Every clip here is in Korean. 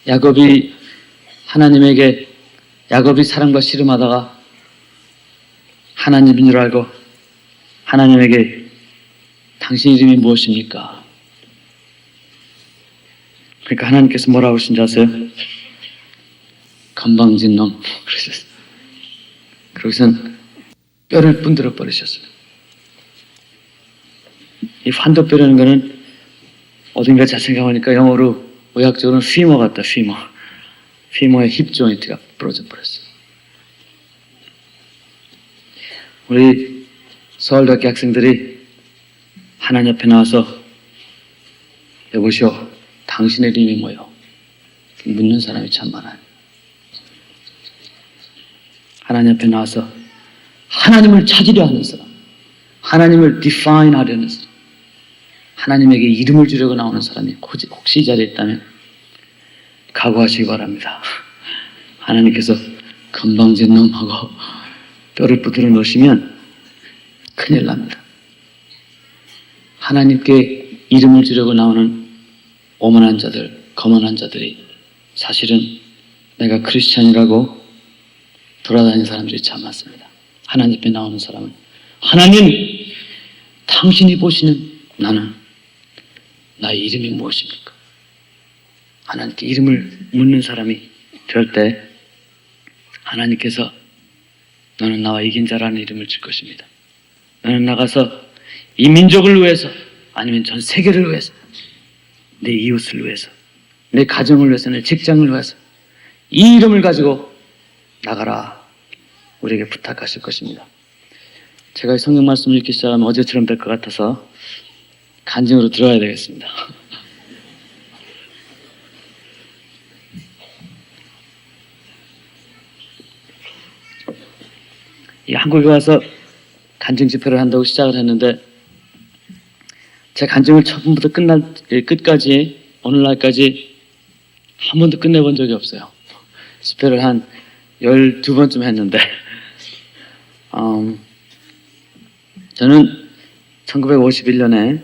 야곱이 하나님에게 야곱이 사랑과 씨름하다가 하나님인 줄 알고 하나님에게 당신 이름이 무엇입니까? 그러니까 하나님께서 뭐라고 하신지 아세요? 건방진 놈 그러셨어요. 그러고선 뼈를 분들어 버리셨어요. 이 환도뼈라는 거는 어딘가 잘 생각하니까 영어로 의학적으로는 피머 같다. 피머의 힙 조인트가 부러져 버렸어요. 우리 서울대학교 학생들이 하나님 앞에 나와서 여보시오, 당신의 이름이 뭐요? 묻는 사람이 참 많아요. 하나님 앞에 나와서 하나님을 찾으려 하는 사람, 하나님을 define 하려는 사람, 하나님에게 이름을 주려고 나오는 사람이 혹시 이 자리에 있다면 각오하시기 바랍니다. 하나님께서 건방진 놈하고 뼈를 부드러 놓으시면 큰일 납니다. 하나님께 이름을 주려고 나오는 오만한 자들, 거만한 자들이 사실은 내가 크리스찬이라고 돌아다니는 사람들이 참 많습니다. 하나님 앞에 나오는 사람은 하나님, 당신이 보시는 나는 나의 이름이 무엇입니까? 하나님께 이름을 묻는 사람이 될 때 하나님께서 너는 나와 이긴 자라는 이름을 줄 것입니다. 너는 나가서 이 민족을 위해서 아니면 전 세계를 위해서 내 이웃을 위해서 내 가정을 위해서 내 직장을 위해서 이 이름을 가지고 나가라 우리에게 부탁하실 것입니다. 제가 성경 말씀을 읽기 시작하면 어제처럼 될 것 같아서 간증으로 들어야 되겠습니다. 이 한국에 와서 간증 집회를 한다고 시작을 했는데 제 간증을 처음부터 끝까지 오늘날까지 한 번도 끝내본 적이 없어요. 집회를 한 12번쯤 했는데 저는 1951년에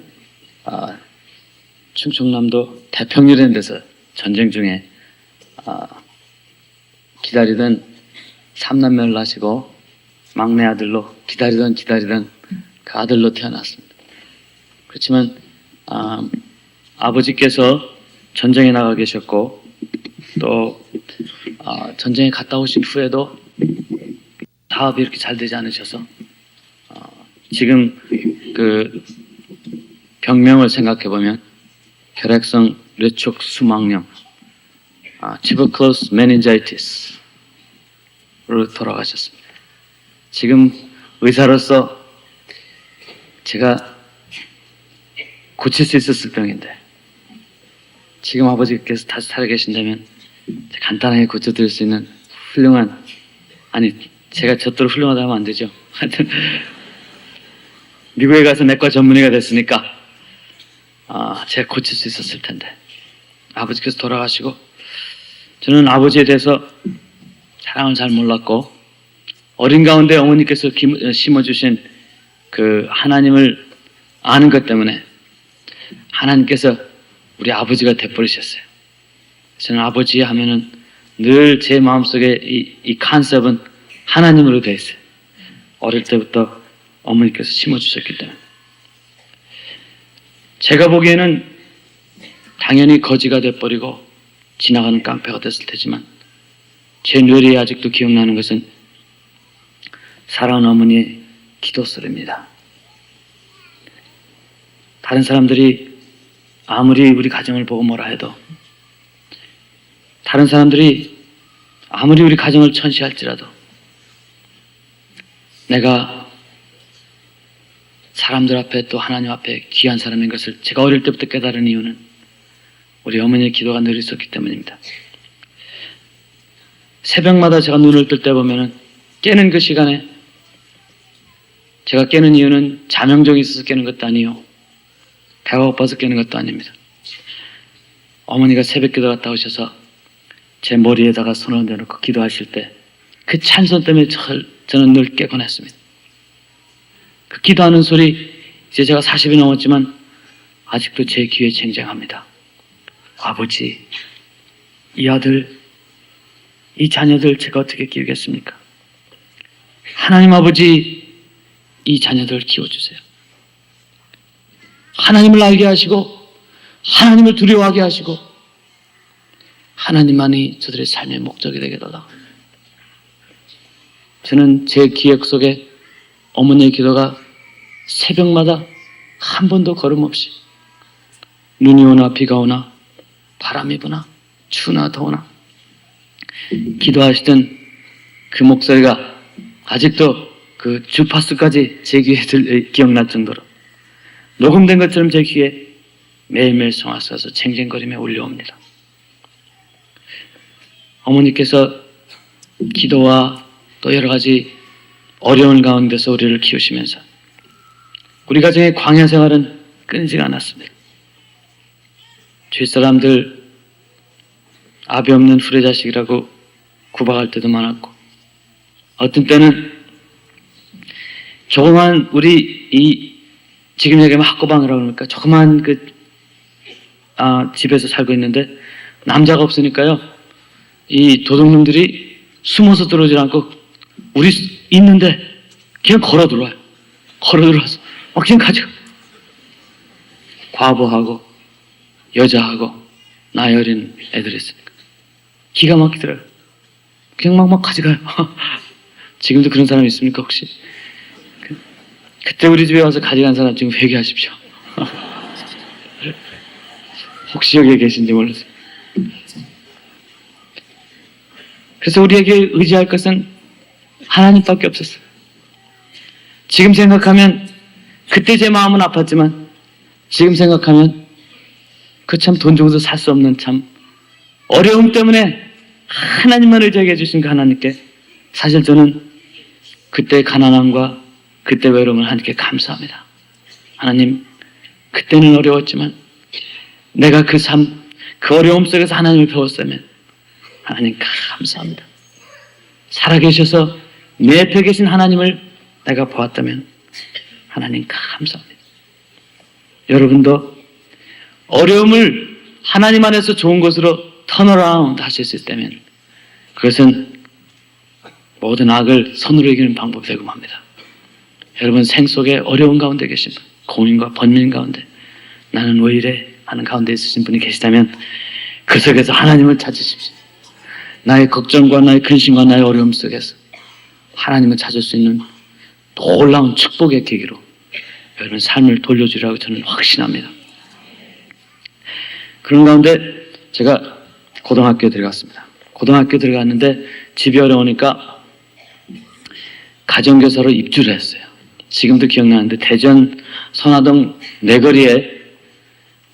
충청남도 대평이라는 데서 전쟁 중에 기다리던 3남매를 낳으시고 막내 아들로 기다리던 그 아들로 태어났습니다. 그렇지만 아버지께서 전쟁에 나가 계셨고 또 전쟁에 갔다 오신 후에도 사업이 이렇게 잘 되지 않으셔서 지금 그 병명을 생각해 보면 혈액성 뇌촉 수막염, tuberculous meningitis로 돌아가셨습니다. 지금 의사로서 제가 고칠 수 있었을 병인데 지금 아버지께서 다시 살아계신다면 간단하게 고쳐드릴 수 있는 훌륭한, 아니 제가 저토록 훌륭하다 하면 안 되죠. 하여튼 미국에 가서 내과 전문의가 됐으니까 제가 고칠 수 있었을 텐데 아버지께서 돌아가시고 저는 아버지에 대해서 사랑을 잘 몰랐고 어린 가운데 어머니께서 심어주신 그 하나님을 아는 것 때문에 하나님께서 우리 아버지가 돼버리셨어요. 저는 아버지 하면은 늘 제 마음속에 이 컨셉은 하나님으로 되어 있어요. 어릴 때부터 어머니께서 심어주셨기 때문에. 제가 보기에는 당연히 거지가 돼버리고 지나가는 깡패가 됐을 테지만 제 뇌리에 아직도 기억나는 것은 사랑하는 어머니의 기도 소리입니다. 다른 사람들이 아무리 우리 가정을 보고 뭐라 해도 다른 사람들이 아무리 우리 가정을 천시할지라도 내가 사람들 앞에 또 하나님 앞에 귀한 사람인 것을 제가 어릴 때부터 깨달은 이유는 우리 어머니의 기도가 늘 있었기 때문입니다. 새벽마다 제가 눈을 뜰 때 보면은 깨는 그 시간에 제가 깨는 이유는 자명종이 있어서 깨는 것도 아니요 배가 고파서 깨는 것도 아닙니다. 어머니가 새벽 기도 갔다 오셔서 제 머리에다가 손을 얹어놓고 기도하실 때 그 찬송 때문에 저는 늘 깨곤 했습니다. 그 기도하는 소리 이제 제가 40이 넘었지만 아직도 제 귀에 쟁쟁합니다. 아버지, 이 아들, 이 자녀들 제가 어떻게 키우겠습니까? 하나님 아버지, 이 자녀들 키워주세요. 하나님을 알게 하시고 하나님을 두려워하게 하시고 하나님만이 저들의 삶의 목적이 되게 달라. 저는 제 기억 속에 어머니의 기도가 새벽마다 한 번도 걸음 없이 눈이 오나 비가 오나 바람이 부나 추나 더우나 기도하시던 그 목소리가 아직도 그 주파수까지 제 귀에 기억날 정도로 녹음된 것처럼 제 귀에 매일매일 성화서서 쟁쟁거리며 울려옵니다. 어머니께서 기도와 또 여러 가지 어려운 가운데서 우리를 키우시면서 우리 가정의 광야 생활은 끊이지가 않았습니다. 주위 사람들 아비 없는 후레자식이라고 구박할 때도 많았고 어떤 때는 조그만 우리 지금 얘기하면 학고방이라고 그러니까 조그만 집에서 살고 있는데 남자가 없으니까요 이 도둑놈들이 숨어서 들어오지 않고 우리 있는데 그냥 걸어 들어와요. 걸어 들어와서 그냥 가져. 과부하고 여자하고 나이 어린 애들이 있으니까 기가 막히더라고요. 그냥 막 가져가요. 지금도 그런 사람 있습니까 혹시? 그때 우리 집에 와서 가져간 사람 지금 회개하십시오. 혹시 여기에 계신지 몰라서. 그래서 우리에게 의지할 것은 하나님밖에 없었어요. 지금 생각하면 그때 제 마음은 아팠지만 지금 생각하면 그 참 돈 주고도 살 수 없는 참 어려움 때문에 하나님만 의지하게 해주신 그 하나님께 사실 저는 그때 가난함과 그때 외로움을 하나님께 감사합니다. 하나님, 그때는 어려웠지만 내가 그 어려움 속에서 하나님을 배웠다면 하나님 감사합니다. 살아계셔서 내 옆에 계신 하나님을 내가 보았다면 하나님 감사합니다. 여러분도 어려움을 하나님 안에서 좋은 것으로 턴어라운드 하실 수 있다면 그것은 모든 악을 선으로 이기는 방법이 되고 맙니다. 여러분 생속에 어려운 가운데 계신 분, 고민과 번민 가운데 나는 왜 이래 하는 가운데 있으신 분이 계시다면 그 속에서 하나님을 찾으십시오. 나의 걱정과 나의 근심과 나의 어려움 속에서 하나님을 찾을 수 있는 놀라운 축복의 계기로 여러분 삶을 돌려주리라고 저는 확신합니다. 그런 가운데 제가 고등학교에 들어갔습니다. 고등학교 들어갔는데 집이 어려우니까 가정교사로 입주를 했어요. 지금도 기억나는데 대전 선화동 내거리에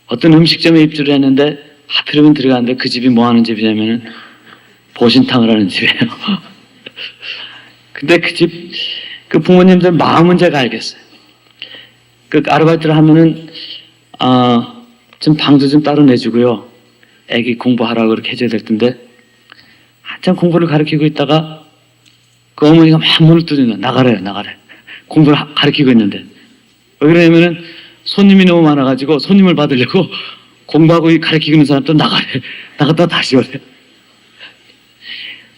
어떤 음식점에 입주를 했는데 하필이면 들어갔는데 그 집이 뭐 하는 집이냐면은 보신탕을 하는 집이에요. 근데 그 부모님들 마음은 제가 알겠어요. 그 아르바이트를 하면은 좀 방도 좀 따로 내주고요. 애기 공부하라고 그렇게 해줘야 될 텐데 한참 공부를 가르치고 있다가 그 어머니가 막 문을 두드려 나가래요. 공부를 가르치고 있는데 왜 그러냐면은 손님이 너무 많아가지고 손님을 받으려고 공부하고 가르치고 있는 사람 또 나갔다 다시 오래요.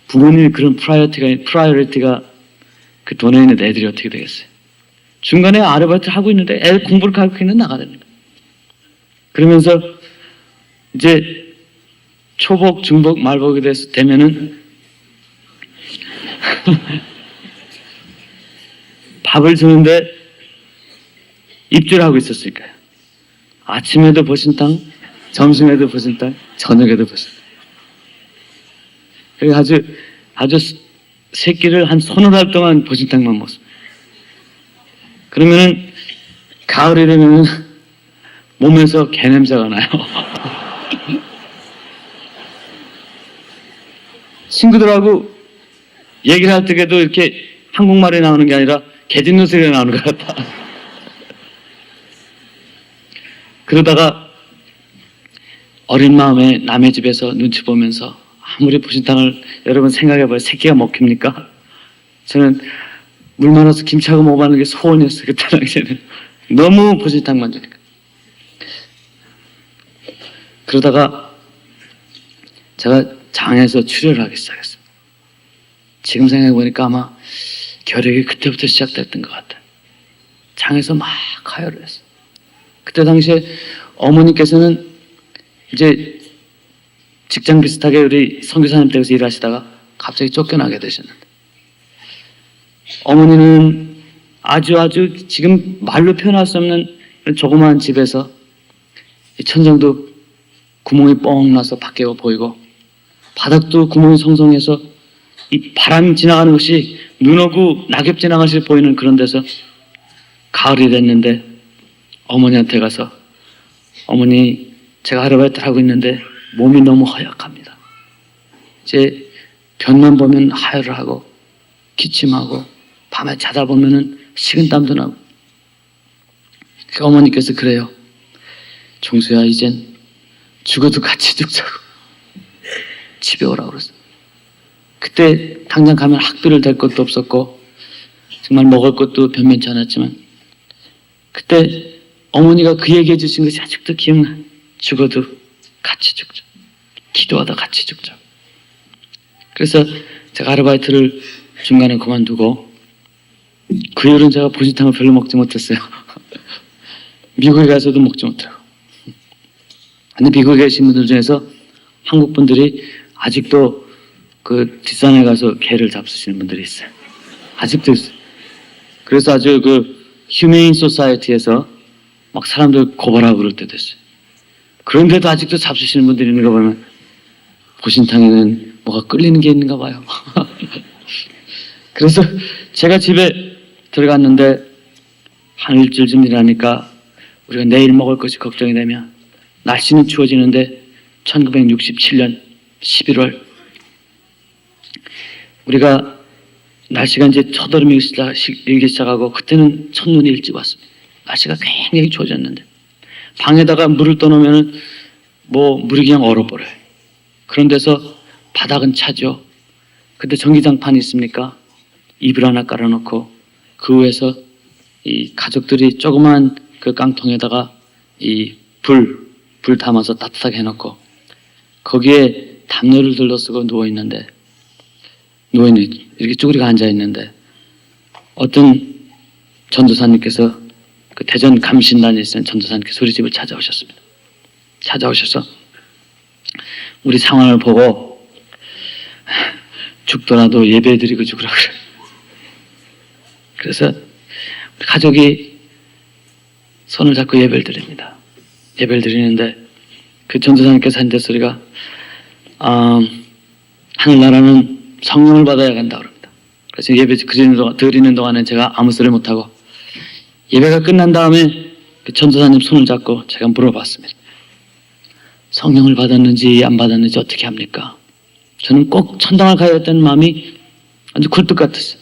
부모님이 그런 프라이어리티가 그 돈에 있는 애들이 어떻게 되겠어요? 중간에 아르바이트 하고 있는데 애 공부를 가르치고 있는데 나가야 됩니다. 그러면서 이제 초복, 중복, 말복이 되면은 밥을 주는데 입주를 하고 있었으니까요. 아침에도 보신탕, 점심에도 보신탕, 저녁에도 보신탕. 그래서 아주 새끼를 한 서너 달 동안 보신탕만 먹습니다. 그러면은 가을이 되면은 몸에서 개냄새가 나요. 친구들하고 얘기를 할 때에도 이렇게 한국말이 나오는 게 아니라 개짖는 소리가 나오는 것 같다. 그러다가 어린 마음에 남의 집에서 눈치 보면서 아무리 보신탕을 여러분 생각해봐요. 새끼가 먹힙니까? 저는 물 말아서 김치하고 먹어보는 게 소원이었어요. 그때 당시에는. 너무 보신탕만 주니까. 그러다가 제가 장에서 출혈을 하기 시작했어요. 지금 생각해보니까 아마 결핵이 그때부터 시작됐던 것 같아요. 장에서 막 하혈을 했어요. 그때 당시에 어머니께서는 이제 직장 비슷하게 우리 선교사님 댁에서 일하시다가 갑자기 쫓겨나게 되셨는데, 어머니는 아주 지금 말로 표현할 수 없는 조그마한 집에서 천장도 구멍이 뻥 나서 밖에 보이고, 바닥도 구멍이 성성해서 이 바람 지나가는 것이 눈 오고 낙엽 지나가시 보이는 그런 데서 가을이 됐는데, 어머니한테 가서 어머니, 제가 아르바이트를 하고 있는데 몸이 너무 허약합니다. 이제 변만 보면 하혈을 하고 기침하고 밤에 자다 보면은 식은땀도 나고. 그 어머니께서 그래요. 종수야, 이젠 죽어도 같이 죽자고 집에 오라고 그랬어요. 그때 당장 가면 학비를 댈 것도 없었고 정말 먹을 것도 변변치 않았지만, 그때 어머니가 그 얘기해 주신 것이 아직도 기억나. 죽어도 같이 죽자. 기도하다 같이 죽자. 그래서 제가 아르바이트를 중간에 그만두고, 그 이후로는 제가 보신탕을 별로 먹지 못했어요. 미국에 가서도 먹지 못하고. 근데 미국에 계신 분들 중에서 한국 분들이 아직도 그 뒷산에 가서 개를 잡수시는 분들이 있어요. 아직도 있어요. 그래서 아주 그 휴메인 소사이어티에서 막 사람들 고발하고 그럴 때도 있어요. 그런데도 아직도 잡수시는 분들이 있는 거 보면 보신탕에는 뭐가 끌리는 게 있는가 봐요. 그래서 제가 집에 들어갔는데 한 일주일쯤 지나니까 우리가 내일 먹을 것이 걱정이 되면, 날씨는 추워지는데 1967년 11월 우리가 날씨가 이제 첫얼음이 일기 시작하고, 그때는 첫눈이 일찍 왔습니다. 날씨가 굉장히 추워졌는데 방에다가 물을 떠놓으면 뭐 물이 그냥 얼어버려요. 그런 데서 바닥은 차죠. 근데 전기장판이 있습니까? 이불 하나 깔아놓고 그 위에서 이 가족들이 조그만 그 깡통에다가 이 불 담아서 따뜻하게 해놓고 거기에 담요를 둘러쓰고 누워있는 이렇게 쭈그리고 앉아있는데, 어떤 전도사님께서 그 대전 감신단에 있는 전도사님께서 우리 집을 찾아오셨습니다. 찾아오셔서 우리 상황을 보고 죽더라도 예배드리고 죽으라 그래요. 그래서 가족이 손을 잡고 예배를 드립니다. 예배를 드리는데 그 전도사님께서 한 소리가 하늘나라는 성령을 받아야 간다 그럽니다. 그래서 예배 드리는 동안에 제가 아무 소리 못하고, 예배가 끝난 다음에 그 전도사님 손을 잡고 제가 물어봤습니다. 성령을 받았는지 안 받았는지 어떻게 합니까? 저는 꼭 천당을 가야 했다는 마음이 완전 굴뚝 같았어요.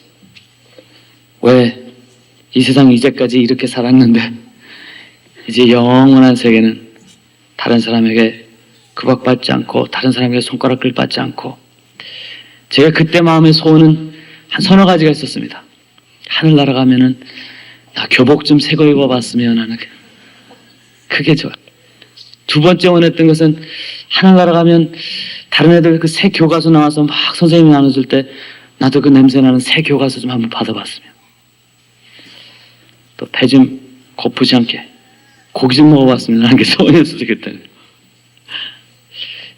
왜? 이 세상 이제까지 이렇게 살았는데 이제 영원한 세계는 다른 사람에게 구박받지 않고 다른 사람에게 손가락을 받지 않고, 제가 그때 마음의 소원은 한 서너 가지가 있었습니다. 하늘나라 가면은 나 교복 좀 새 거 입어봤으면 하는, 그게 좋아. 두 번째 원했던 것은 하늘나라 가면 다른 애들 그 새 교과서 나와서 막 선생님이 나눠줄 때 나도 그 냄새나는 새 교과서 좀 한번 받아봤으면, 또 배 좀 고프지 않게 고기 좀 먹어봤으면 하는 게 소원이었을 좋겠다.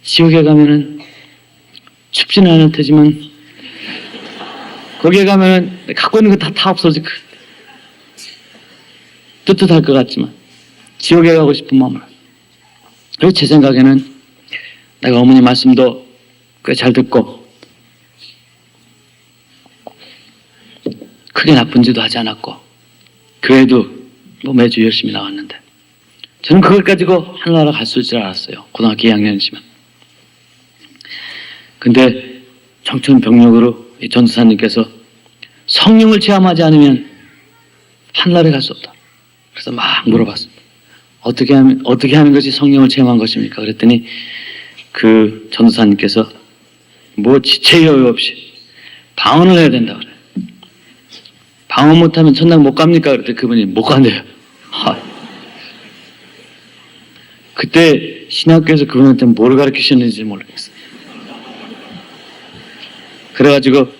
지옥에 가면은 춥지는 않을 테지만 거기에 가면은 갖고 있는 거 다 없어지고 뜨뜻할 것 같지만 지옥에 가고 싶은 마음으로. 그래서 제 생각에는 내가 어머니 말씀도 꽤 잘 듣고 크게 나쁜 짓도 하지 않았고 교회도 뭐 매주 열심히 나왔는데, 저는 그걸 가지고 하늘나라 갈 수 있을 줄 알았어요. 고등학교 2학년이지만. 근데 청천벽력으로 이 전도사님께서 성령을 체험하지 않으면 하늘나라에 갈 수 없다. 그래서 막 물어봤습니다. 어떻게 하는 것이 성령을 체험한 것입니까? 그랬더니 그 전도사님께서 뭐 지체 여유 없이 방언을 해야 된다 그래요. 방언 못하면 천당 못 갑니까? 그랬더니 그분이 못 간대요. 그때 신학교에서 그분한테 뭘 가르치셨는지 모르겠어요. 그래가지고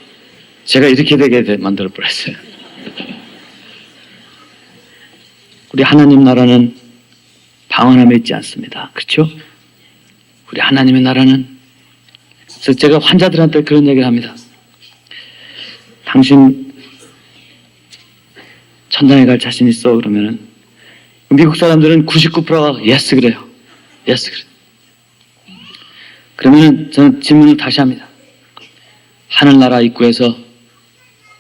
제가 이렇게 되게 만들어 버렸어요. 우리 하나님 나라는 방언함에 있지 않습니다. 그렇죠? 우리 하나님의 나라는, 그래서 제가 환자들한테 그런 얘기를 합니다. 당신 천당에 갈 자신 있어? 그러면은 미국 사람들은 99%가 yes 그래요. yes 그래. 그러면은 저는 질문을 다시 합니다. 하늘나라 입구에서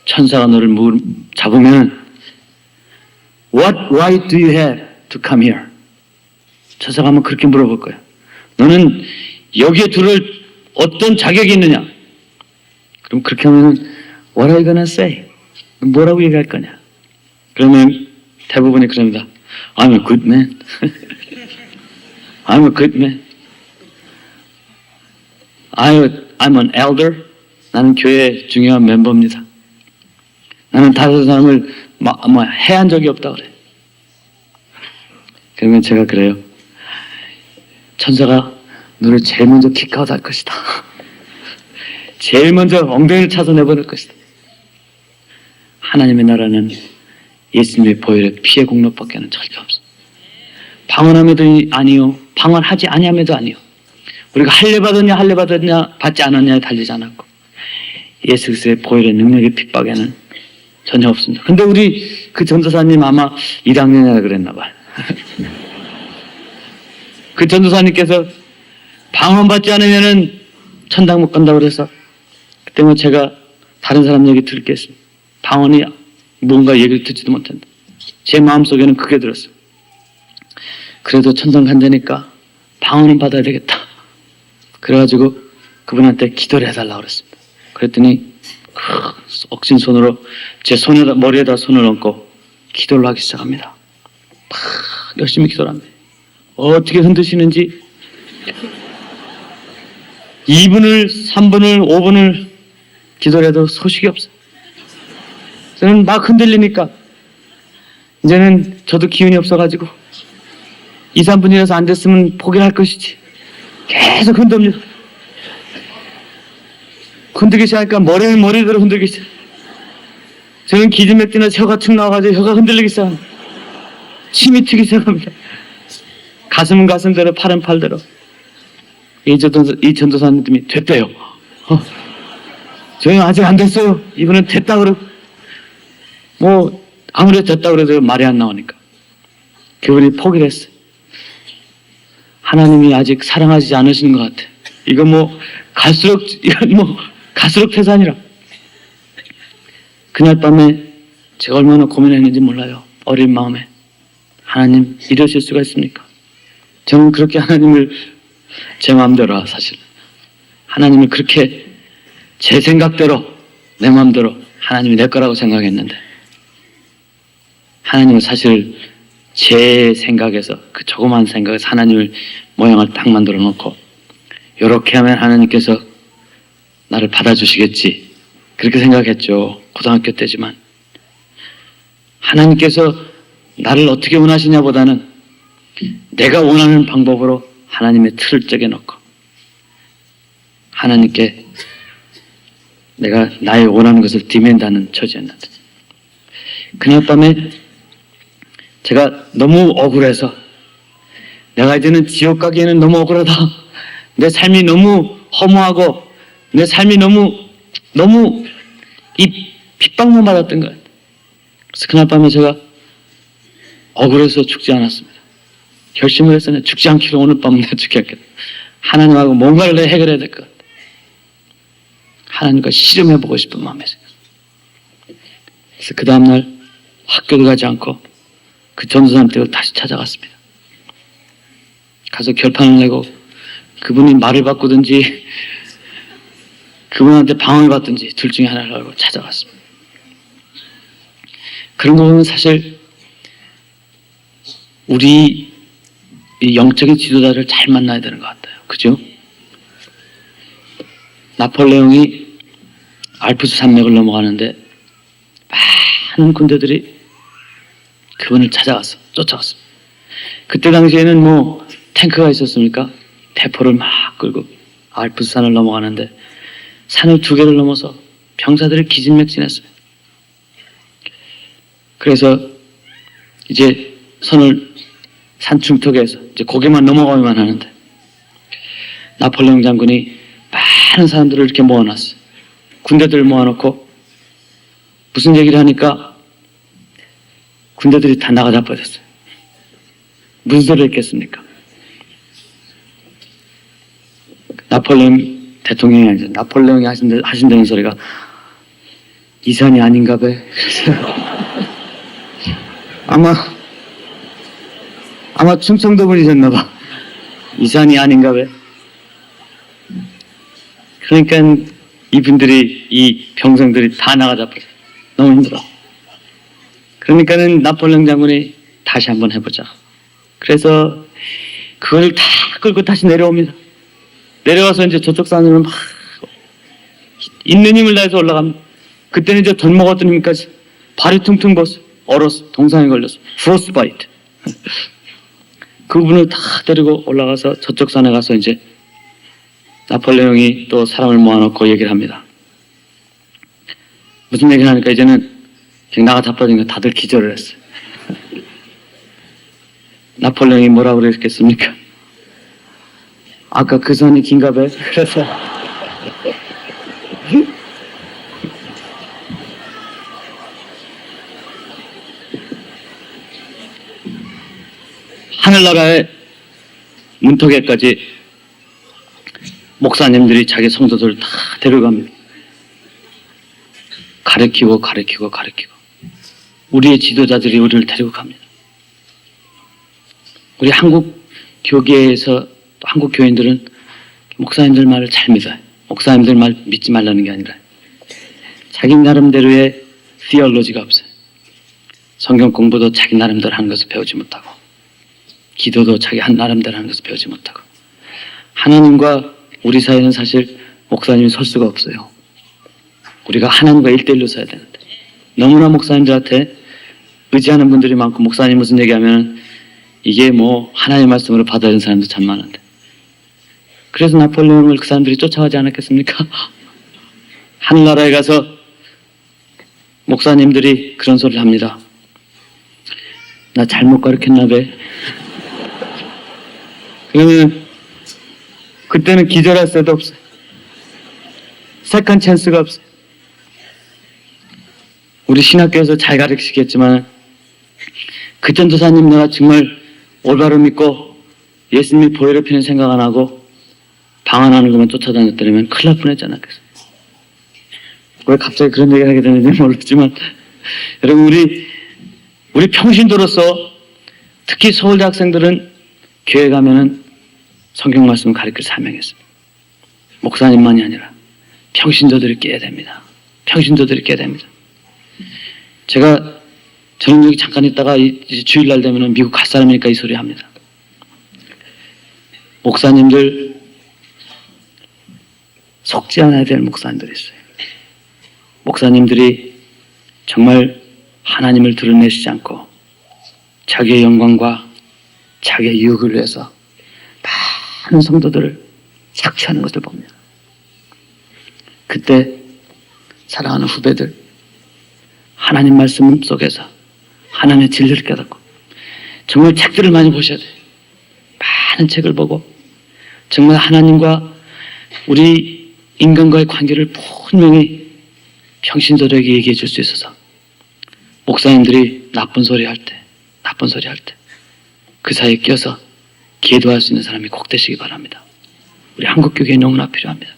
천사가 너를 잡으면 What right do you have to come here? 천사가 한번 그렇게 물어볼 거예요. 너는 여기에 들어올 어떤 자격이 있느냐? 그럼 그렇게 하면은 What are you gonna say? 뭐라고 얘기할 거냐? 그러면 대부분이 그럽니다. I'm a good man. I'm a good man. I'm an elder. 나는 교회의 중요한 멤버입니다. 나는 다른 사람을 해한 적이 없다 그래. 그러면 제가 그래요. 천사가 너를 제일 먼저 킥아웃 할 것이다. 제일 먼저 엉덩이를 차서 내보낼 것이다. 하나님의 나라는 예수님의 보혈의 피의 공로밖에는 절대 없어. 방언함에도 아니요, 방언하지 아니함에도 아니요. 우리가 할례 받았냐 받지 않았냐에 달리지 않았고 예수 그리스도의 보혈의 능력의 핍박에는 전혀 없습니다. 근데 우리 그 전도사님 아마 1학년이라 그랬나 봐요. 그 전도사님께서 방언 받지 않으면은 천당 못 간다고 그래서 그때 뭐 제가 다른 사람 얘기 들을 게 있습니다. 방언이 뭔가 얘기를 듣지도 못한다. 제 마음속에는 그게 들었어요. 그래도 천당 간다니까 방언은 받아야 되겠다. 그래가지고 그분한테 기도를 해달라고 그랬습니다. 그랬더니 억진 손으로 제 머리에다 손을 얹고 기도를 하기 시작합니다. 열심히 기도를 합니다. 어떻게 흔드시는지 2분을 3분을 5분을 기도를 해도 소식이 없어요. 저는 막 흔들리니까 이제는 저도 기운이 없어가지고 2, 3분이라서 안 됐으면 포기할 것이지 계속 흔듭니다. 흔들기 시작하니까 머리대로 흔들기 시작. 저는 기지맥 뛰나 혀가 툭 나와가지고 혀가 흔들리기 시작합니다. 침이 튀기 시작합니다. 가슴은 가슴대로 팔은 팔대로. 이 전도사님이 됐대요. 저희는 아직 안 됐어요. 이분은 됐다 그러고 뭐 아무래도 됐다 그래도 말이 안 나오니까 그분이 포기를 했어요. 하나님이 아직 사랑하지 않으시는 것 같아. 이건 뭐 갈수록 태산이라. 그날 밤에 제가 얼마나 고민했는지 몰라요. 어린 마음에. 하나님 이러실 수가 있습니까? 저는 그렇게 하나님을 제 마음대로 사실 하나님을 그렇게 제 생각대로 내 마음대로 하나님이 내 거라고 생각했는데 하나님은 사실 제 생각에서 그 조그만 생각에서 하나님을 모양을 딱 만들어 놓고 이렇게 하면 하나님께서 나를 받아주시겠지 그렇게 생각했죠. 고등학교 때지만 하나님께서 나를 어떻게 원하시냐 보다는 내가 원하는 방법으로 하나님의 틀을 쪼개놓고 하나님께 내가 나의 원하는 것을 디맨드하는 처지였는데 그날 밤에 제가 너무 억울해서 내가 이제는 지옥 가기에는 너무 억울하다. 내 삶이 너무 허무하고 내 삶이 너무 이 핍박만 받았던 거예요. 그래서 그날 밤에 제가 억울해서 죽지 않았습니다. 결심을 했어요. 죽지 않기로 오늘 밤은 내가 죽지 않겠다. 하나님하고 뭔가를 내가 해결해야 될 것 같아. 하나님과 씨름해보고 싶은 마음에서. 그래서 그 다음날 학교도 가지 않고 그 전도사님 댁을 다시 찾아갔습니다. 가서 결판을 내고 그분이 말을 바꾸든지 그분한테 방언을 받든지 둘 중에 하나를 알고 찾아갔습니다. 그런 거 보면 사실 우리 이 영적인 지도자를 잘 만나야 되는 것 같아요. 그죠? 나폴레옹이 알프스 산맥을 넘어가는데 많은 군대들이 그분을 쫓아갔습니다. 그때 당시에는 뭐 탱크가 있었습니까? 대포를 막 끌고 알프스 산을 넘어가는데 산을 2개를 넘어서 병사들을 기진맥진했어요. 그래서 이제 산 중턱에서 이제 고개만 넘어가기만 하는데 나폴레옹 장군이 많은 사람들을 이렇게 모아놨어요. 군대들을 모아놓고 무슨 얘기를 하니까 군대들이 다 나가자 버렸어요. 무슨 소리를 했겠습니까? 나폴레옹 대통령이 아니죠. 나폴레옹이 하신다는 소리가 이 산이 아닌가 봐. 아마 충청도 분이셨나 봐. 이 산이 아닌가 봐. 그러니까 이 병성들이 다 나가자 버렸어요. 너무 힘들어. 그러니까는 나폴레옹 장군이 다시 한번 해보자. 그래서 그걸 다 끌고 다시 내려옵니다. 내려와서 이제 저쪽 산으로 막 있는 힘을 다해서 올라갑니다. 그때는 이제 젖 먹었던 힘까지 발이 퉁퉁 벗어 얼었어. 동상에 걸렸어. 프로스바이트. 그분을 다 데리고 올라가서 저쪽 산에 가서 이제 나폴레옹이 또 사람을 모아놓고 얘기를 합니다. 무슨 얘기를 하니까 이제는 그냥 나가 자빠지니까 다들 기절을 했어요. 나폴레옹이 뭐라고 그랬겠습니까? 아까 그 산이 긴가 봐요. 그래서 하늘나라의 문턱에까지 목사님들이 자기 성도들을 다 데려갑니다. 가르치고 우리의 지도자들이 우리를 데리고 갑니다. 우리 한국 교계에서 한국 교인들은 목사님들 말을 잘 믿어요. 목사님들 말 믿지 말라는 게 아니라 자기 나름대로의 theology가 없어요. 성경 공부도 자기 나름대로 하는 것을 배우지 못하고 기도도 자기 나름대로 하는 것을 배우지 못하고 하나님과 우리 사이에는 사실 목사님이 설 수가 없어요. 우리가 하나님과 1대1로 서야 되는데 너무나 목사님들한테 의지하는 분들이 많고 목사님 무슨 얘기하면 이게 뭐 하나님의 말씀으로 받아들이는 사람도 참 많은데 그래서 나폴레옹을 그 사람들이 쫓아가지 않았겠습니까? 하늘나라에 가서 목사님들이 그런 소리를 합니다. 나 잘못 가르쳤나 봐. 그러면 그때는 기절할 새도 없어요. 세컨 찬스가 없어요. 우리 신학교에서 잘 가르치겠지만 그 전도사님 내가 정말 올바로 믿고 예수님이 보혈을 피는 생각 안 하고 방언하는 것만 쫓아다녔더라면 큰일 날 뻔했지 않았겠어요. 왜 갑자기 그런 얘기를 하게 되는지 모르겠지만 여러분 우리 평신도로서 특히 서울대 학생들은 교회 가면은 성경 말씀을 가르칠 사명했습니다. 목사님만이 아니라 평신도들이 깨야 됩니다. 평신도들이 깨야 됩니다. 저는 여기 잠깐 있다가 이제 주일날 되면 미국 갈 사람이니까 이 소리 합니다. 목사님들 속지 않아야 될 목사님들이 있어요. 목사님들이 정말 하나님을 드러내시지 않고 자기의 영광과 자기의 유혹을 위해서 많은 성도들을 착취하는 것을 봅니다. 그때 사랑하는 후배들 하나님 말씀 속에서 하나님의 진리를 깨닫고 정말 책들을 많이 보셔야 돼요. 많은 책을 보고 정말 하나님과 우리 인간과의 관계를 분명히 평신도들에게 얘기해 줄 수 있어서 목사님들이 나쁜 소리 할 때 그 사이에 껴서 기도할 수 있는 사람이 꼭 되시기 바랍니다. 우리 한국교회에 너무나 필요합니다.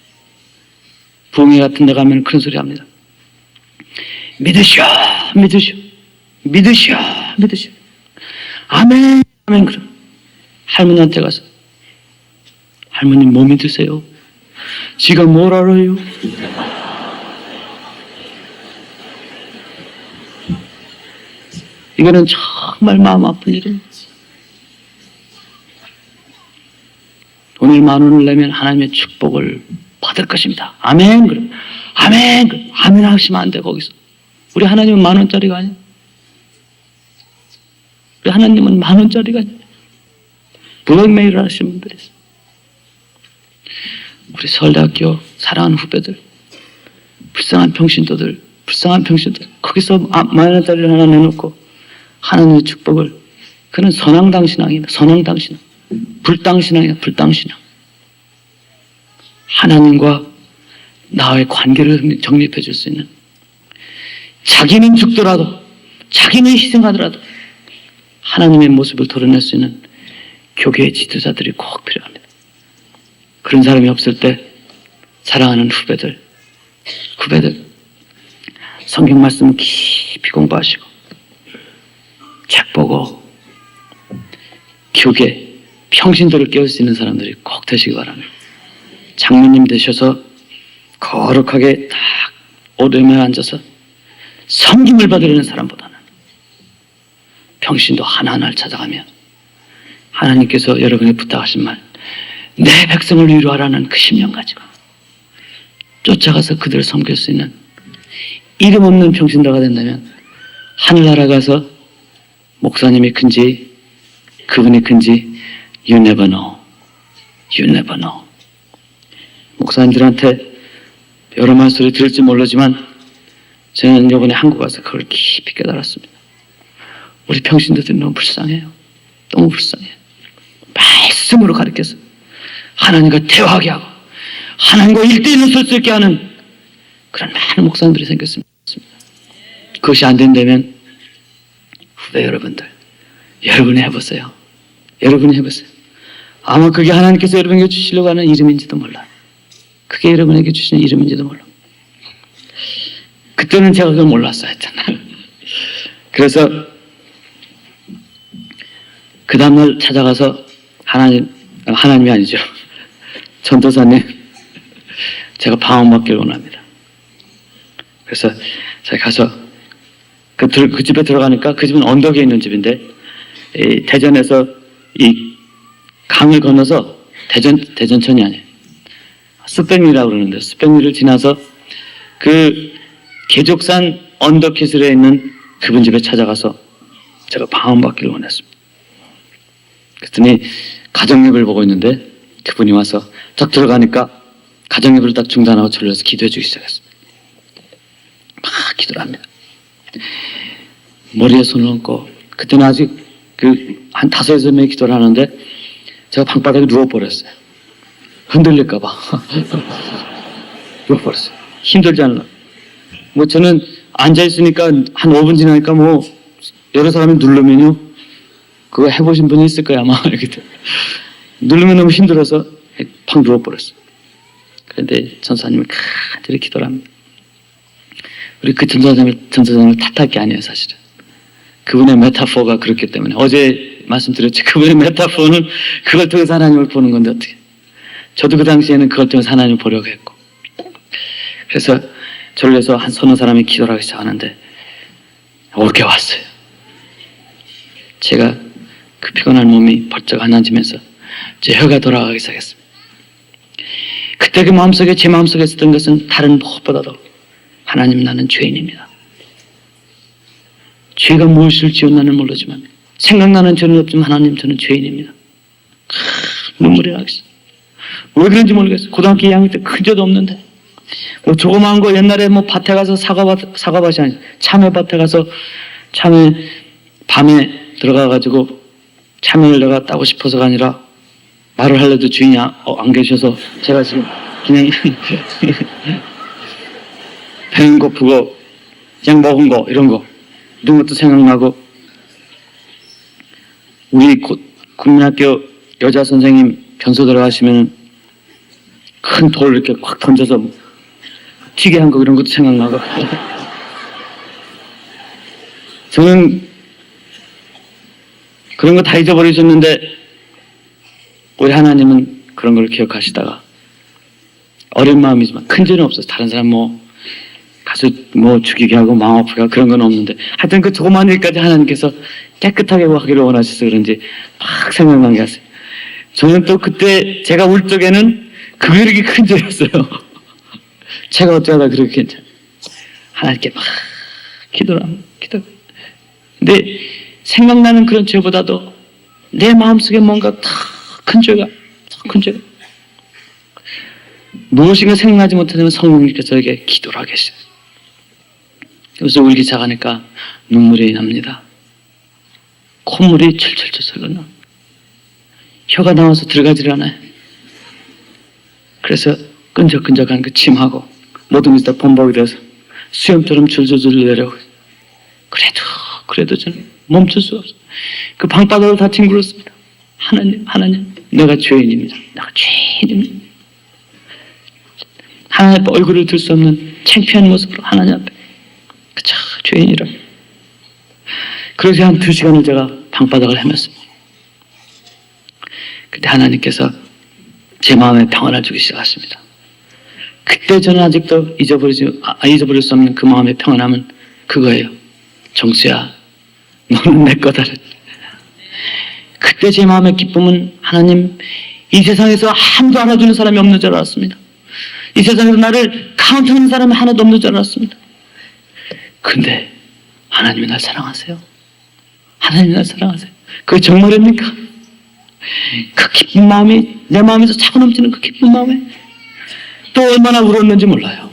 부흥회 같은 데 가면 그런 소리 합니다. 믿으시오. 아멘. 그럼 할머니한테 가서 할머니 뭐 믿으세요? 지가 뭘 알아요? 이거는 정말 마음 아픈 일입니다. 돈을 10,000원을 내면 하나님의 축복을 받을 것입니다. 아멘. 그럼 아멘 하시면 안 돼. 거기서 우리 하나님은 10,000원짜리가 아니에요. 우리 하나님은 10,000원짜리가 아니에요. 블랙메일을 하시는 분들이 있어요. 우리 서울대학교 사랑하는 후배들 불쌍한 평신도들 거기서 10,000원짜리를 하나 내놓고 하나님의 축복을, 그는 선왕당신앙입니다. 선왕당신앙, 불당신앙이야. 불당신앙. 하나님과 나의 관계를 정립해 줄 수 있는, 자기는 죽더라도, 자기는 희생하더라도 하나님의 모습을 드러낼 수 있는 교계의 지도자들이 꼭 필요합니다. 그런 사람이 없을 때 사랑하는 후배들 성경 말씀 깊이 공부하시고 책 보고 교계 평신도를 깨울 수 있는 사람들이 꼭 되시기 바랍니다. 장로님 되셔서 거룩하게 딱 오름에 앉아서 섬김을 받으려는 사람보다는 평신도 하나하나를 찾아가며 하나님께서 여러분이 부탁하신 말, 내 백성을 위로하라는 그 심령 가지고 쫓아가서 그들을 섬길 수 있는 이름 없는 평신도가 된다면 하늘나라 가서 목사님이 큰지 그분이 큰지 you never know. You never know. 목사님들한테 여러 말소리 들을지 모르지만 저는 이번에 한국 와서 그걸 깊이 깨달았습니다. 우리 평신도들이 너무 불쌍해요. 너무 불쌍해요. 말씀으로 가르쳐서 하나님과 대화하게 하고 하나님과 1대1로 설 수 있게 하는 그런 많은 목사님들이 생겼습니다. 그것이 안 된다면 후배 여러분이 해보세요. 여러분이 해보세요. 아마 그게 하나님께서 여러분에게 주시려고 하는 이름인지도 몰라요. 그게 여러분에게 주시는 이름인지도 몰라요. 그때는 제가 그걸 몰랐어요. 그래서 그 다음날 찾아가서 하나님이 아니죠. 전도사님, 제가 방언받기를 원합니다. 그래서 제가 가서 그 집에 들어가니까 그 집은 언덕에 있는 집인데 대전에서 이 강을 건너서 대전천이 아니에요. 숯백리라고 그러는데 숯백리를 지나서 그 계족산 언덕 기술에 있는 그분 집에 찾아가서 제가 방언받기를 원했습니다. 그랬더니 가정예배를 보고 있는데 그분이 와서 딱 들어가니까 가정예배를 딱 중단하고 졸려서 기도해 주기 시작했습니다. 막 기도를 합니다. 머리에 손을 얹고, 그때는 아직 한 5-6명이 기도를 하는데 제가 방바닥에 누워버렸어요. 흔들릴까봐. 누워버렸어요. 힘들지 않나. 저는 앉아있으니까 한 5분 지나니까 여러 사람이 누르면요, 그거 해보신 분이 있을 거야, 아마. 이렇게 누르면 너무 힘들어서 팍 누워버렸어요. 그런데 전사님은 간절히 기도를 합니다. 우리 그 전사님을 탓할 게 아니에요, 사실은. 그분의 메타포가 그렇기 때문에. 어제 말씀드렸지. 그분의 메타포는 그걸 통해서 하나님을 보는 건데 어떻게. 저도 그 당시에는 그걸 통해서 하나님을 보려고 했고. 그래서 졸려서 한 서너 사람이 기도를 하기 시작하는데 올게 왔어요. 제가 그 피곤한 몸이 벌쩍 하나지면서 제 혀가 돌아가기 시작했습니다. 그때 제 마음속에 있었던 것은 다른 무엇보다도 하나님, 나는 죄인입니다. 죄가 무엇을 지었나는 모르지만 생각나는 죄는 없지만 하나님, 저는 죄인입니다. 눈물이 나겠어요. 왜 그런지 모르겠어요. 고등학교 2학년 때 큰 죄도 없는데 조그마한 거 옛날에 밭에 가서 사과밭이 아니고 참외밭에 가서 참외 밤에 들어가가지고 참외를 내가 따고 싶어서가 아니라 말을 하려도 주인이 안 계셔서 제가 지금 그냥 배는 고프고 그냥 먹은 거 이런 것도 생각나고, 우리 국민학교 여자 선생님 변소 들어가시면 큰 돌 이렇게 확 던져서 튀게 한 거 이런 것도 생각나고 저는 그런 거 다 잊어버리셨는데 우리 하나님은 그런 걸 기억하시다가 어린 마음이지만 큰 죄는 없어서 다른 사람 가서 죽이게 하고 마음 아프게 하고 그런 건 없는데 하여튼 그 조그만 일까지 하나님께서 깨끗하게 하기를 원하셔서 그런지 막 생각나게 하세요. 저는 또 그때 제가 울 적에는 그게 이렇게 큰 죄였어요. 제가 어쩌다 그렇게 괜찮아요. 하나님께 막 기도를 합니다. 근데 생각나는 그런 죄보다도 내 마음속에 뭔가 더 큰 죄가 무엇인가 생각나지 못하면 성령님께서 저에게 기도를 하게 하시죠. 그래서 울기 시작하니까 눈물이 납니다. 콧물이 철철철 흘러. 혀가 나와서 들어가질 않아요. 그래서 끈적끈적한 그 침하고 모든 것이 다 범벅이 돼서 수염처럼 줄줄줄 내려오고. 그래도 저는 멈출 수 없어요. 그 방바닥을 다 뒹굴었습니다. 하나님, 내가 죄인입니다. 내가 죄인입니다. 하나님 앞에 얼굴을 들 수 없는 창피한 모습으로 하나님 앞에 그저 죄인이라. 그래서 한 2시간을 제가 방바닥을 헤맸습니다. 그때 하나님께서 제 마음에 평안을 주기 시작하십니다. 그때 저는 아직도 잊어버릴 수 없는 그 마음의 평안함은 그거예요. 정수야, 너는 내 거다. 그때 제 마음의 기쁨은 하나님, 이 세상에서 아무도 알아주는 사람이 없는 줄 알았습니다. 이 세상에서 나를 카운트하는 사람이 하나도 없는 줄 알았습니다. 근데 하나님이 날 사랑하세요. 하나님이 날 사랑하세요. 그게 정말입니까? 그 기쁜 마음이 내 마음에서 차고 넘치는 그 기쁜 마음에 또 얼마나 울었는지 몰라요.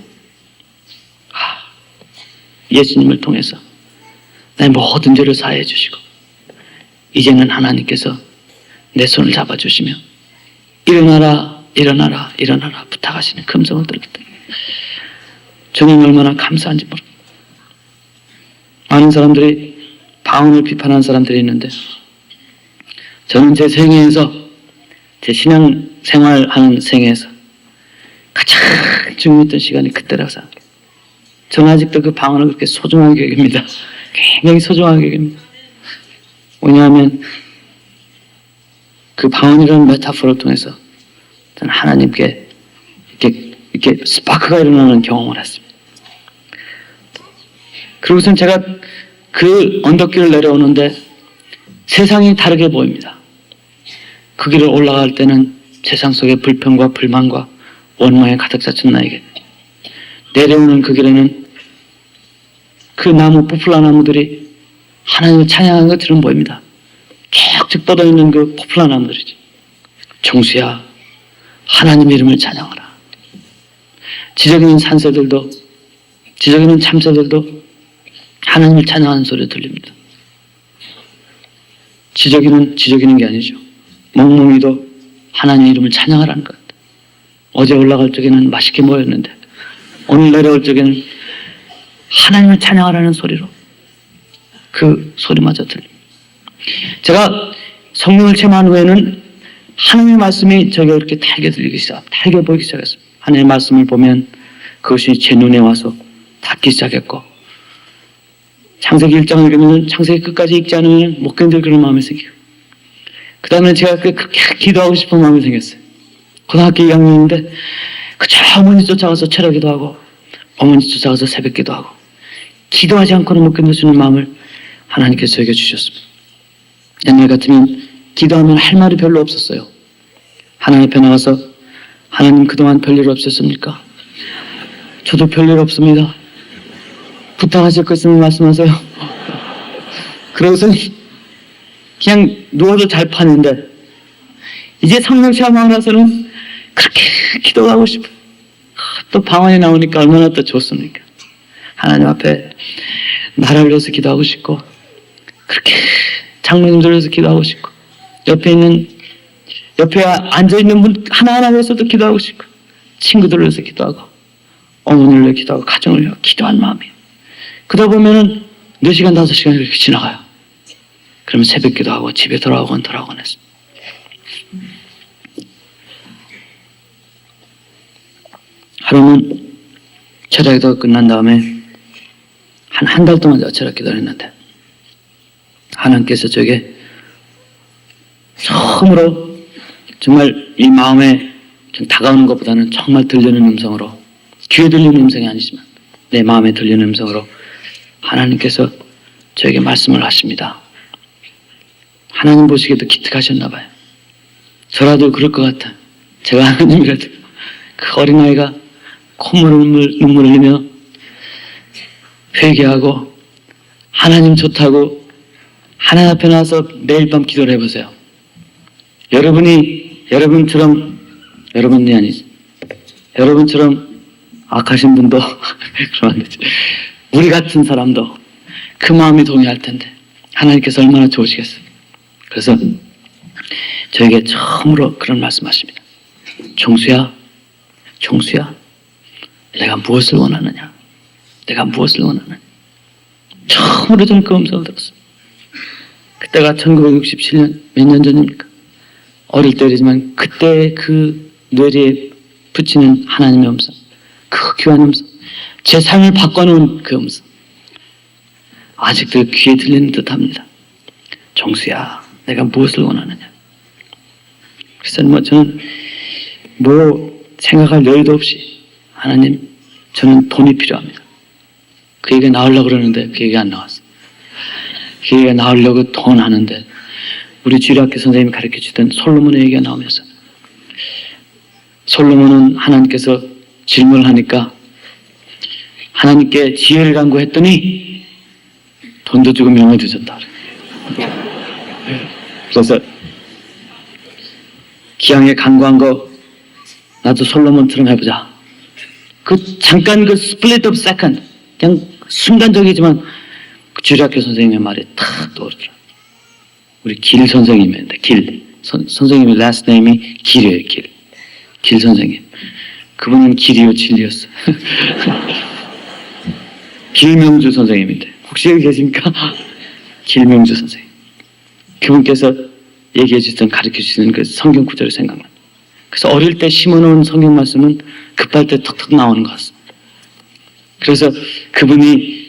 예수님을 통해서 내 모든 죄를 사해해 주시고 이제는 하나님께서 내 손을 잡아주시며 일어나라 부탁하시는 그 음성을 들었다. 저는 얼마나 감사한지 모릅니다. 많은 사람들이 방언을 비판하는 사람들이 있는데 저는 제 생애에서 제 신앙 생활하는 생애에서 가장 중요했던 시간이 그때라고 생각해요. 저는 아직도 그 방언을 그렇게 소중하게 여깁니다. 굉장히 소중하게 여깁니다. 왜냐하면 그 방언이라는 메타포를 통해서 저는 하나님께 이렇게 스파크가 일어나는 경험을 했습니다. 그리고선 제가 그 언덕길을 내려오는데 세상이 다르게 보입니다. 그 길을 올라갈 때는 세상 속의 불평과 불만과 원망에 가득 찼던 나에게 내려오는 그 길에는 그 나무, 포플라 나무들이 하나님을 찬양하는 것처럼 보입니다. 쭉쭉 뻗어있는 그 포플라 나무들이지. 정수야, 하나님 이름을 찬양하라. 지저귀는 산새들도, 지저귀는 참새들도 하나님을 찬양하는 소리가 들립니다. 지저귀는 게 아니죠. 멍멍이도 하나님 이름을 찬양하라는 것. 어제 올라갈 적에는 맛있게 모였는데 오늘 내려올 적에는 하나님을 찬양하라는 소리로 그 소리마저 들립니다. 제가 성령을 체험한 후에는 하나님의 말씀이 저에게 이렇게 달게 보이기 시작했습니다. 하나님의 말씀을 보면 그것이 제 눈에 와서 닿기 시작했고 창세기 1장을 읽으면 창세기 끝까지 읽지 않으면 못 견딜 그런 마음이 생기고 그 다음에 제가 그렇게 기도하고 싶은 마음이 생겼어요. 고등학교 2학년인데 그저 어머니 쫓아가서 철야 기도하고 어머니 쫓아가서 새벽 기도하고 기도하지 않고는 못 견딜 수 있는 마음을 하나님께서 저에게 주셨습니다. 옛날 같으면 기도하면 할 말이 별로 없었어요. 하나님 앞에 나가서 하나님 그동안 별일 없으셨습니까? 저도 별일 없습니다. 부탁하실 것 있으면 말씀하세요. 그러고서 그냥 누워도 잘 파는데 이제 성령 체험하고 나서는 그렇게 기도하고 싶어요. 또 방언이 나오니까 얼마나 또 좋습니까? 하나님 앞에 나를 위해서 기도하고 싶고 그렇게 장로님들 위해서 기도하고 싶고 옆에 앉아있는 분 하나하나 위해서도 기도하고 싶고 친구들 위해서 기도하고 어머니를 위해 기도하고 가정을 위해 기도한 마음이에요. 그러다 보면은 4시간 5시간이 이렇게 지나가요. 그러면 새벽 기도하고 집에 돌아오곤 했습니다. 하루는 철야 기도가 끝난 다음에 한 달 동안 철야 기도를 했는데 하나님께서 저에게 처음으로 정말 이 마음에 좀 다가오는 것보다는 정말 들리는 음성으로 귀에 들리는 음성이 아니지만 내 마음에 들리는 음성으로 하나님께서 저에게 말씀을 하십니다. 하나님 보시기에도 기특하셨나 봐요. 저라도 그럴 것 같아. 제가 하나님이라도 그 어린아이가 눈물을 흘리며 회개하고 하나님 좋다고 하나님 앞에 나와서 매일 밤 기도를 해보세요. 여러분처럼 악하신 분도 그러면 안 되지. 우리 같은 사람도 그 마음이 동의할 텐데 하나님께서 얼마나 좋으시겠어요. 그래서 저에게 처음으로 그런 말씀하십니다. 종수야, 내가 무엇을 원하느냐? 내가 무엇을 원하느냐? 처음으로 저는 그 음성을 들었습니다. 그때가 1967년 몇 년 전입니까? 어릴 때이지만 그때 그 뇌리에 붙이는 하나님의 음성, 그 귀한 음성, 제 삶을 바꿔놓은 그 음성, 아직도 귀에 들리는 듯합니다. 종수야, 내가 무엇을 원하느냐? 그래서 저는 생각할 여유도 없이 하나님, 저는 돈이 필요합니다. 그 얘기가 나오려고 그러는데 그 얘기가 안 나왔어요. 그 얘기가 나오려고 돈 하는데 우리 주일학교 선생님이 가르쳐주던 솔로몬의 얘기가 나오면서 솔로몬은 하나님께서 질문을 하니까 하나님께 지혜를 간구했더니 돈도 주고 명예도 줬다. 그래서 기왕에 간구한 거 나도 솔로몬처럼 해보자. 잠깐 스플릿 오브 세컨드, 그냥 순간적이지만 그 주일학교 선생님의 말이 탁 떠오르더라. 우리 길 선생님인데, 선생님의 last name이 길이에요. 길 선생님. 그분은 길이요 진리였어. 길명주 선생님인데 혹시 여기 계십니까? 길명주 선생님. 그분께서 얘기해 주시던, 가르쳐 주시는 그 성경 구절이 생각납니다. 그래서 어릴 때 심어놓은 성경 말씀은 급할 때 턱턱 나오는 것 같습니다. 그래서 그분이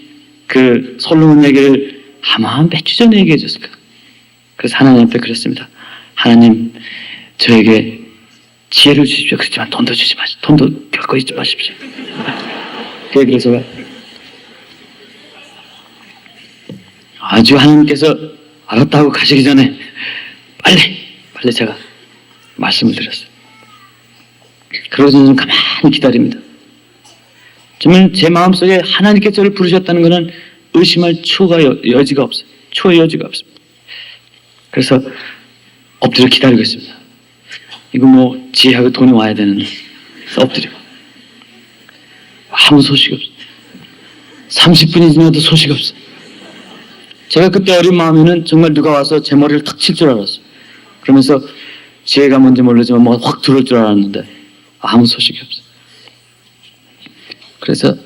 그 솔로몬 얘기를 아마 몇 주 전에 얘기해 줬을까. 그래서 하나님 앞에 그랬습니다. 하나님, 저에게 지혜를 주십시오. 그렇지만 돈도 주지 마십시오. 돈도 결코 잊지 마십시오. 그래서 아주 하나님께서 알았다고 가시기 전에 빨리 제가 말씀을 드렸어요. 그러고 저는 가만히 기다립니다. 정말 제 마음속에 하나님께 저를 부르셨다는 것은 의심할 여지가 없어요. 초의 여지가 없습니다. 그래서 엎드려 기다리고 있습니다. 이거 지혜하고 돈이 와야 되는데 엎드리고 아무 소식이 없어요. 30분이 지나도 소식이 없어요. 제가 그때 어린 마음에는 정말 누가 와서 제 머리를 탁 칠 줄 알았어요. 그러면서 지혜가 뭔지 모르지만 뭐가 확 들어올 줄 알았는데 아무 소식이 없어요. 그래서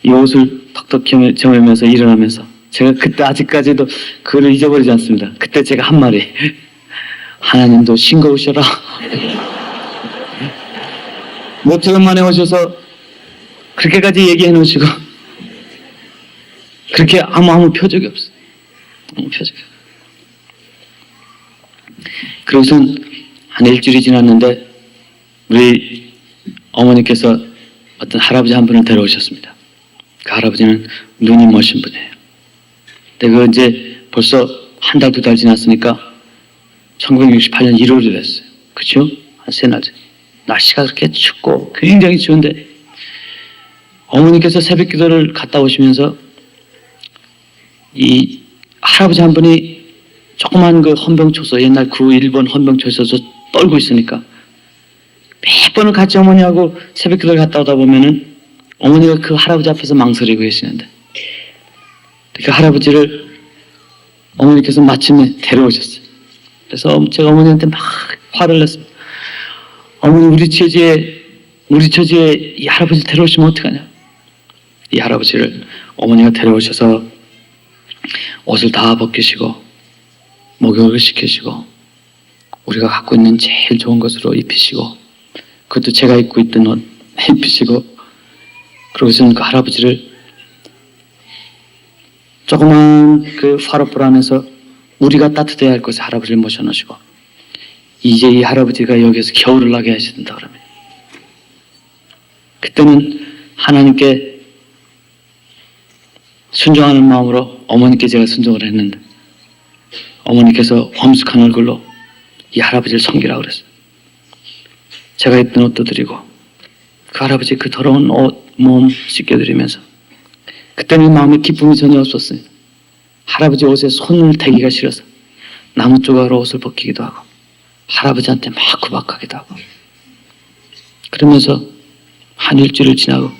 이 옷을 턱턱 정하면서 일어나면서 제가 그때 아직까지도 그걸 잊어버리지 않습니다. 그때 제가 한 말이 하나님도 싱거우셔라. 모처럼 만에 오셔서 그렇게까지 얘기해 놓으시고 그렇게 아무 표적이 없어요. 아무 표적이 없어요. 그러고선 한 일주일이 지났는데 우리 어머니께서 어떤 할아버지 한 분을 데려오셨습니다. 그 할아버지는 눈이 멋진 분이에요. 근데 그 이제 벌써 한 달, 두 달 지났으니까 1968년 1월이 됐어요. 그렇죠? 한 세 날 전. 날씨가 그렇게 춥고 굉장히 추운데 어머니께서 새벽 기도를 갔다 오시면서 이 할아버지 한 분이 조그만 그 헌병초소, 옛날 일본 헌병초소에서 떨고 있으니까 몇 번을 같이 어머니하고 새벽 기도를 갔다 오다 보면은 어머니가 그 할아버지 앞에서 망설이고 계시는데 그 할아버지를 어머니께서 마침내 데려오셨어요. 그래서 제가 어머니한테 막 화를 냈습니다. 어머니, 우리 처지에 이 할아버지 데려오시면 어떡하냐. 이 할아버지를 어머니가 데려오셔서 옷을 다 벗기시고 목욕을 시키시고 우리가 갖고 있는 제일 좋은 것으로 입히시고 그것도 제가 입고 있던 옷 입히시고 그러고서는 그 할아버지를 조그만 그 화롯불 안에서 우리가 따뜻해야 할 곳에 할아버지를 모셔놓으시고 이제 이 할아버지가 여기서 겨울을 나게 하셔야 된다 그러면 그때는 하나님께 순종하는 마음으로 어머니께 제가 순종을 했는데 어머니께서 험숙한 얼굴로 이 할아버지를 섬기라고 그랬어요. 제가 입던 옷도 드리고 그 할아버지 그 더러운 옷, 몸 씻겨드리면서 그때는 마음에 기쁨이 전혀 없었어요. 할아버지 옷에 손을 대기가 싫어서 나무 조각으로 옷을 벗기기도 하고 할아버지한테 막 구박하기도 하고 그러면서 한 일주일을 지나고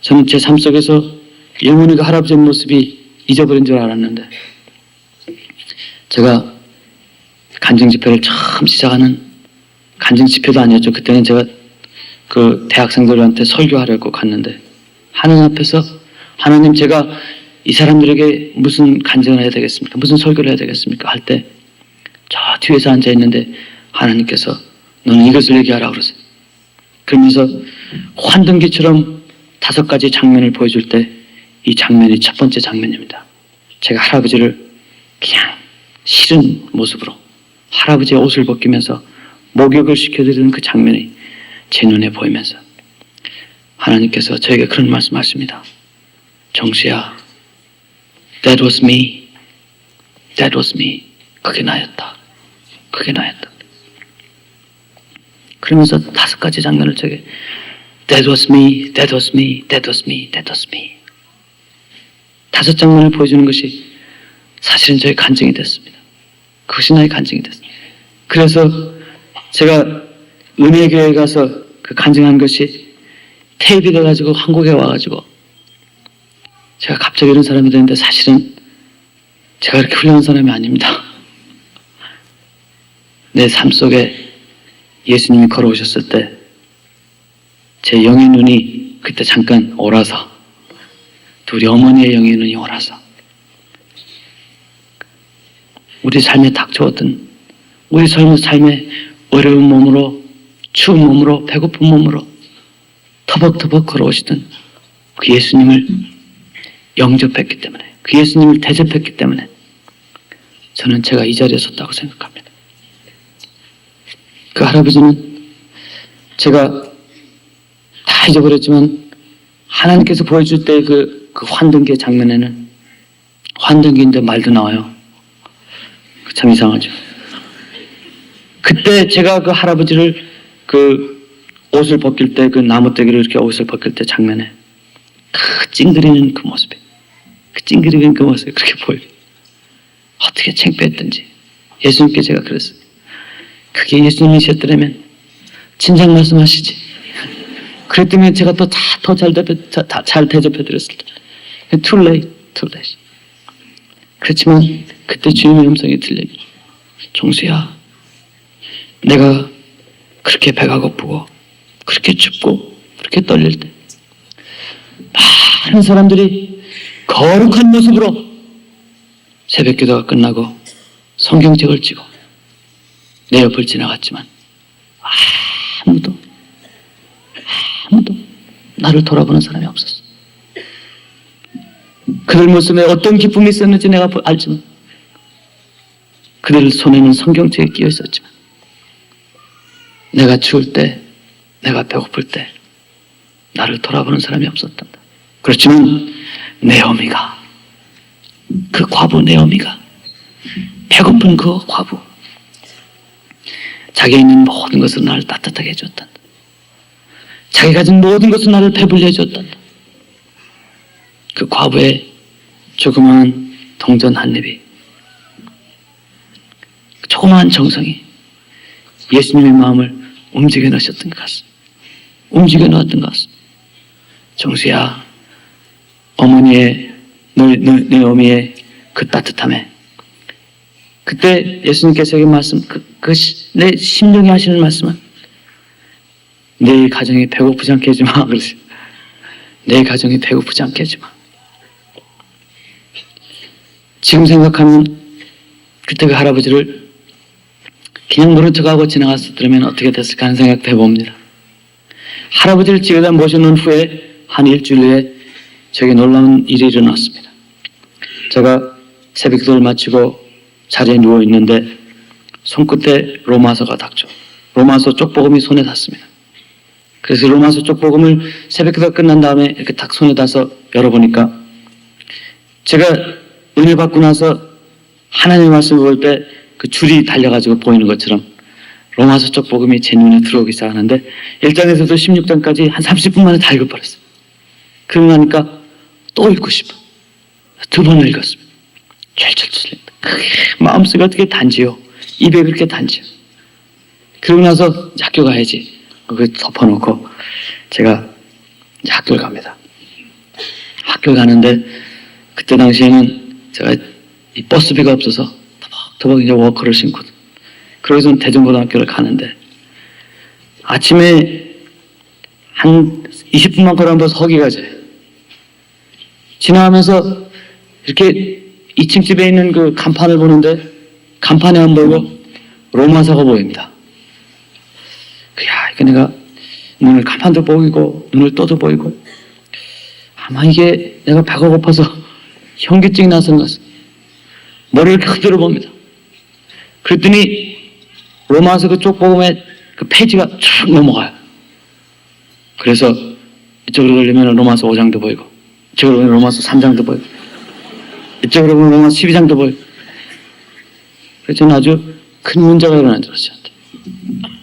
저는 제 삶 속에서 영원히 그 할아버지의 모습이 잊어버린 줄 알았는데, 제가 간증 집회를 처음 시작하는, 간증 집회도 아니었죠. 그때는 제가 그 대학생들한테 설교하려고 갔는데, 하나님 앞에서 하나님, 제가 이 사람들에게 무슨 간증을 해야 되겠습니까? 무슨 설교를 해야 되겠습니까? 할 때 저 뒤에서 앉아 있는데 하나님께서 너는 이것을 얘기하라 그러세요. 그러면서 환등기처럼 5가지 장면을 보여줄 때 이 장면이 첫 번째 장면입니다. 제가 할아버지를 그냥 싫은 모습으로 할아버지의 옷을 벗기면서 목욕을 시켜드리는 그 장면이 제 눈에 보이면서 하나님께서 저에게 그런 말씀하십니다. 정수야, that was me. That was me. 그게 나였다. 그게 나였다. 그러면서 5가지 장면을 저에게 that was me, that was me, that was me, that was me. 5장면을 보여주는 것이 사실은 저의 간증이 됐습니다. 그것이 나의 간증이 됐습니다. 그래서 제가 은혜교회에 가서 그 간증한 것이 테이프가 돼가지고 한국에 와가지고 제가 갑자기 이런 사람이 되는데 사실은 제가 그렇게 훌륭한 사람이 아닙니다. 내 삶 속에 예수님이 걸어오셨을 때 제 영의 눈이 그때 잠깐 오라서, 또 우리 어머니의 영의 눈이 오라서 우리 삶에 닥쳐왔던, 우리 삶에 어려운 몸으로, 추운 몸으로, 배고픈 몸으로 터벅터벅 걸어오시던 그 예수님을 영접했기 때문에, 그 예수님을 대접했기 때문에 저는 제가 이 자리에 섰다고 생각합니다. 그 할아버지는 제가 다 잊어버렸지만 하나님께서 보여줄 때 그 환등기의 장면에는, 환등기인데 말도 나와요. 참 이상하죠. 그때 제가 그 할아버지를 그 옷을 벗길 때, 그 나무떼기로 이렇게 옷을 벗길 때 장면에 그 찡그리는 그 모습이, 그 찡그리는 그 모습이 그렇게 보여요. 어떻게 창피했던지. 예수님께 제가 그랬어요. 그게 예수님이셨더라면 진작 말씀하시지. 그랬더니 제가 또 더 잘 대접해드렸을 때. Too late, too late. 그렇지만 그때 주님의 음성이 들려요. 종수야, 내가 그렇게 배가 고프고 그렇게 춥고 그렇게 떨릴 때 많은 사람들이 거룩한 모습으로 새벽기도가 끝나고 성경책을 쥐고 내 옆을 지나갔지만 아무도 나를 돌아보는 사람이 없었어. 그들 모습에 어떤 기쁨이 있었는지 내가 알지만, 그들 손에는 성경책이 끼어 있었지만, 내가 추울 때, 내가 배고플 때 나를 돌아보는 사람이 없었단다. 그렇지만 네오미가, 그 과부 네오미가, 배고픈 그 과부, 자기가 있는 모든 것을 나를 따뜻하게 해줬단다. 자기 가진 모든 것을 나를 배불리 해줬단다. 그 과부의 조그마한 동전 한 입이, 조그마한 정성이 예수님의 마음을 움직여 놓으셨던 것 같습니다. 움직여 놓았던 것 같습니다. 정수야, 어머니의, 내 어미의 그 따뜻함에, 그때 예수님께서 여기 말씀, 내 심령이 하시는 말씀은 내 가정이 배고프지 않게 해주마. 그러세요. 내 가정이 배고프지 않게 해주마. 지금 생각하면 그때 그 할아버지를 그냥 모른 척하고 지나갔었더라면 어떻게 됐을까 하는 생각도 해봅니다. 할아버지를 집에다 모셔놓은 후에 한 일주일 후에 저에게 놀라운 일이 일어났습니다. 제가 새벽기도를 마치고 자리에 누워있는데 손끝에 로마서가 닥쳐, 로마서 쪽복음이 손에 닿습니다. 그래서 로마서 쪽복음을 새벽기도가 끝난 다음에 이렇게 딱 손에 닿아서 열어보니까, 제가 은혜 받고 나서 하나님의 말씀을 볼 때 그 줄이 달려가지고 보이는 것처럼 로마서 쪽복음이 제 눈에 들어오기 시작하는데 1장에서도 16장까지 한 30분 만에 다 읽어버렸어요. 그러고 나니까 또 읽고 싶어. 2번을 읽었습니다. 철철철. 마음속이 어떻게 단지요? 입에 그렇게 단지요? 그러고 나서 학교 가야지. 그걸 덮어놓고 제가 학교를 갑니다. 학교 가는데 그때 당시에는 제가 이 버스비가 없어서 터벅터벅 이제 워커를 신고 그러고서 대전고등학교를 가는데 아침에 한 20분만 걸어보면 서기가 져요. 지나가면서 이렇게 2층 집에 있는 그 간판을 보는데 간판에 안 보이고 로마서가 보입니다. 야, 이거 내가 눈을 간판도 보이고 눈을 떠도 보이고 아마 이게 내가 배가 고파서 현기증이 나서 머리를 이렇게 흔들어 봅니다. 그랬더니 로마서 그쪽 복음의 그 페이지가 쭉 넘어가요. 그래서 이쪽으로 돌리면 로마서 5장도 보이고 이쪽으로 보면 로마서 3장도 보이고 이쪽으로 보면 로마서 12장도 보이고 그래서 저는 아주 큰 문제가 일어난 줄 알았어요.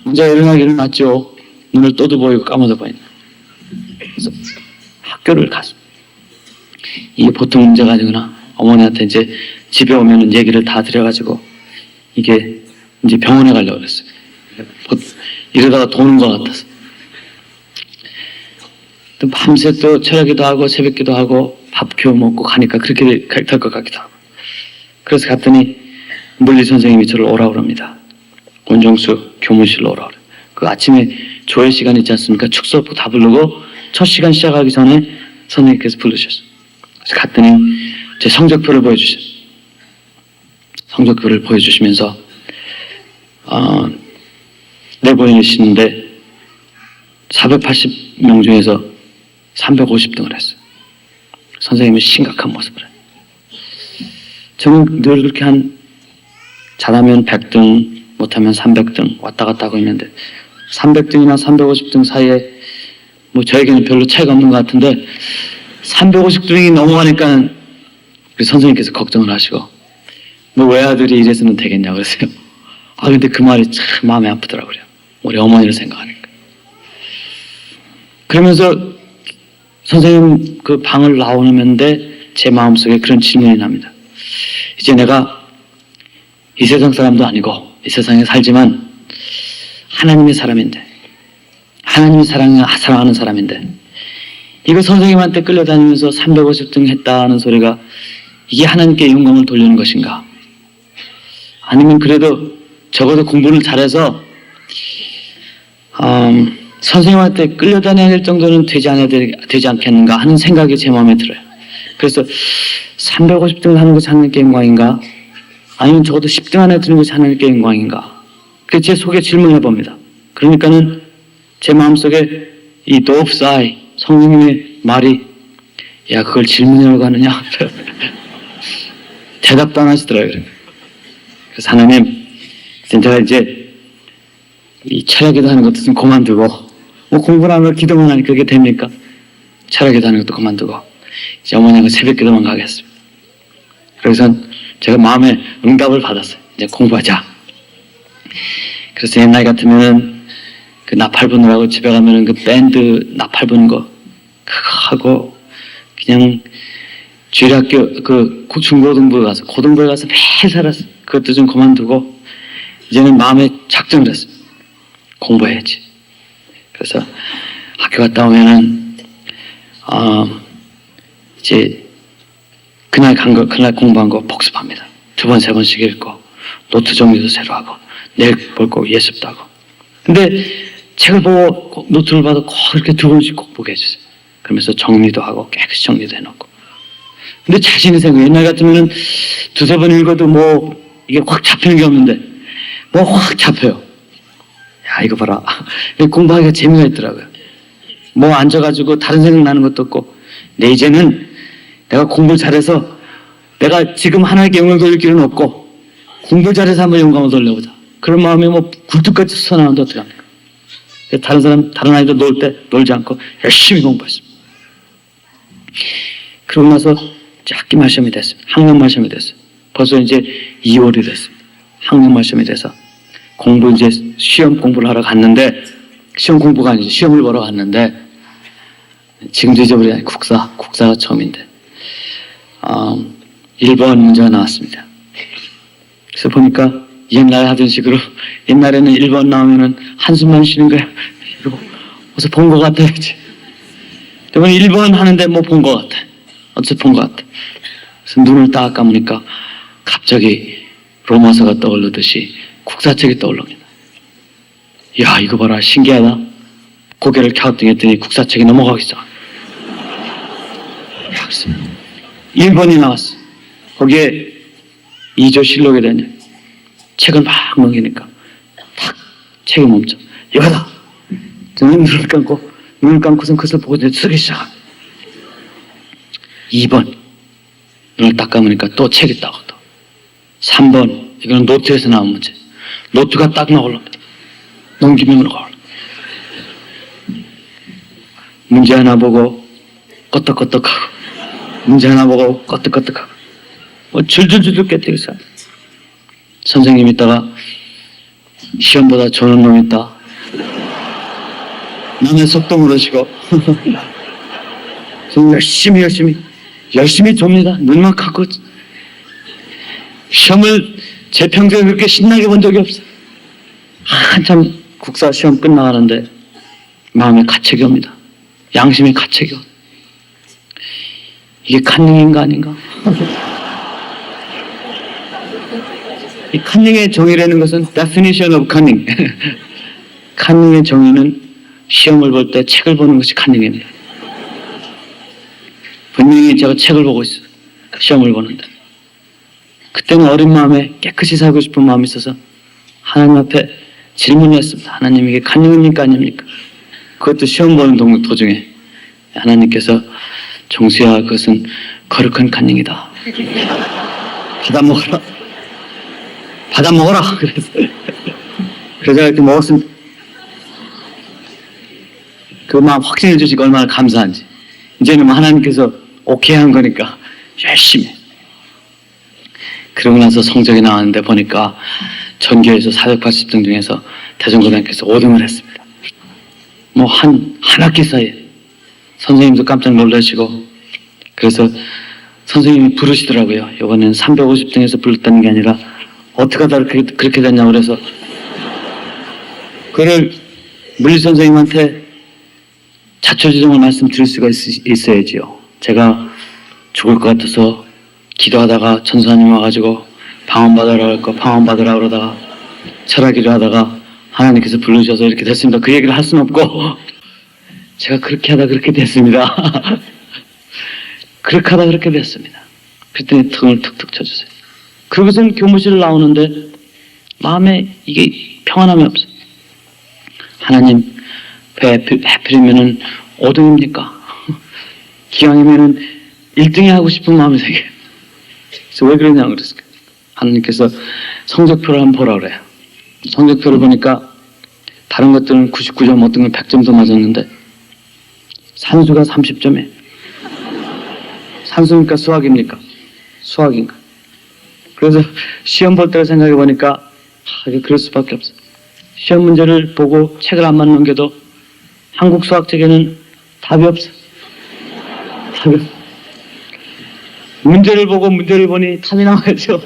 문제가 일어났죠. 눈을 떠도 보이고 감아도 보이고. 그래서 학교를 갔습니다. 이게 보통 문제가 아니구나. 어머니한테 이제 집에 오면은 얘기를 다 드려가지고 이게 이제 병원에 가려고 그랬어요. 이러다가 도는 것 같아서. 또 밤새 또 철야기도 하고 새벽기도 하고 밥 겨우 먹고 가니까 그렇게 될 것 같기도 하고. 그래서 갔더니 물리 선생님이 저를 오라고 그럽니다. 원정수 교무실로 오라고 그래요. 그 아침에 조회 시간 있지 않습니까? 축소부 다 부르고 첫 시간 시작하기 전에 선생님께서 부르셨어요. 그래서 갔더니 제 성적표를 보여주셨어요. 성적표를 보여주시면서 내보내시는데 480명 중에서 350등을 했어요. 선생님은 심각한 모습을 해요. 저는 늘 그렇게 잘하면 100등, 못하면 300등 왔다 갔다 하고 있는데 300등이나 350등 사이에 뭐 저에게는 별로 차이가 없는 것 같은데 350등이 넘어가니까 우리 선생님께서 걱정을 하시고 너 외아들이 이래서는 되겠냐 그러세요. 근데 그 말이 참 마음이 아프더라고요. 우리 어머니를 생각하니까. 그러면서 선생님 그 방을 나오는데 제 마음속에 그런 질문이 납니다. 이제 내가 이 세상 사람도 아니고 이 세상에 살지만 하나님의 사람인데 하나님이 사랑하는 사람인데 이거 선생님한테 끌려다니면서 350등 했다는 소리가 이게 하나님께 영광을 돌리는 것인가? 아니면 그래도 적어도 공부를 잘해서 선생님한테 끌려다녀야 될 정도는 되지 않겠는가 하는 생각이 제 마음에 들어요. 그래서 350등 하는 것이 하나님께 영광인가? 아니면 적어도 10등 안에 드는 것이 하나님께 영광인가? 그래서 제 속에 질문해 봅니다. 그러니까는 제 마음속에 이 도업사이 성령님의 말이 야 그걸 질문이라고 하느냐? 대답도 안 하시더라고요. 그래서 하나님 제가 이제 이 철야기도 하는 것도 좀 그만두고 뭐 공부를 하면 기도만 하니까 그게 됩니까? 철야기도 하는 것도 그만두고 이제 어머니하고 새벽기도만 가겠습니다. 그래서 제가 마음에 응답을 받았어요. 이제 공부하자. 그래서 옛날 같으면은 그 나팔 부느라고 집에 가면은 그 밴드 나팔 부는 거 그거 하고 그냥 주일학교 그 중고등부에 가서 고등부에 가서 매일 살았어요. 그것도 좀 그만두고 이제는 마음에 작정을 했어요. 공부해야지. 그래서 학교 갔다 오면은 이제 그날 공부한 거 복습합니다. 2번, 3번씩 읽고 노트 정리도 새로 하고 내일 볼 거 예습도 하고. 근데 책을 보고 노트를 봐도 꼭 이렇게 2번씩 꼭 보게 해주세요. 그러면서 정리도 하고 깨끗이 정리도 해놓고. 근데 자신이 생각 옛날 같으면은 2-3번 읽어도 뭐 이게 확 잡히는 게 없는데 뭐 확 잡혀요. 야 이거 봐라. 공부하기가 재미가 있더라고요. 뭐 앉아가지고 다른 생각 나는 것도 없고 근데 이제는 내가 공부를 잘해서 내가 지금 하나님께 영광을 돌릴 길은 없고 공부를 잘해서 한번 영광을 돌려보자. 그런 마음이 뭐 굴뚝같이 솟아나는데 어떡합니까? 다른 아이들 놀 때 놀지 않고 열심히 공부했습니다. 그러고 나서 이제 학기말 시험이 됐습니다. 학년말 시험이 됐어요. 벌써 이제 2월이 됐습니다. 학년말 시험이 돼서 이제 시험 공부를 하러 갔는데 시험 공부가 아니죠. 시험을 보러 갔는데 지금도 잊어버려야 국사가 처음인데 1번 문제가 나왔습니다. 그래서 보니까 옛날 하던 식으로 옛날에는 1번 나오면은 한숨만 쉬는 거야. 이러고 어서 본 것 같아. 그치? 이번 1번 하는데 뭐 본 것 같아. 어디서 본 것 같아. 그래서 눈을 딱 감으니까 갑자기 로마서가 떠오르듯이 국사책이 떠올릅니다. 야, 이거 봐라, 신기하다. 고개를 갸우뚱했더니 국사책이 넘어가기 시작. 1번이 나왔어. 거기에 2조 실록에 대한 책을 막 넘기니까 탁 책이 멈춰. 이거다. 저는 눈을 감고선 그것을 보고 쓰기 시작. 2번 눈을 딱 감으니까 또 책이 딱 또. 3번 이거는 노트에서 나온 문제. 노트가 딱 나올랍니다. 넘기면 올라가. 문제 하나 보고 껐덕껐덕하고 문제 하나 보고 껐덕껐덕하고 뭐 줄줄줄줄 깨뜨리서 선생님 있다가 시험보다 좋은 놈 있다. 남의 속도 모르시고 저는 열심히 줍니다. 눈만 감고 시험을 제 평생에 그렇게 신나게 본 적이 없어요. 한참 국사 시험 끝나가는데 마음에 가책이 옵니다. 양심의 가책이 옵니다. 이게 칸닝인가 아닌가? 이 칸닝의 정의라는 것은 definition of cunning. 칸닝의 정의는 시험을 볼 때 책을 보는 것이 칸닝입니다. 분명히 제가 책을 보고 있어요. 시험을 보는데 그때는 어린 마음에 깨끗이 살고 싶은 마음이 있어서 하나님 앞에 질문을 했습니다. 하나님, 이게 칸닝입니까 아닙니까? 그것도 시험 보는 도중에 하나님께서 정수야, 그것은 거룩한 칸닝이다. 받아 먹어라. 그래서 이렇게 먹었습니다. 그 마음 확신해 주시고 얼마나 감사한지. 이제는 뭐 하나님께서 오케이 한 거니까 열심히. 그러고 나서 성적이 나왔는데 보니까 전교에서 480등 중에서 대전고등학교에서 5등을 했습니다. 뭐 한 학기 사이에 선생님도 깜짝 놀라시고, 그래서 선생님이 부르시더라고요. 이번엔 350등에서 불렀다는 게 아니라 어떻게 하다 그렇게 됐냐고. 그래서 그를 물리 선생님한테 자초지종을 말씀드릴 수가 있어야지요. 제가 죽을 것 같아서 기도하다가 천사님 와가지고 방언받으라 그러다가 철학기를 하다가 하나님께서 부르셔서 이렇게 됐습니다. 그 얘기를 할 수는 없고 제가 그렇게 하다 그렇게 됐습니다. 그렇게 하다 그렇게 됐습니다. 그랬더니 등을 툭툭 쳐주세요. 그러고선 교무실을 나오는데 마음에 이게 평안함이 없어요. 하나님, 왜 하필이면은 5등입니까? 기왕이면은 1등이 하고 싶은 마음이 생겨요. 그래서 왜 그러냐고 그랬어요. 하나님께서 성적표를 한번 보라 그래요. 성적표를 보니까 다른 것들은 99점, 어떤 건 100점도 맞았는데 산수가 30점이에요. 산수입니까? 수학입니까? 수학인가? 그래서 시험 볼 때를 생각해 보니까 이게 그럴 수밖에 없어요. 시험 문제를 보고 책을 안 넘겨도 한국 수학책에는 답이 없어요. 답이 없어요. 문제를 보고 문제를 보니 답이 나와야죠.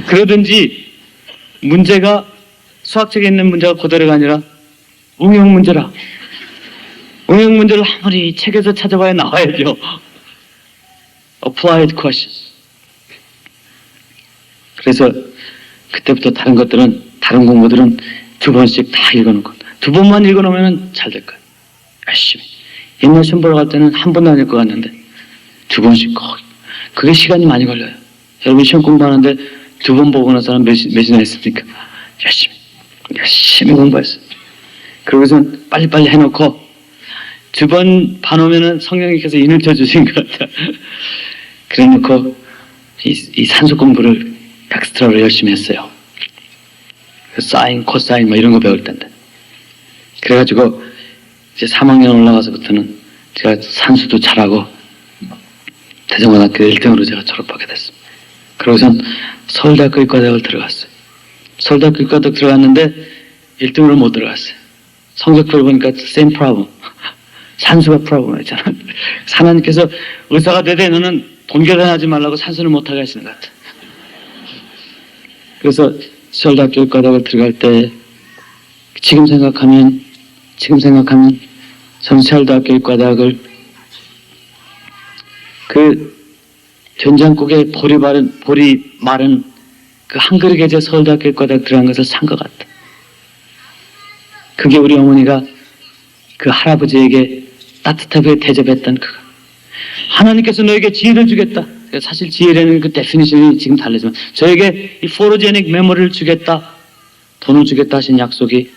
그러든지 문제가 수학책에 있는 문제가 그대로가 아니라 응용 문제라. 응용 문제를 아무리 책에서 찾아봐야 나와야죠. Applied question. 그래서 그때부터 다른 공부들은 2번씩 다 읽어놓고 2번만 읽어놓으면 잘 될 거예요. 열심히. 옛날 시험 보러 갈 때는 한 번도 안 읽고 갔는데 2번씩 꼭. 그게 시간이 많이 걸려요. 여러분 시험 공부하는데 2번 보고 난 사람 몇이나 했습니까? 열심히 공부했어요. 그러고선 빨리빨리 해놓고 2번 반 오면은 성령님께서 인을 쳐주신 것 같아요. 그래 놓고 이 산수 공부를 엑스트라로 열심히 했어요. 사인, 코사인 뭐 이런 거 배울 텐데. 그래가지고 이제 3학년 올라가서부터는 제가 산수도 잘하고 대전고등학교 1등으로 제가 졸업하게 됐습니다. 그러고선 서울대학교 의과대학을 들어갔어요. 서울대학교 의과대학 들어갔는데 1등으로 못 들어갔어요. 성적표를 보니까 same problem. 산수가 프로그램이잖아. 하나님께서 의사가 되되 너는 돈 계산하지 말라고 산수를 못하게 하시는 것 같아. 그래서 서울대학교 의과대학을 들어갈 때 지금 생각하면 성찰대학교 의과대학을 그 된장국에 볼이 마른 그 한 그릇에 제 서울대학교 의과대학 들어간 것을 산 것 같다. 그게 우리 어머니가 그 할아버지에게 따뜻하게 대접했던 그거. 하나님께서 너에게 지혜를 주겠다. 사실 지혜라는 그 데피니션이 지금 다르지만 저에게 이 포로제닉 메모리를 주겠다, 돈을 주겠다 하신 약속이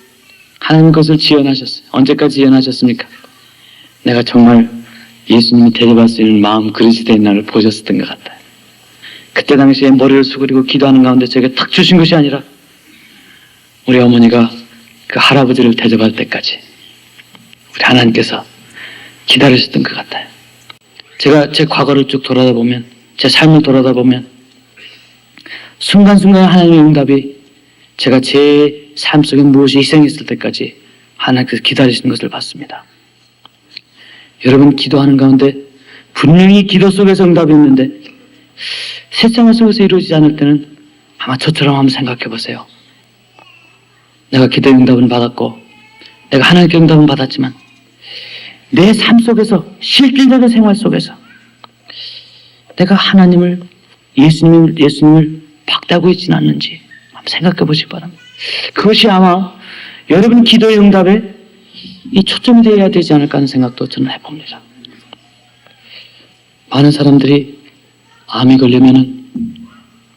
하나님 것을 지연하셨어요. 언제까지 지연하셨습니까? 내가 정말 예수님이 대접할 수 있는 마음 그릇이 된 날을 보셨던 것 같아요. 그때 당시에 머리를 숙이고 기도하는 가운데 저에게 탁 주신 것이 아니라 우리 어머니가 그 할아버지를 대접할 때까지 우리 하나님께서 기다리셨던 것 같아요. 제가 제 과거를 쭉 돌아다보면, 제 삶을 돌아다보면 순간순간 하나님의 응답이 제가 제 삶 속에 무엇이 희생했을 때까지 하나님께서 기다리시는 것을 봤습니다. 여러분, 기도하는 가운데 분명히 기도 속에서 응답이 있는데 세상 속에서 이루어지지 않을 때는 아마 저처럼 한번 생각해 보세요. 내가 기도의 응답은 받았고 내가 하나님께 응답은 받았지만 내 삶 속에서, 실질적인 생활 속에서 내가 하나님을, 예수님을 박대하고 있지는 않는지 한번 생각해 보시기 바랍니다. 그것이 아마 여러분 기도의 응답에 이 초점이 되어야 되지 않을까 하는 생각도 저는 해봅니다. 많은 사람들이 암이 걸리면은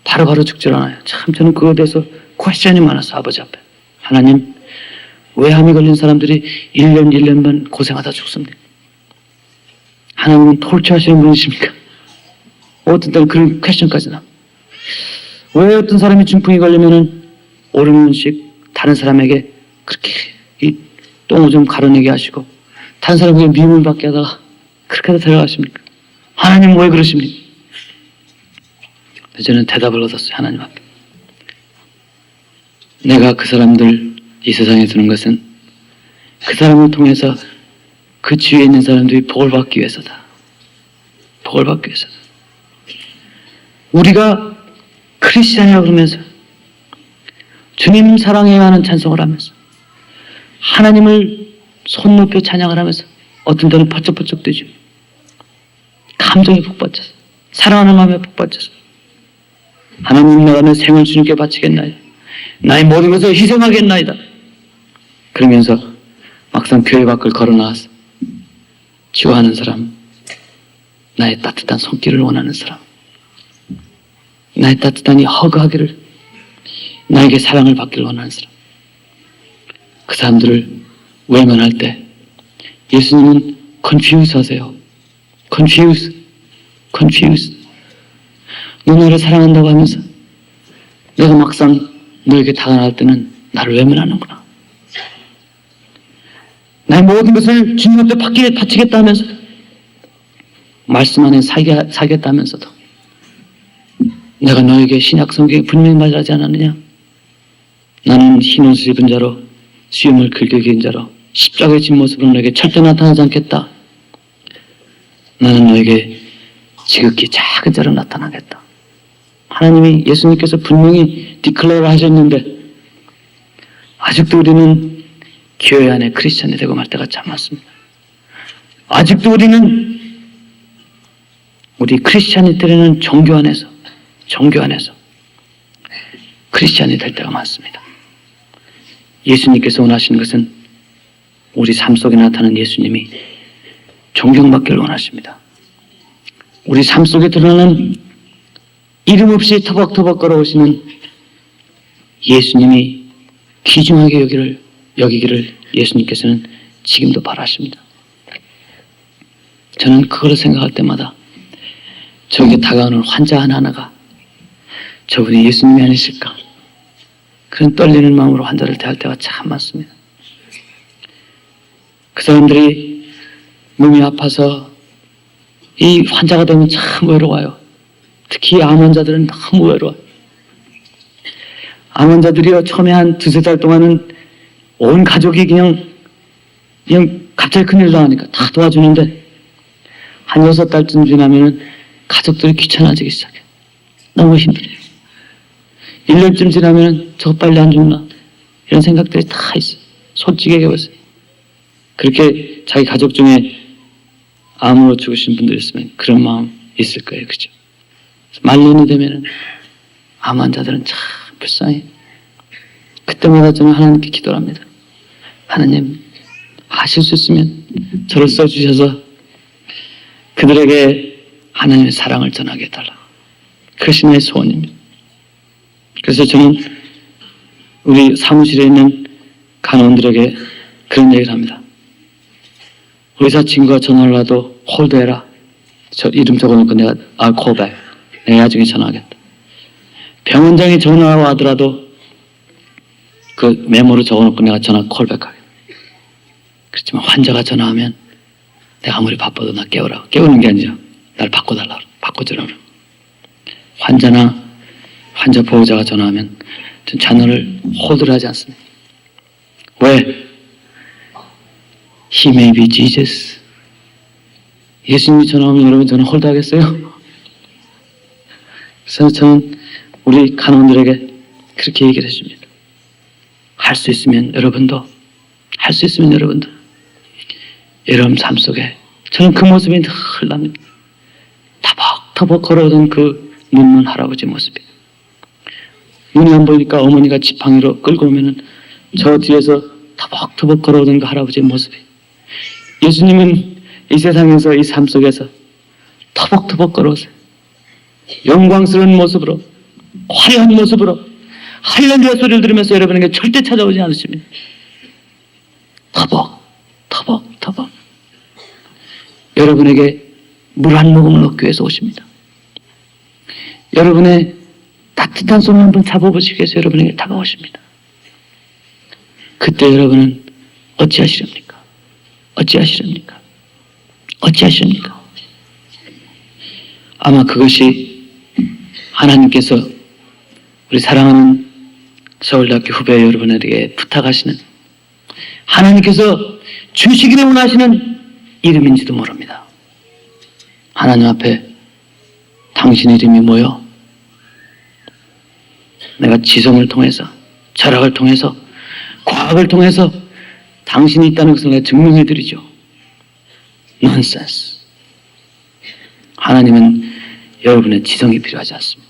바로바로 죽질 않아요. 참 저는 그거에 대해서 퀘스천이 많아서 아버지 앞에, 하나님, 왜 암이 걸린 사람들이 1년 반 고생하다 죽습니까? 하나님은 톨치하시는 분이십니까? 어떤 때는 그런 퀘스천까지 나. 왜 어떤 사람이 중풍이 걸리면은 5~6년씩 다른 사람에게 그렇게 이 똥을 좀 가려내게 하시고 다른 사람에게 미움을 받게 하다가 그렇게 해서 데려가십니까? 하나님 왜 그러십니까? 저는 대답을 얻었어요. 하나님 앞에. 내가 그 사람들 이 세상에 두는 것은 그 사람을 통해서 그 주위에 있는 사람들이 복을 받기 위해서다. 복을 받기 위해서다. 우리가 크리스찬이라고 그러면서 주님 사랑해야 하는 찬송을 하면서 하나님을 손 높여 찬양을 하면서 어떤 때는 퍼쩍퍼쩍 뛰죠. 감정에 북받쳐서, 사랑하는 마음에 북받쳐서 하나님, 내가 내 생을 주님께 바치겠나이다. 나의 모든 것을 희생하겠나이다. 그러면서 막상 교회 밖을 걸어 나와서 좋아하는 사람, 나의 따뜻한 손길을 원하는 사람, 나의 따뜻한 이 허그하기를, 나에게 사랑을 받기를 원하는 사람, 그 사람들을 외면할 때 예수님은 confuse 하세요. confuse. 너 나를 사랑한다고 하면서 내가 막상 너에게 다가갈 때는 나를 외면하는구나. 나의 모든 것을 주님 앞에 바치겠다 하면서 말씀 안에 살겠다 하면서도 내가 너에게 신약 성경에 분명히 말하지 않았느냐? 나는 흰 옷을 입은 자로 수염을 긁게 긴 자로 십자가의 진 모습으로 너에게 절대 나타나지 않겠다. 나는 너에게 지극히 작은 자로 나타나겠다. 하나님이, 예수님께서 분명히 디클레어 하셨는데 아직도 우리는 교회 안에 크리스찬이 되고 말 때가 참 많습니다. 아직도 우리는 우리 크리스찬이들은 종교 안에서 크리스찬이 될 때가 많습니다. 예수님께서 원하시는 것은 우리 삶 속에 나타나는 예수님이 존경받기를 원하십니다. 우리 삶 속에 드러나는 이름 없이 터벅터벅 걸어오시는 예수님이 귀중하게 여기기를 예수님께서는 지금도 바라십니다. 저는 그걸 생각할 때마다 저에게 다가오는 환자 하나하나가 저분이 예수님이 아니실까, 그런 떨리는 마음으로 환자를 대할 때가 참 많습니다. 그 사람들이 몸이 아파서 이 환자가 되면 참 외로워요. 특히 암 환자들은 너무 외로워요. 암 환자들이요, 처음에 한 2~3달 동안은 온 가족이 그냥 갑자기 큰일 나니까 다 도와주는데 한 6달쯤 지나면은 가족들이 귀찮아지기 시작해요. 너무 힘들어요. 1년쯤 지나면은 저 빨리 안 죽나, 이런 생각들이 다 있어요. 솔직히 얘기해보세요. 그렇게 자기 가족 중에 암으로 죽으신 분들 있으면 그런 마음 있을 거예요. 그죠? 말년이 되면은 암 환자들은 참 불쌍해. 그때마다 저는 하나님께 기도를 합니다. 하나님, 하실 수 있으면 저를 써주셔서 그들에게 하나님의 사랑을 전하게 해달라. 그것이 내 소원입니다. 그래서 저는 우리 사무실에 있는 간호원들에게 그런 얘기를 합니다. 의사 친구가 전화를 와도 홀드해라. 저 이름 적어놓고 내가 콜백. 내가 나중에 전화하겠다. 병원장이 전화가 하더라도 그 메모로 적어놓고 내가 전화 콜백하겠다. 그렇지만 환자가 전화하면 내가 아무리 바빠도 나 깨우라. 깨우는 게 아니라 날 바꿔달라. 바꿔주라. 환자나 환자 보호자가 전화하면 전 자녀를 홀드를 하지 않습니다. 왜? He may be Jesus. 예수님이 전화하면 여러분 저는 홀드하겠어요? 그래서 저는 우리 간호원들에게 그렇게 얘기를 해줍니다. 할 수 있으면 여러분도 여러분 삶 속에 저는 그 모습이 늘 납니다. 터벅터벅 걸어오던 그 묻는 할아버지 모습이 눈이 안 보이니까 어머니가 지팡이로 끌고 오면은 저 뒤에서 터벅터벅 걸어오던 그 할아버지의 모습이 예수님은 이 세상에서 이 삶 속에서 터벅터벅 걸어오세요. 영광스러운 모습으로 화려한 모습으로 할렐루야 소리를 들으면서 여러분에게 절대 찾아오지 않으십니다. 터벅 여러분에게 물 한 모금을 얻기 위해서 오십니다. 여러분의 따뜻한 손을 한번 잡아보시기 위해서 여러분에게 다가오십니다. 그때 여러분은 어찌하시렵니까? 아마 그것이 하나님께서 우리 사랑하는 서울대학교 후배 여러분에게 부탁하시는 하나님께서 주시기를 원하시는 이름인지도 모릅니다. 하나님 앞에 당신 이름이 뭐요? 내가 지성을 통해서 철학을 통해서 과학을 통해서 당신이 있다는 것을 내가 증명해 드리죠. 넌센스. 하나님은 여러분의 지성이 필요하지 않습니다.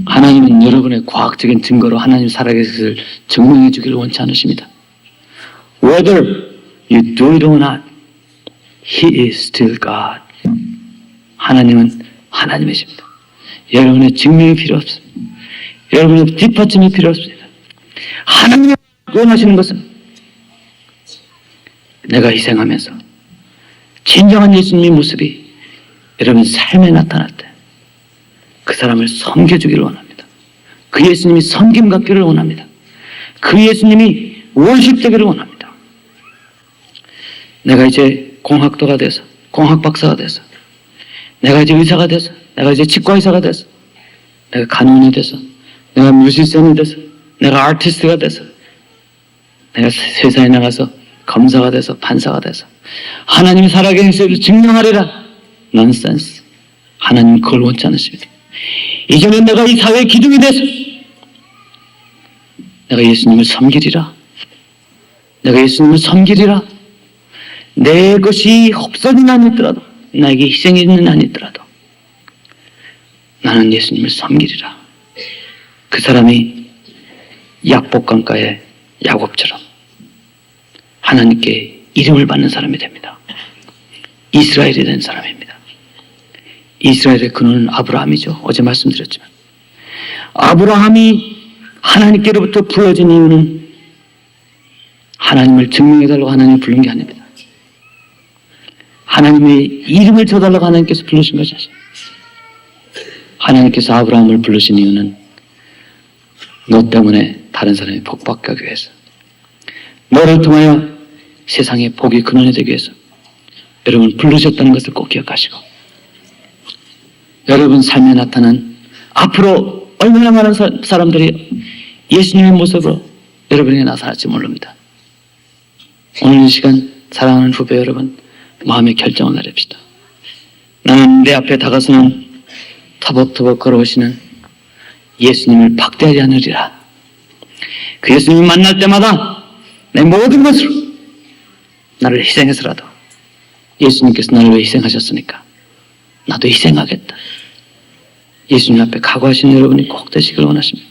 하나님은 여러분의 과학적인 증거로 하나님 살아계신 것을 증명해 주기를 원치 않으십니다. Whether you do it or not, He is still God. 하나님은 하나님이십니다. 여러분의 증명이 필요 없습니다. 여러분의 뒷받침이 필요 없습니다. 하나님이 원하시는 것은 내가 희생하면서 진정한 예수님의 모습이 여러분 삶에 나타날 때 그 사람을 섬겨주기를 원합니다. 그 예수님이 섬김 갖기를 원합니다. 그 예수님이 월십되기를 원합니다. 내가 이제 공학도가 돼서 공학 박사가 돼서 내가 이제 의사가 돼서 내가 이제 치과 의사가 돼서 내가 간호인이 돼서 내가 뮤지션이 돼서 내가 아티스트가 돼서 내가 세상에 나가서 검사가 돼서 판사가 돼서 하나님이 살아계신 것을 증명하리라. 넌센스. 하나님 그걸 원치 않으십니다. 이제는 내가 이 사회의 기둥이 돼서 내가 예수님을 섬기리라. 내 것이 없어진 한 있더라도 나에게 희생이 있는 한 있더라도 나는 예수님을 섬기리라. 그 사람이 약복강가의 야곱처럼 하나님께 이름을 받는 사람이 됩니다. 이스라엘이 된 사람입니다. 이스라엘의 근원은 아브라함이죠. 어제 말씀드렸지만 아브라함이 하나님께로부터 불러진 이유는 하나님을 증명해달라고 하나님을 부른 게 아닙니다. 하나님의 이름을 줘달라고 하나님께서 부르신 것이 아니죠. 하나님께서 아브라함을 부르신 이유는 너 때문에 다른 사람이 복받기 위해서, 너를 통하여 세상의 복이 근원이 되기 위해서 여러분 부르셨다는 것을 꼭 기억하시고, 여러분 삶에 나타난 앞으로 얼마나 많은 사람들이 예수님의 모습으로 여러분에게 나타날지 모릅니다. 오늘 이 시간 사랑하는 후배 여러분, 마음의 결정을 내립시다. 나는 내 앞에 다가서는 터벅터벅 걸어오시는 예수님을 박대하지 않으리라. 그 예수님을 만날 때마다 내 모든 것으로 나를 희생해서라도 예수님께서 나를 왜 희생하셨으니까 나도 희생하겠다. 예수님 앞에 각오하신 여러분이 꼭 되시길 원하십니다.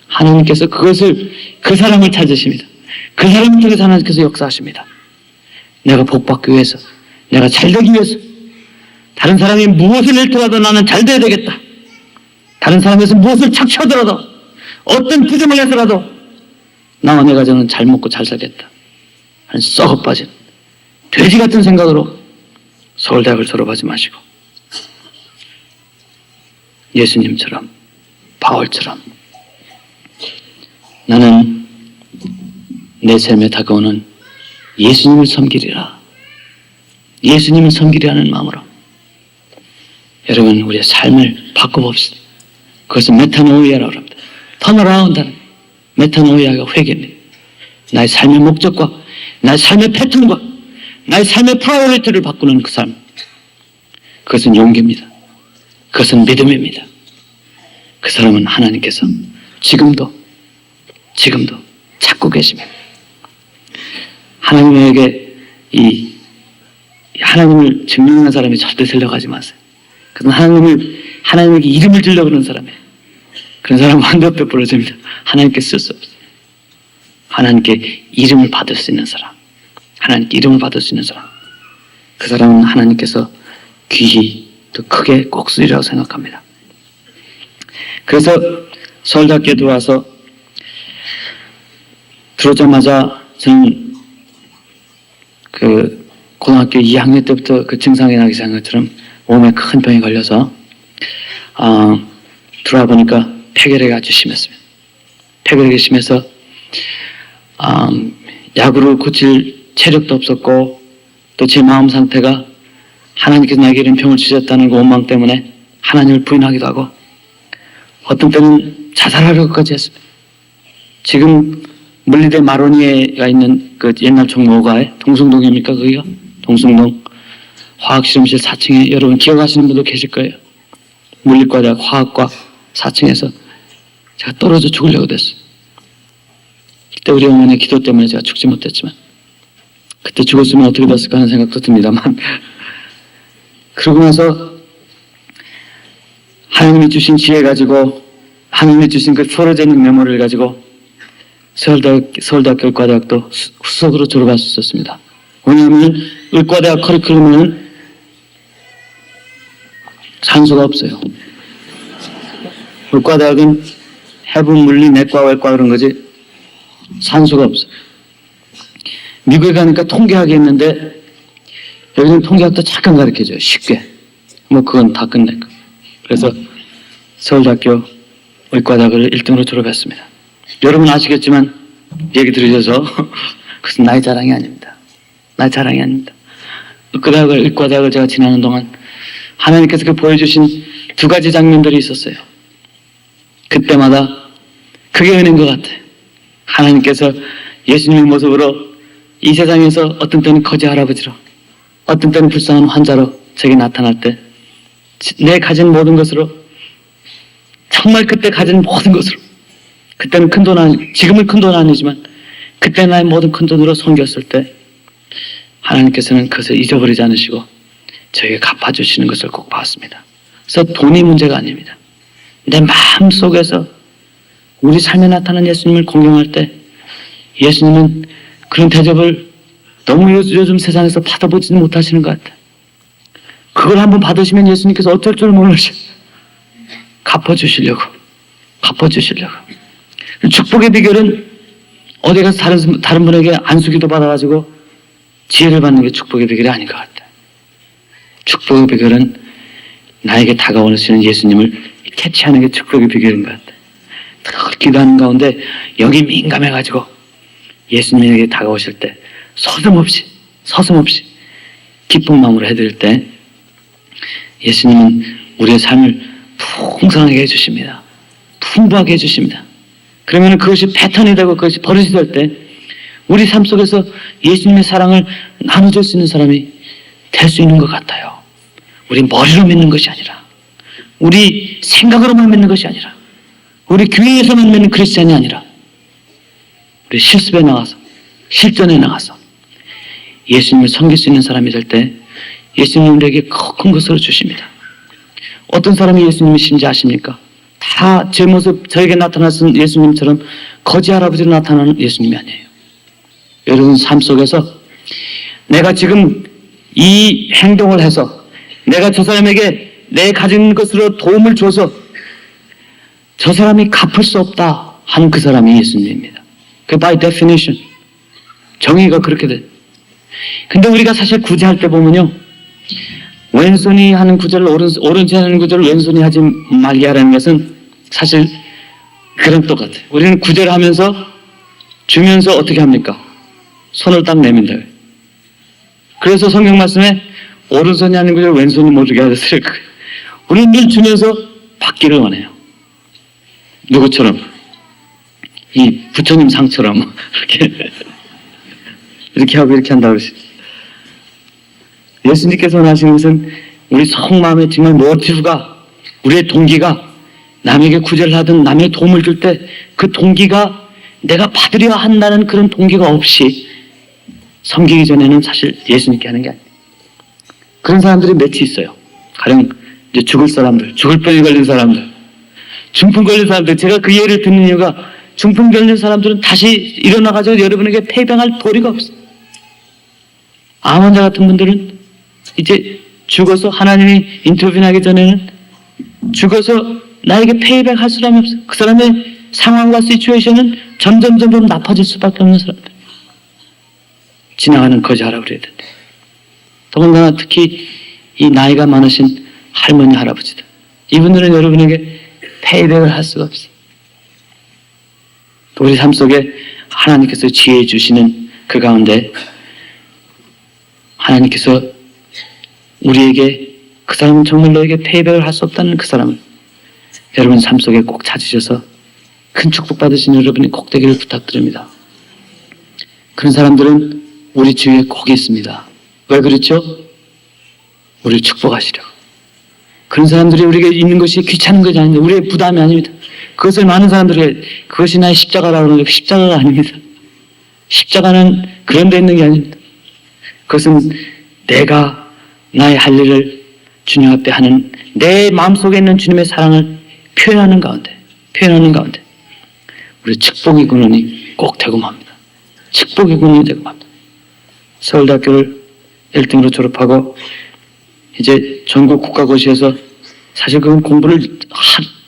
하나님께서 그 사람을 찾으십니다. 그 사람을 통해서 하나님께서 역사하십니다. 내가 복받기 위해서, 내가 잘되기 위해서, 다른 사람이 무엇을 잃더라도 나는 잘돼야 되겠다. 다른 사람에서 무엇을 착취하더라도, 어떤 부정을 해서라도 나와 내 가정은 잘 먹고 잘 살겠다 하는 썩어빠진 돼지 같은 생각으로 서울대학을 졸업하지 마시고 예수님처럼, 바울처럼 나는 내 삶에 다가오는 예수님을 섬기리라, 예수님을 섬기리라는 마음으로 여러분 우리의 삶을 바꿔봅시다. 그것은 메타노이아라고 합니다. 턴어라운드는 메타노이아가 회개입니다. 나의 삶의 목적과 나의 삶의 패턴과 나의 삶의 프라이어리티를 바꾸는 그 삶, 그것은 용기입니다. 그것은 믿음입니다. 그 사람은 하나님께서 지금도 찾고 계십니다. 하나님에게 하나님을 증명하는 사람이 절대 들려가지 마세요. 그건 하나님에게 이름을 주려고 그러는 사람이에요. 그런 사람은 완벽 베풀어집니다. 하나님께 쓸 수 없어요. 하나님께 이름을 받을 수 있는 사람, 하나님께 이름을 받을 수 있는 사람, 그 사람은 하나님께서 귀히 더 크게 꼭 쓰리라고 생각합니다. 그래서 서울대학교에 들어오자마자 저는 그 고등학교 2학년 때부터 그 증상이 나기 시작한 것처럼 몸에 큰 병이 걸려서 들어와 보니까 폐결핵이 아주 심했습니다. 폐결핵이 심해서 약으로 고칠 체력도 없었고 또 제 마음 상태가 하나님께서 나에게 이런 병을 주셨다는 그 원망 때문에 하나님을 부인하기도 하고 어떤 때는 자살하려고까지 했습니다. 지금 물리대 마로니에가 있는 그 옛날 종로가에 동숭동입니까? 거기가? 동숭동 화학실험실 4층에 여러분 기억하시는 분도 계실 거예요. 물리과대학 화학과 4층에서 제가 떨어져 죽으려고 됐어요. 그때 우리 어머니의 기도 때문에 제가 죽지 못했지만 그때 죽었으면 어떻게 됐을까 하는 생각도 듭니다만 그러고 나서 하나님이 주신 지혜 가지고 하나님이 주신 그 풀어지는 메모리를 가지고 서울대학교 의과대학도 수석으로 졸업할 수 있었습니다. 왜냐하면 의과대학 커리큘럼에는 산소가 없어요. 의과대학은 해부, 물리, 내과, 외과 그런 거지 산소가 없어요. 미국에 가니까 통계학이 있는데 여기는 통계학도 잠깐 가르쳐줘요. 쉽게. 그건 다 끝내고. 그래서 서울대학교 의과대학을 1등으로 졸업했습니다. 여러분 아시겠지만 얘기 들으셔서 그것은 나의 자랑이 아닙니다. 나의 자랑이 아닙니다. 의과대학을 제가 지나는 동안 하나님께서 그 보여주신 두 가지 장면들이 있었어요. 그때마다 그게 은혜인 것 같아요. 하나님께서 예수님의 모습으로 이 세상에서 어떤 때는 거지 할아버지로 어떤 때는 불쌍한 환자로 제게 나타날 때 내 가진 모든 것으로 정말 그때 가진 모든 것으로 그때는 지금은 큰 돈 아니지만 그때 나의 모든 큰 돈으로 섬겼을 때 하나님께서는 그것을 잊어버리지 않으시고 저에게 갚아주시는 것을 꼭 봤습니다. 그래서 돈이 문제가 아닙니다. 내 마음 속에서 우리 삶에 나타난 예수님을 공경할 때 예수님은 그런 대접을 너무 요즘 세상에서 받아보지는 못하시는 것 같아요. 그걸 한번 받으시면 예수님께서 어쩔 줄 모르셔. 갚아주시려고. 축복의 비결은 어디 가서 다른 분에게 안수기도 받아가지고 지혜를 받는 게 축복의 비결이 아닌 것 같아요. 축복의 비결은 나에게 다가오시는 예수님을 캐치하는 게 축복의 비결인 것 같아요. 늘 기도하는 가운데 여기 민감해가지고 예수님에게 다가오실 때 서슴없이 기쁜 마음으로 해드릴 때 예수님은 우리의 삶을 풍성하게 해주십니다. 풍부하게 해주십니다. 그러면 그것이 패턴이 되고 그것이 버릇이 될 때 우리 삶 속에서 예수님의 사랑을 나눠줄 수 있는 사람이 될 수 있는 것 같아요. 우리 머리로 믿는 것이 아니라 우리 생각으로만 믿는 것이 아니라 우리 교회에서만 믿는 크리스찬이 아니라 우리 실습에 나가서 실전에 나가서 예수님을 섬길 수 있는 사람이 될 때 예수님은 우리에게 큰 것으로 주십니다. 어떤 사람이 예수님이신지 아십니까? 다 제 모습, 저에게 나타났던 예수님처럼 거지 할아버지로 나타나는 예수님이 아니에요. 여러분 삶 속에서 내가 지금 이 행동을 해서 내가 저 사람에게 내 가진 것으로 도움을 줘서 저 사람이 갚을 수 없다 하는 그 사람이 예수님입니다. 그 by definition 정의가 그렇게 돼. 근데 우리가 사실 구제할 때 보면요, 왼손이 하는 구제를 오른손이 하는 구제를 왼손이 하지 말게 하라는 것은 사실 그런 똑같아요. 우리는 구제를 하면서 주면서 어떻게 합니까? 손을 딱 내민다. 그래서 성경 말씀에 오른손이 하는 구제를 왼손이 모르게 하셨어요. 우리는 늘 주면서 받기를 원해요. 누구처럼? 이 부처님 상처럼 이렇게 하고 이렇게 한다고 그러시죠. 예수님께서 하시는 것은 우리 속마음에 정말 모티브가, 우리의 동기가 남에게 구제를 하든 남에게 도움을 줄 때 그 동기가 내가 받으려 한다는 그런 동기가 없이 섬기기 전에는 사실 예수님께 하는 게 아니에요. 그런 사람들이 몇이 있어요. 가령 이제 죽을 사람들, 죽을 병에 걸린 사람들, 중풍 걸린 사람들. 제가 그 예를 듣는 이유가 중풍 걸린 사람들은 다시 일어나가지고 여러분에게 페이백할 도리가 없어요. 암 환자 같은 분들은 이제 죽어서 하나님이 인터뷰하기 전에는 죽어서 나에게 페이백 할 사람이 없어요. 그 사람의 상황과 시츄에이션은 점점 나빠질 수밖에 없는 사람들. 지나가는 거지 할아버지들. 더군다나 특히 이 나이가 많으신 할머니 할아버지들. 이분들은 여러분에게 페이백을 할 수가 없어요. 우리 삶 속에 하나님께서 지혜 주시는 그 가운데 하나님께서 우리에게 그 사람은 정말 너에게 페이백을 할 수 없다는 그 사람을 여러분 삶 속에 꼭 찾으셔서 큰 축복 받으신 여러분이 꼭 되기를 부탁드립니다. 그런 사람들은 우리 주위에 꼭 있습니다. 왜 그렇죠? 우리를 축복하시려고. 그런 사람들이 우리에게 있는 것이 귀찮은 것이 아닙니다. 우리의 부담이 아닙니다. 그것을 많은 사람들이 그것이 나의 십자가라고 하는 게 십자가가 아닙니다. 십자가는 그런 데 있는 게 아닙니다. 그것은 내가 나의 할 일을 주님 앞에 하는 내 마음속에 있는 주님의 사랑을 표현하는 가운데 우리 축복의 근원이 꼭 되고 맙니다. 축복의 근원이 되고 맙니다. 서울대학교를 1등으로 졸업하고 이제 전국 국가고시에서 사실 그건 공부를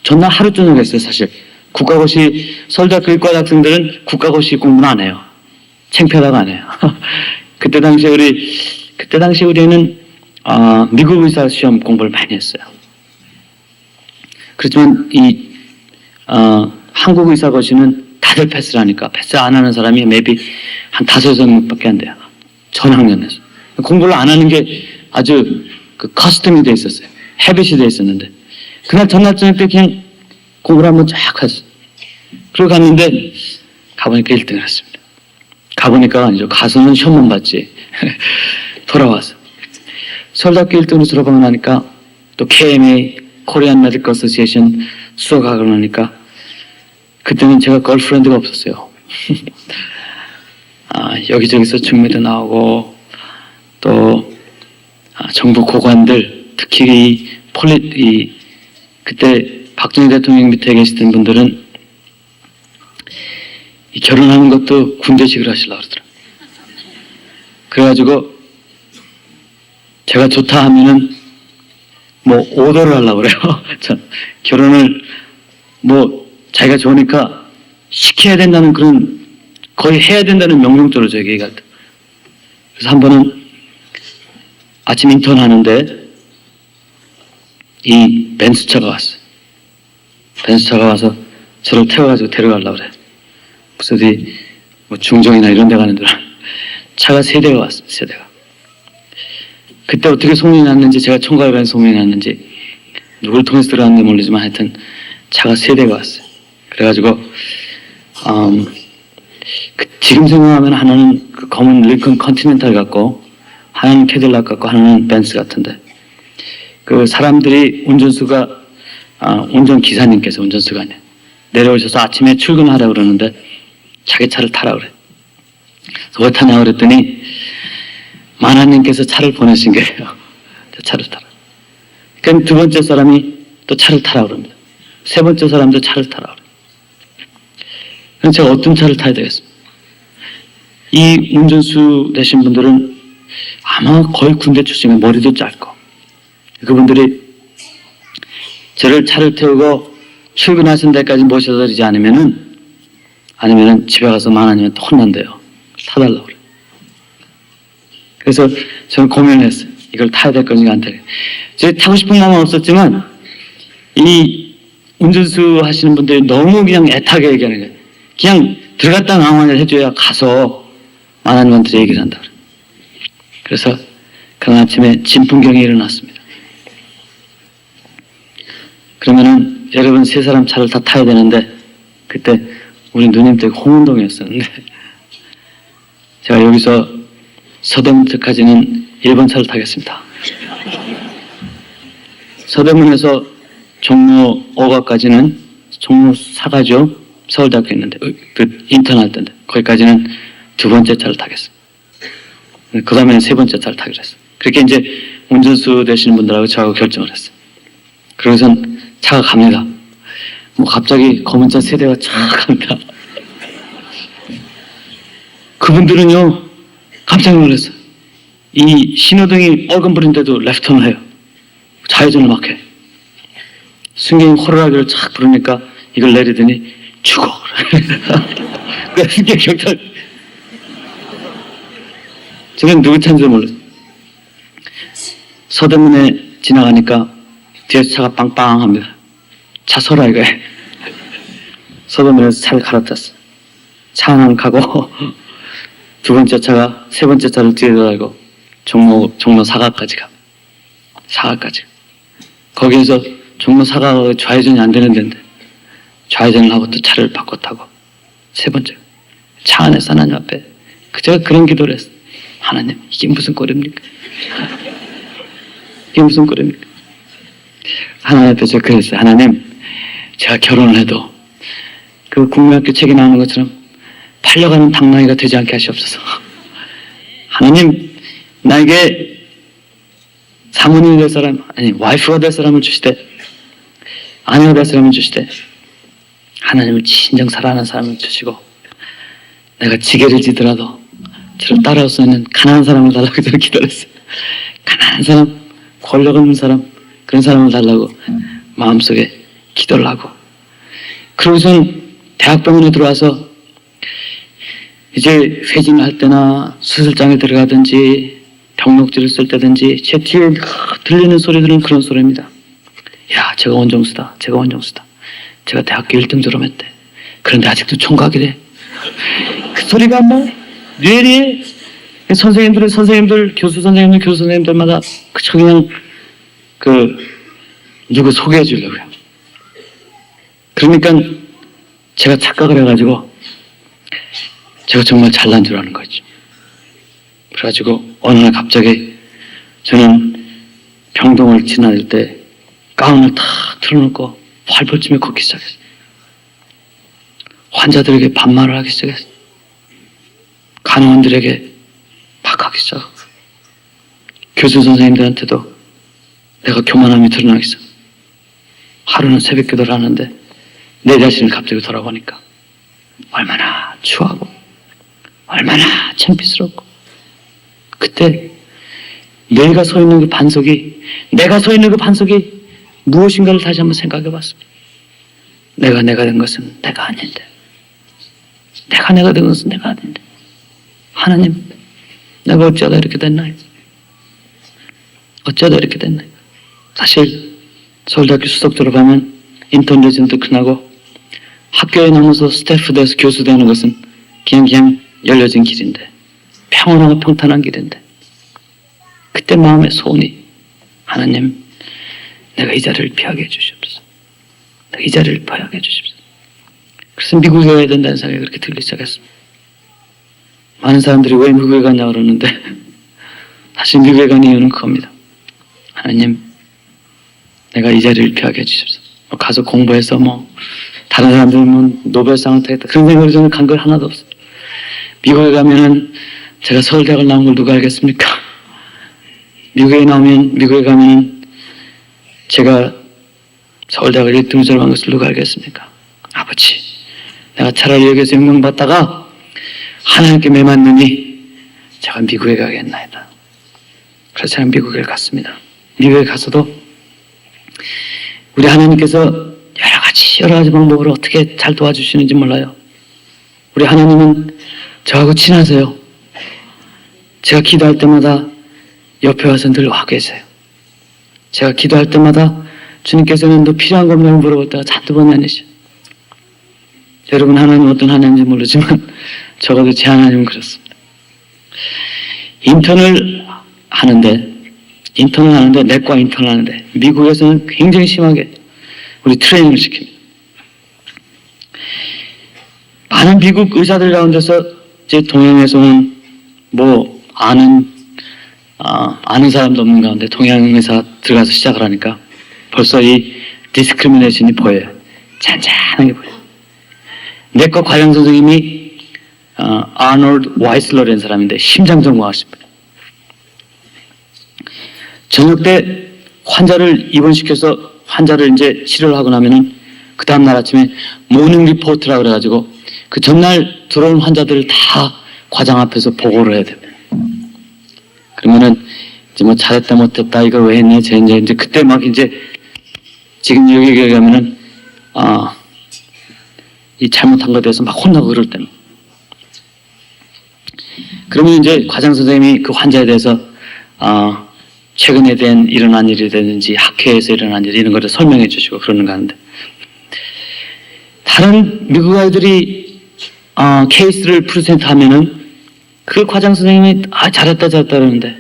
전날 하루 종일 했어요. 사실 국가고시 서울대학교 의과 학생들은 국가고시 공부는 안 해요. 창피하다고 안 해요. 그때 당시 우리는 미국 의사 시험 공부를 많이 했어요. 그렇지만 이 한국 의사 고시는 다들 패스를 하니까 패스 안 하는 사람이 maybe 한 5명밖에 안 돼요. 전 학년에서 공부를 안 하는 게 아주 그 커스텀이 돼 있었어요. 헤빗이 돼 있었는데 그날 전날 저녁 때 그냥 공부를 한번 쫙 했어요. 그러고 갔는데 가보니까 1등을 했습니다. 가보니까 이제 가서는 시험만 봤지 돌아와서 서울대학교 1등으로 졸업하고 나니까 또 KMA 코리안 메디컬 어소시에이션 수석하고 나니까 그때는 제가 걸프렌드가 없었어요. 여기저기서 중매도 나오고 또 정부 고관들 특히 그때 박정희 대통령 밑에 계시던 분들은 이 결혼하는 것도 군대식으로 하시려고 그러더라고요. 그래가지고 제가 좋다 하면은 뭐 오더를 하려고 그래요. 결혼을 뭐 자기가 좋으니까 시켜야 된다는 그런 거의 해야 된다는 명령조로 저에게 얘기하더라고요. 그래서 한 번은 아침 인턴 하는데 이 벤츠차가 왔어요. 벤츠차가 와서 저를 태워가지고 데려가려고 그래. 무슨 어디 뭐 중정이나 이런 데 가는 줄 차가 3대가 왔어요. 3대가. 그때 어떻게 소문이 났는지 제가 총괄에 간 소문이 났는지 누굴 통해서 들어갔는지 모르지만 하여튼 차가 3대가 왔어요. 그래가지고 지금 생각하면 하나는 그 검은 링컨 컨티넨탈 같고 하나는 캐딜락 같고 하나는 벤츠 같은데 그 사람들이 운전기사님께서 운전수가 아니에요. 내려오셔서 아침에 출근하라고 그러는데 자기 차를 타라고 그래. 그래서 왜 타냐고 그랬더니 하나님께서 차를 보내신 거예요. 차를 타라. 그럼 두 번째 사람이 또 차를 타라 그럽니다. 세 번째 사람도 차를 타라 그래요. 그럼 제가 어떤 차를 타야 되겠습니까? 이 운전수 되신 분들은 아마 거의 군대 출신에 머리도 짧고, 그분들이 저를 차를 태우고 출근하신 데까지 모셔다 드리지 않으면은 집에 가서 하나님한테 혼난대요. 타달라고 그래요. 그래서 저는 고민을 했어요. 이걸 타야 될 건지 안 타야. 제가 타고 싶은 마음은 없었지만 이 운전수 하시는 분들이 너무 그냥 애타게 얘기하는 거예요. 그냥 들어갔다 나오면 해줘야 가서 하나님한테 얘기를 한다 그래요. 그래서 그날 아침에 진풍경이 일어났습니다. 그러면은 여러분 세 사람 차를 다 타야 되는데, 그때 우리 누님 댁 홍은동이었었는데 제가 여기서 서대문까지는 1번 차를 타겠습니다. 서대문에서 종로 5가까지는 종로 4가죠. 서울대학교 있는데 그 인턴 할 때인데 거기까지는 두 번째 차를 타겠습니다. 그 다음에는 세 번째 차를 타기로 했어요. 그렇게 이제 운전수 되시는 분들하고 저하고 결정을 했어요. 그러고선 차가 갑니다. 뭐 갑자기 검은 차 세 대가 쫙 갑니다. 그분들은요 깜짝 놀랐어요. 이 신호등이 빨간불인데도 레프턴을 해요. 좌회전을 막 해. 순경이 호루라기를 쫙 부르니까 이걸 내리더니 죽어. 순경 경찰. 저는 누구 차인 줄 몰랐어요. 서대문에 지나가니까 뒤에서 차가 빵빵합니다. 차 서라 이거예요. 서대문에서 차를 갈아탔어요. 차 하나는 가고 두 번째 차가 세 번째 차를 뒤에 달고 종로 4가까지 가. 4가까지. 거기에서 종로 4가가 좌회전이 안 되는 데인데 좌회전을 하고 또 차를 바꿔 타고 세 번째 차 안에서 하나님 앞에 제가 그런 기도를 했어요. 하나님, 이게 무슨 꼴입니까? 이게 무슨 꼴입니까? 하나님 앞에 제가 그랬어요. 하나님, 제가 결혼을 해도 그 국민학교 책에 나오는 것처럼 팔려가는 당나귀가 되지 않게 하시옵소서. 하나님, 나에게 사모님이 될 사람, 아니 와이프가 될 사람을 주시되, 아내가 될 사람을 주시되, 하나님을 진정 사랑하는 사람을 주시고, 내가 지게를 지더라도 저를 따라올 수 있는 가난한 사람을 달라고 저는 기도했어요. 가난한 사람, 권력 없는 사람, 그런 사람을 달라고 마음속에 기도를 하고, 그러고선 대학병원에 들어와서 이제 회진을 할 때나 수술장에 들어가든지 병목지를 쓸 때든지 제 뒤에 들리는 소리들은 그런 소리입니다. 야, 제가 원정수다. 제가 원정수다. 제가 대학교 1등 졸업했대. 그런데 아직도 총각이래. 그 소리가 뭐 뇌리에 선생님들, 교수 선생님들마다 그저 그냥 누구 소개해 주려고요. 그러니까 제가 착각을 해가지고 제가 정말 잘난 줄 아는 거죠. 그래가지고 어느 날 갑자기 저는 병동을 지나들 때 가운을 탁 틀어놓고 활벌쯤에 걷기 시작했어요. 환자들에게 반말을 하기 시작했어요. 간호원들에게 막 하기 시작하고 교수 선생님들한테도 내가 교만함이 드러나기 시작. 하루는 새벽 기도를 하는데 내 자신을 갑자기 돌아보니까 얼마나 추하고 얼마나 창피스럽고, 그때 내가 서 있는 그 반석이 무엇인가를 다시 한번 생각해 봤습니다. 내가 된 것은 내가 아닌데, 내가 된 것은 내가 아닌데, 하나님, 내가 어쩌다 이렇게 됐나요? 어쩌다 이렇게 됐나요? 사실 서울대학교 수석 졸업하면 인턴 레전드 끝나고 학교에 남아서 스태프 돼서 교수 되는 것은 그냥 열려진 길인데, 평온하고 평탄한 길인데, 그때 마음의 소원이 하나님, 내가 이 자리를 피하게 해주시옵소서. 내가 이 자리를 피하게 해주십시오. 그래서 미국에 가야 된다는 생각이 그렇게 들기 시작했습니다. 많은 사람들이 왜 미국에 가냐고 그러는데 사실 미국에 간 이유는 그겁니다. 하나님, 내가 이 자리를 피하게 해주십시오. 가서 공부해서 다른 사람들은 노벨상을 타겠다, 그런 생각으로 저는 간 걸 하나도 없어요. 미국에 가면은 제가 서울대학을 나온 걸 누가 알겠습니까? 미국에 가면 제가 서울대학을 1등을 졸업한 것을 누가 알겠습니까? 아버지, 내가 차라리 여기서 영광받다가 하나님께 매맞느니 제가 미국에 가겠나이다. 그래서 제가 미국에 갔습니다. 미국에 가서도 우리 하나님께서 여러 가지 방법으로 어떻게 잘 도와주시는지 몰라요. 우리 하나님은 저하고 친하세요. 제가 기도할 때마다 옆에 와서 늘 와 계세요. 제가 기도할 때마다 주님께서는 너 필요한 거 없냐고 물어볼 때가 한두 번이 아니죠. 여러분 하나님 어떤 하나님인지 모르지만 적어도 제 하나님은 그렇습니다. 인턴을 하는데 내과 인턴을 하는데 미국에서는 굉장히 심하게 우리 트레이닝을 시킵니다. 많은 미국 의사들 가운데서 제 동양에서 온 아는 사람도 없는 가운데 동양 의사 들어가서 시작을 하니까 벌써 이 디스크리미네이션이 보여요. 잔잔하게 보여요. 내과 과장 선생님이 아놀드 와이슬러라는 사람인데 심장 전공하십니다. 저녁 때 환자를 입원시켜서 환자를 이제 치료를 하고 나면은 그 다음날 아침에 모닝 리포트라 그래가지고 그 전날 들어온 환자들을 다 과장 앞에서 보고를 해야 됩니다. 그러면은 이제 뭐 잘했다 못했다 이걸 왜 했니 이제 그때 막 이제 지금 여기 가면은 이 잘못한 것에 대해서 막 혼나고 그럴 때는 그러면 이제 과장 선생님이 그 환자에 대해서 최근에 일어난 일이라든지 학회에서 일어난 일 이런 거를 설명해 주시고 그러는 거 하는데 다른 미국 아이들이 케이스를 프레젠트 하면은 그 과장 선생님이 잘했다 그러는데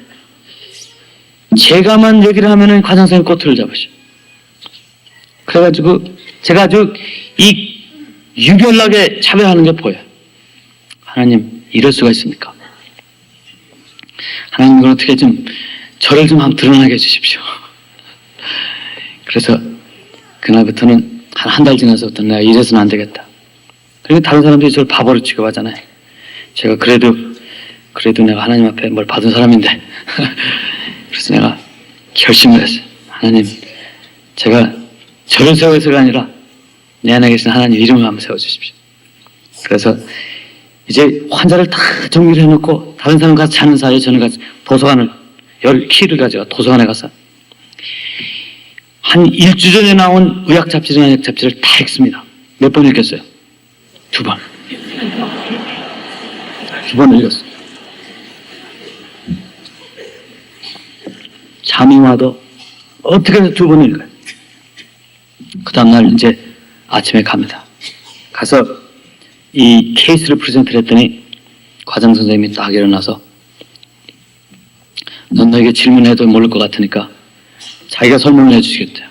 제가만 얘기를 하면은 과장 선생님 꼬투리를 잡으셔. 그래가지고 제가 아주 이 유별나게 차별하는 게 보여요. 하나님 이럴 수가 있습니까? 하나님 이걸 어떻게 좀 저를 좀 한번 드러나게 해주십시오. 그래서 그날부터는 한 달 지나서부터 내가 이래서는 안 되겠다. 그리고 다른 사람들이 저를 바보로 취급하잖아요. 제가 그래도 내가 하나님 앞에 뭘 받은 사람인데 그래서 내가 결심을 했어요. 하나님 제가 저를 세워서가 아니라 내 안에 계신 하나님 이름을 한번 세워주십시오. 그래서 이제 환자를 다 정리를 해놓고 다른 사람 가서 자는 사이에 저는 가서 도서관을 키를 가져가 도서관에 가서 한 일주 전에 나온 의학 잡지나 약 잡지를 다 읽습니다. 몇 번 읽겠어요? 2번. 2번 읽었어요. 잠이 와도 어떻게 해서 2번 읽어요. 그 다음날 이제 아침에 갑니다. 가서 이 케이스를 프레젠트를 했더니 과장 선생님이 딱 일어나서 넌 너에게 질문해도 모를 것 같으니까 자기가 설명을 해주시겠대요.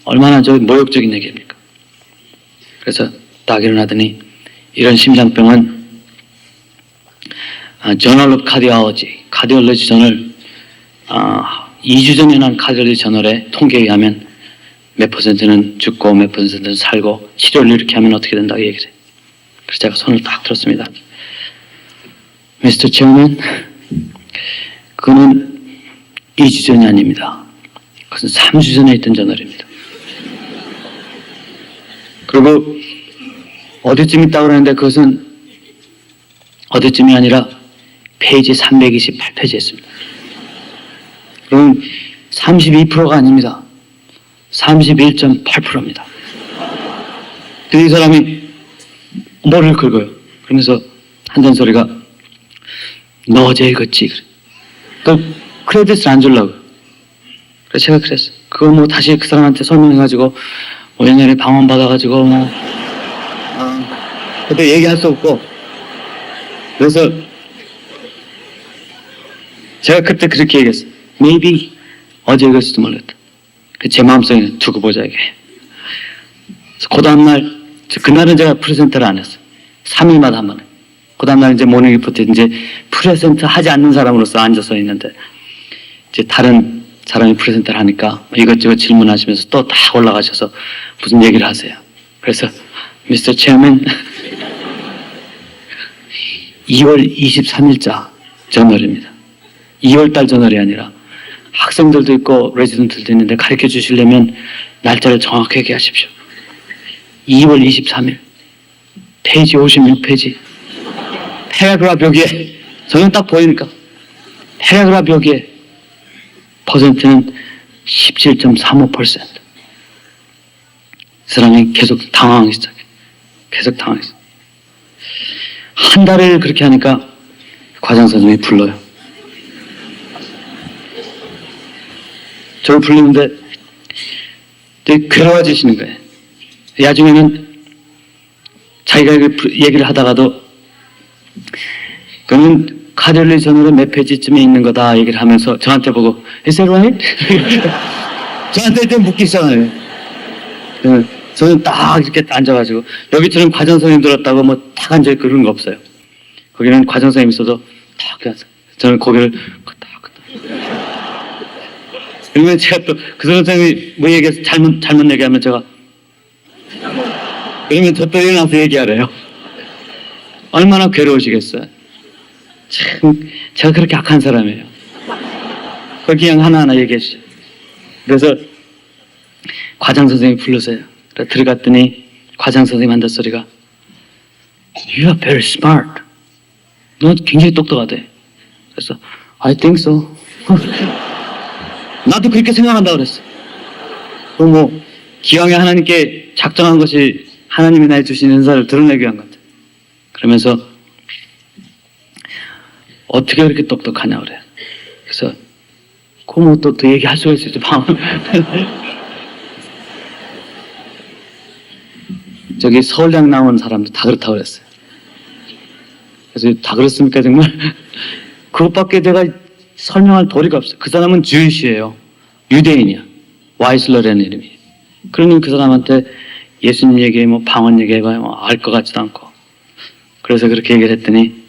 얼마나 저 모욕적인 얘기입니까? 그래서 딱 일어나더니 이런 심장병은 저널 오브 카디올로지 저널 2주 전에 난 카디올로지 저널의 통계에 의하면 몇 %는 죽고 몇 %는 살고 치료를 이렇게 하면 어떻게 된다고 얘기를 해요. 그래서 제가 손을 딱 들었습니다. 미스터 체어맨, 그거는 2주 전이 아닙니다. 그것은 3주 전에 있던 저널입니다. 그리고 어디쯤 있다고 그러는데 그것은 어디쯤이 아니라 페이지 328페이지에 있습니다. 그럼 32%가 아닙니다. 31.8%입니다. 이 사람이 머리를 긁어요. 그러면서 한 잔소리가 너 어제 읽었지? 또 크레딧을 안 주려고. 그래서 제가 그랬어요. 그거 뭐 다시 그 사람한테 설명해가지고 뭐 옛날에 방언받아가지고 뭐 그때 얘기할 수 없고 그래서 제가 그때 그렇게 얘기했어요. Maybe 어제 읽었을지도 몰랐다. 제 마음속에 두고 보자 이게. 그 다음날 그날은 제가 프레젠트를 안 했어요. 3일마다 한 번에. 그 다음날 이제 모닝 리포트 이제 프레젠트 하지 않는 사람으로서 앉아서 있는데 이제 다른 사람이 프레젠트를 하니까 이것저것 질문하시면서 또 다 올라가셔서 무슨 얘기를 하세요. 그래서 미스터 체어맨 2월 23일자 저널입니다. 2월달 저널이 아니라 학생들도 있고 레지던트들도 있는데 가르쳐 주시려면 날짜를 정확히 얘기하십시오. 2월 23일 페이지 56페이지 패러그래프 여기에 저는 딱 보이니까 패러그래프 여기에 퍼센트는 17.35%. 사람이 계속 당황하기 시작해. 계속 당황하기 시작해. 한 달을 그렇게 하니까 과장 선생님이 불러요. 저를 불리는데 되게 괴로워지시는 거예요. 나중에는 자기가 얘기를 하다가도 그는 카딜리 저널의 몇 페이지쯤에 있는 거다 얘기를 하면서 저한테 보고 Is that right? 저한테 이제 묻기 시작해요. 저는 딱 이렇게 앉아가지고 여기처럼 과장 선생님 들었다고 뭐 탁 앉아있고 그런 거 없어요. 거기는 과장 선생님 있어도 탁 저는 고개를 끄덕끄덕. 그러면 제가 또 그 선생님이 뭐 얘기해서 잘못 얘기하면 제가 그러면 저 또 일어나서 얘기하래요. 얼마나 괴로우시겠어요. 참 제가 그렇게 악한 사람이에요. 그냥 하나하나 얘기해 주죠. 그래서 과장 선생님이 불러서요. 들어갔더니 과장 선생님 한다 소리가 You are very smart. 너 굉장히 똑똑하대. 그래서 I think so. 나도 그렇게 생각한다 그랬어. 그럼 뭐 기왕에 하나님께 작정한 것이 하나님이 나에 주신 은사를 드러내기 위한 것 같아. 그러면서 어떻게 그렇게 똑똑하냐 그래. 그래서 그 뭐 또 얘기할 수가 있었죠. 저기 서울대학 나온 사람도 다 그렇다고 그랬어요. 그래서 다 그렇습니까 정말? 그것밖에 내가 설명할 도리가 없어요. 그 사람은 주이시예요. 유대인이야. 와이슬러라는 이름이. 그러니 그 사람한테 예수님 얘기, 뭐 방언 얘기해봐야 뭐 알 것 같지도 않고. 그래서 그렇게 얘기를 했더니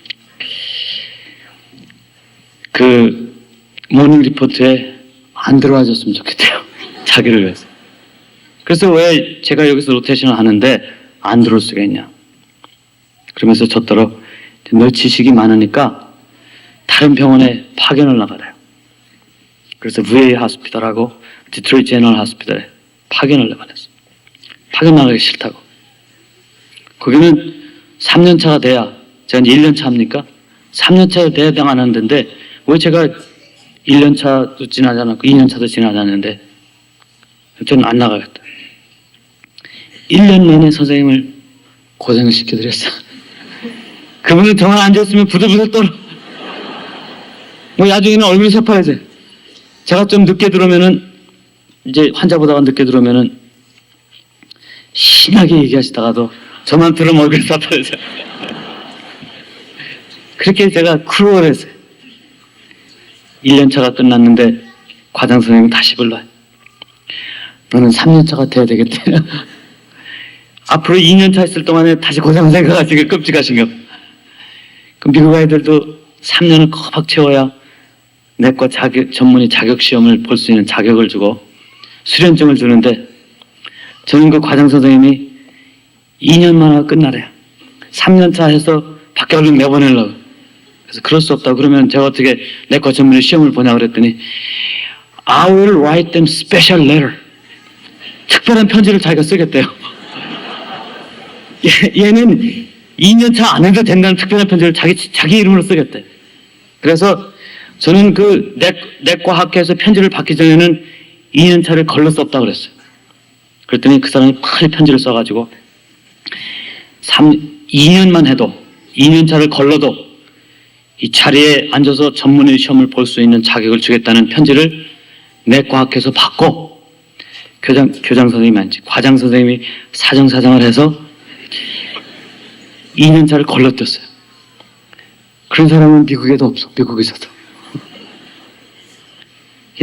그 모닝 리포트에 안 들어와 줬으면 좋겠대요. 자기를 위해서. 그래서 왜 제가 여기서 로테이션을 하는데 안 들어올 수가 있냐. 그러면서 저더러 너 지식이 많으니까 다른 병원에 파견을 나가래요. 그래서 VA 하스피탈하고 디트로이트 제너럴 하스피탈에 파견을 나가랬어요. 파견 나가기 싫다고. 거기는 3년 차가 돼야, 제가 1년 차입니까? 3년 차가 돼야 당하는 데인데 왜 제가 1년 차도 지나지 않았고 2년 차도 지나지 않았는데 저는 안 나가겠다. 1년 내내 선생님을 고생을 시켜드렸어. 그분은 정말 앉았으면 부들부들 떨어. 뭐 나중에는 얼굴이 새파래져요. 제가 좀 늦게 들어오면은 이제 환자보다가 늦게 들어오면은 심하게 얘기하시다가도 저만 들으면 얼굴이 새파래져요. 그렇게 제가 크루얼했어요. 1년 차가 끝났는데 과장 선생님이 다시 불러요. 너는 3년 차가 돼야 되겠대. 앞으로 2년 차 있을 동안에 다시 고생 생각하시게 끔찍하신 거. 그 미국 아이들도 3년을 꼬박 채워야 내과 전문의 자격 시험을 볼 수 있는 자격을 주고 수련증을 주는데 저는 그 과장 선생님이 2년만 하고 끝나래요. 3년 차 해서 밖에 얼른 내보내려고. 그래서 그럴 수 없다고. 그러면 제가 어떻게 내과 전문의 시험을 보냐 그랬더니 I will write them special letter. 특별한 편지를 자기가 쓰겠대요. 얘는 2년 차 안 해도 된다는 특별한 편지를 자기 이름으로 쓰겠대. 그래서 저는 그 내과 학회에서 편지를 받기 전에는 2년 차를 걸러 썼다고 그랬어요. 그랬더니 그 사람이 빨리 편지를 써가지고 2년만 해도 2년 차를 걸러도 이 자리에 앉아서 전문의 시험을 볼 수 있는 자격을 주겠다는 편지를 내과 학회에서 받고 교장 선생님이 아니지 과장 선생님이 사정사정을 해서 2년 차를 걸러뛰었어요. 그런 사람은 미국에도 없어. 미국에서도.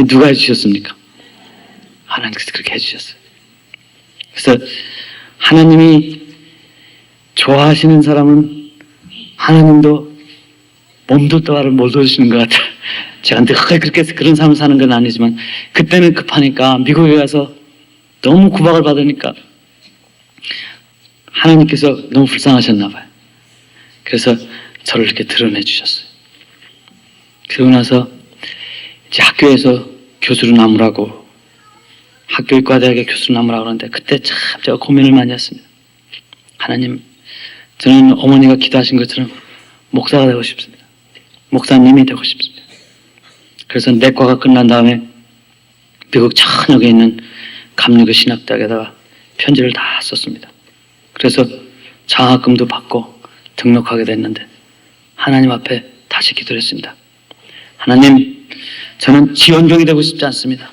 누가 해주셨습니까? 하나님께서 그렇게 해주셨어요. 그래서 하나님이 좋아하시는 사람은 하나님도 몸도 또아를 몰아주시는 것 같아요. 제가 늘 그렇게 그런 삶을 사는 건 아니지만 그때는 급하니까 미국에 가서 너무 구박을 받으니까 하나님께서 너무 불쌍하셨나 봐요. 그래서 저를 이렇게 드러내 주셨어요. 그러고 나서 이제 학교에서 교수로 남으라고, 학교 의과대학의 교수로 남으라고 그러는데 그때 참 제가 고민을 많이 했습니다. 하나님, 저는 어머니가 기도하신 것처럼 목사가 되고 싶습니다. 목사님이 되고 싶습니다. 그래서 내과가 끝난 다음에 미국 전역에 있는 감리교 신학대학에다가 편지를 다 썼습니다. 그래서 장학금도 받고 등록하게 됐는데 하나님 앞에 다시 기도를 했습니다. 하나님, 저는 지원종이 되고 싶지 않습니다.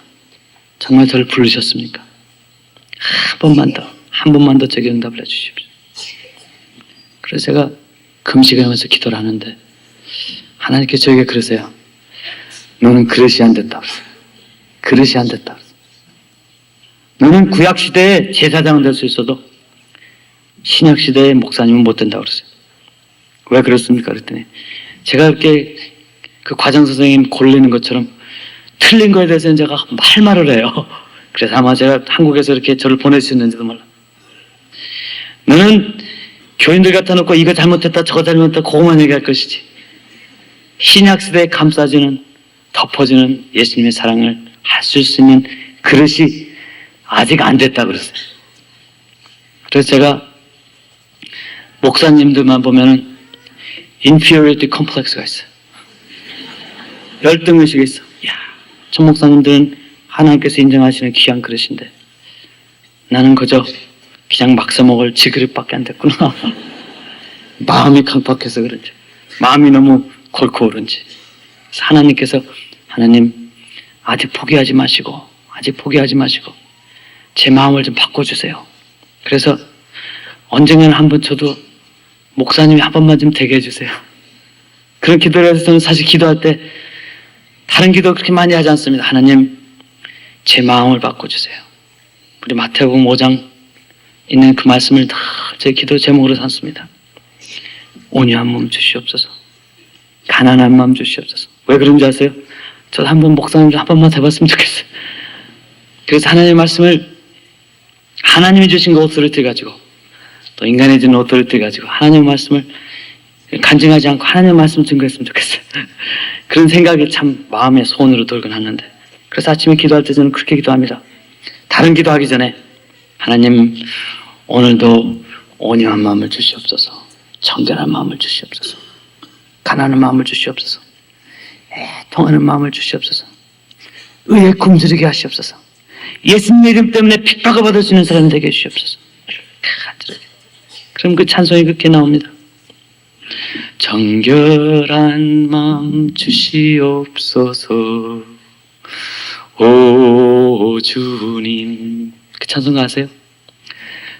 정말 저를 부르셨습니까? 한 번만 더 제게 응답을 해주십시오. 그래서 제가 금식을 하면서 기도를 하는데 하나님께서 저에게 그러세요. 너는 그릇이 안 됐다. 그릇이 안 됐다. 너는 구약시대에 제사장은 될 수 있어도 신약시대의 목사님은 못 된다고 그러세요. 왜 그렇습니까? 그랬더니 제가 이렇게 그 과장 선생님 골리는 것처럼 틀린 거에 대해서는 제가 말을 해요. 그래서 아마 제가 한국에서 이렇게 저를 보내주셨는지도 몰라. 너는 교인들 갖다 놓고 이거 잘못했다 저거 잘못했다 그거만 얘기할 것이지 신약시대에 감싸주는 덮어주는 예수님의 사랑을 할 수 있는 그릇이 아직 안 됐다 그랬어요. 그래서 제가 목사님들만 보면은 inferiority complex가 있어요. 열등의식이 있어. 야, 저 목사님들은 하나님께서 인정하시는 귀한 그릇인데 나는 그저 그냥 막 써먹을 지그릇밖에 안 됐구나. 마음이 강팍해서 그런지, 마음이 너무 골고 오른지. 그래서 하나님께서 하나님 아직 포기하지 마시고 제 마음을 좀 바꿔주세요. 그래서 언젠가는 한번 저도 목사님이 한 번만 좀 되게 해주세요. 그런 기도를 해서 저는 사실 기도할 때 다른 기도 그렇게 많이 하지 않습니다. 하나님, 제 마음을 바꿔주세요. 우리 마태복음 5장 있는 그 말씀을 다 제 기도 제목으로 삼습니다. 온유한 마음 주시옵소서. 가난한 마음 주시옵소서. 왜 그런지 아세요? 저도 한번 목사님 좀 한 번만 해봤으면 좋겠어요. 그래서 하나님의 말씀을 하나님이 주신 그 오토리티 가지고 또 인간이 주는 오토리티 가지고 하나님의 말씀을 간증하지 않고 하나님의 말씀을 증거했으면 좋겠어요. 그런 생각이 참 마음의 소원으로 돌곤 하는데 그래서 아침에 기도할 때 저는 그렇게 기도합니다. 다른 기도하기 전에 하나님 오늘도 온유한 마음을 주시옵소서. 청결한 마음을 주시옵소서. 가난한 마음을 주시옵소서. 애통하는 마음을 주시옵소서. 의에 굶주리게 하시옵소서. 예수님의 이름 때문에 핍박을 받을 수 있는 사람이 되게 해주시옵소서. 그럼 그 찬송이 그렇게 나옵니다. 정결한 마음 주시옵소서. 오 주님. 그 찬송 아세요?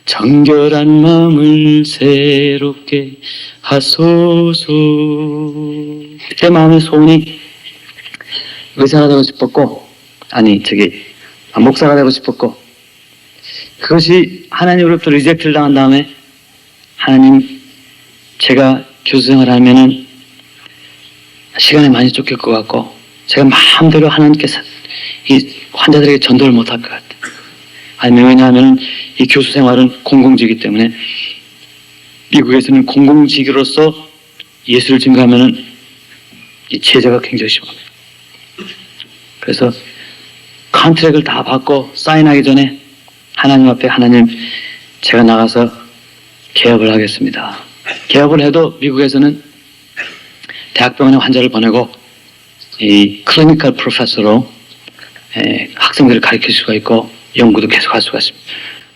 정결한 마음을 새롭게 하소서. 그때 마음의 소원이 의사가 되고 싶었고 목사가 되고 싶었고 그것이 하나님으로부터 리젝트를 당한 다음에 하나님 제가 교수생활을 하면은 시간에 많이 쫓길 것 같고 제가 마음대로 하나님께서 이 환자들에게 전도를 못할 것 같아요. 아니면 왜냐하면 이 교수생활은 공공직이기 때문에 미국에서는 공공직으로서 예수를 증거하면은 이 제재가 굉장히 심합니다. 그래서 컨트랙을 다 받고 사인하기 전에 하나님 앞에 하나님 제가 나가서 개업을 하겠습니다. 개업을 해도 미국에서는 대학병원에 환자를 보내고 이 클리니컬 프로페서로 학생들을 가르칠 수가 있고 연구도 계속할 수가 있습니다.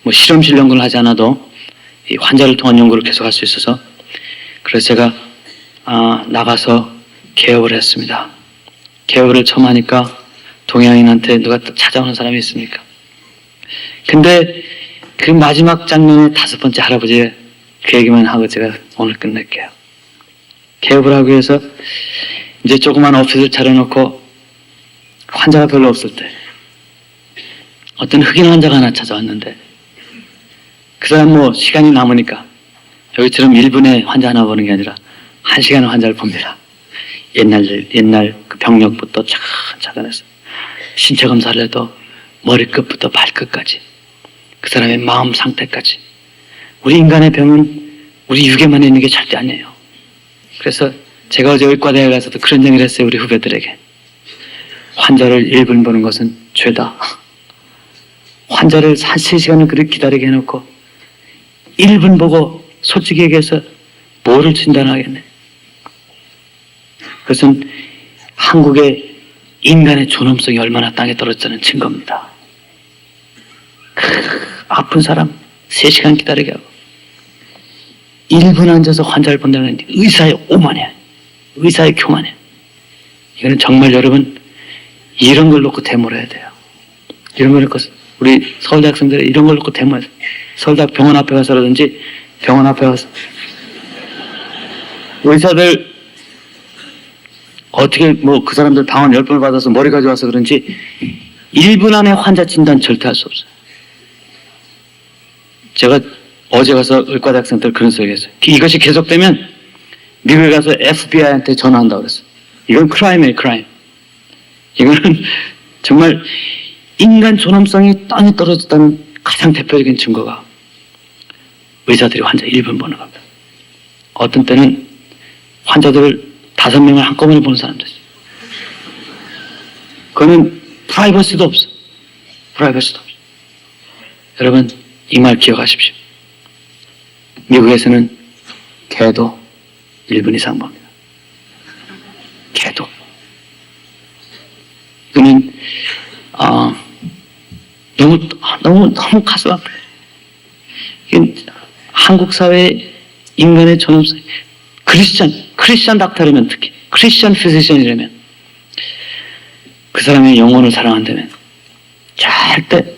뭐 실험실 연구를 하지 않아도 이 환자를 통한 연구를 계속할 수 있어서 그래서 제가 나가서 개업을 했습니다. 개업을 처음 하니까 동양인한테 누가 찾아오는 사람이 있습니까? 근데 그 마지막 장면의 5번째 할아버지의 그 얘기만 하고 제가 오늘 끝낼게요. 개업을 하기 위해서 이제 조그만 오피스를 차려놓고 환자가 별로 없을 때 어떤 흑인 환자가 하나 찾아왔는데 그 사람 뭐 시간이 남으니까 여기처럼 1분에 환자 하나 보는 게 아니라 1시간에 환자를 봅니다. 옛날 그 병력부터 차근차근해서 신체 검사를 해도 머리끝부터 발끝까지 그 사람의 마음 상태까지 우리 인간의 병은 우리 육에만 있는 게 절대 아니에요. 그래서 제가 어제 의과대에 가서도 그런 얘기를 했어요. 우리 후배들에게 환자를 1분 보는 것은 죄다. 환자를 한 3시간을 그렇게 기다리게 해놓고 1분 보고 솔직히 얘기해서 뭐를 진단하겠네. 그것은 한국의 인간의 존엄성이 얼마나 땅에 떨어졌다는 증거입니다. 아픈 사람 3시간 기다리게 하고 1분 앉아서 환자를 본다는 의사의 오만이야. 의사의 교만이야. 이거는 정말 여러분 이런 걸 놓고 데모를 해야 돼요. 이런 걸 놓고 우리 서울대 학생들이 이런 걸 놓고 데모해야 돼요. 서울대 병원 앞에 가서라든지 병원 앞에 가서 의사들 어떻게 뭐 그 사람들 방언 10번을 받아서 머리가 좋아서 그런지 1분 안에 환자 진단 절대 할 수 없어요. 제가 어제 가서 의과대 학생들 그런 소리 했어요. 이것이 계속되면 미국에 가서 FBI한테 전화한다고 그랬어요. 이건 크라임이에요, 크라임. 이거는 정말 인간 존엄성이 땅에 떨어졌다는 가장 대표적인 증거가 의사들이 환자 1분 보는 겁니다. 어떤 때는 환자들을 5명을 한꺼번에 보는 사람도 있어요. 그거는 프라이버시도 없어. 프라이버시도 없어. 여러분, 이 말 기억하십시오. 미국에서는 개도 1분 이상 봅니다. 개도. 이거는 너무 가슴 아파요. 한국 사회의 인간의 존엄성, 크리스찬 닥터라면 특히 크리스찬 피지션이라면 그 사람의 영혼을 사랑한다면 절대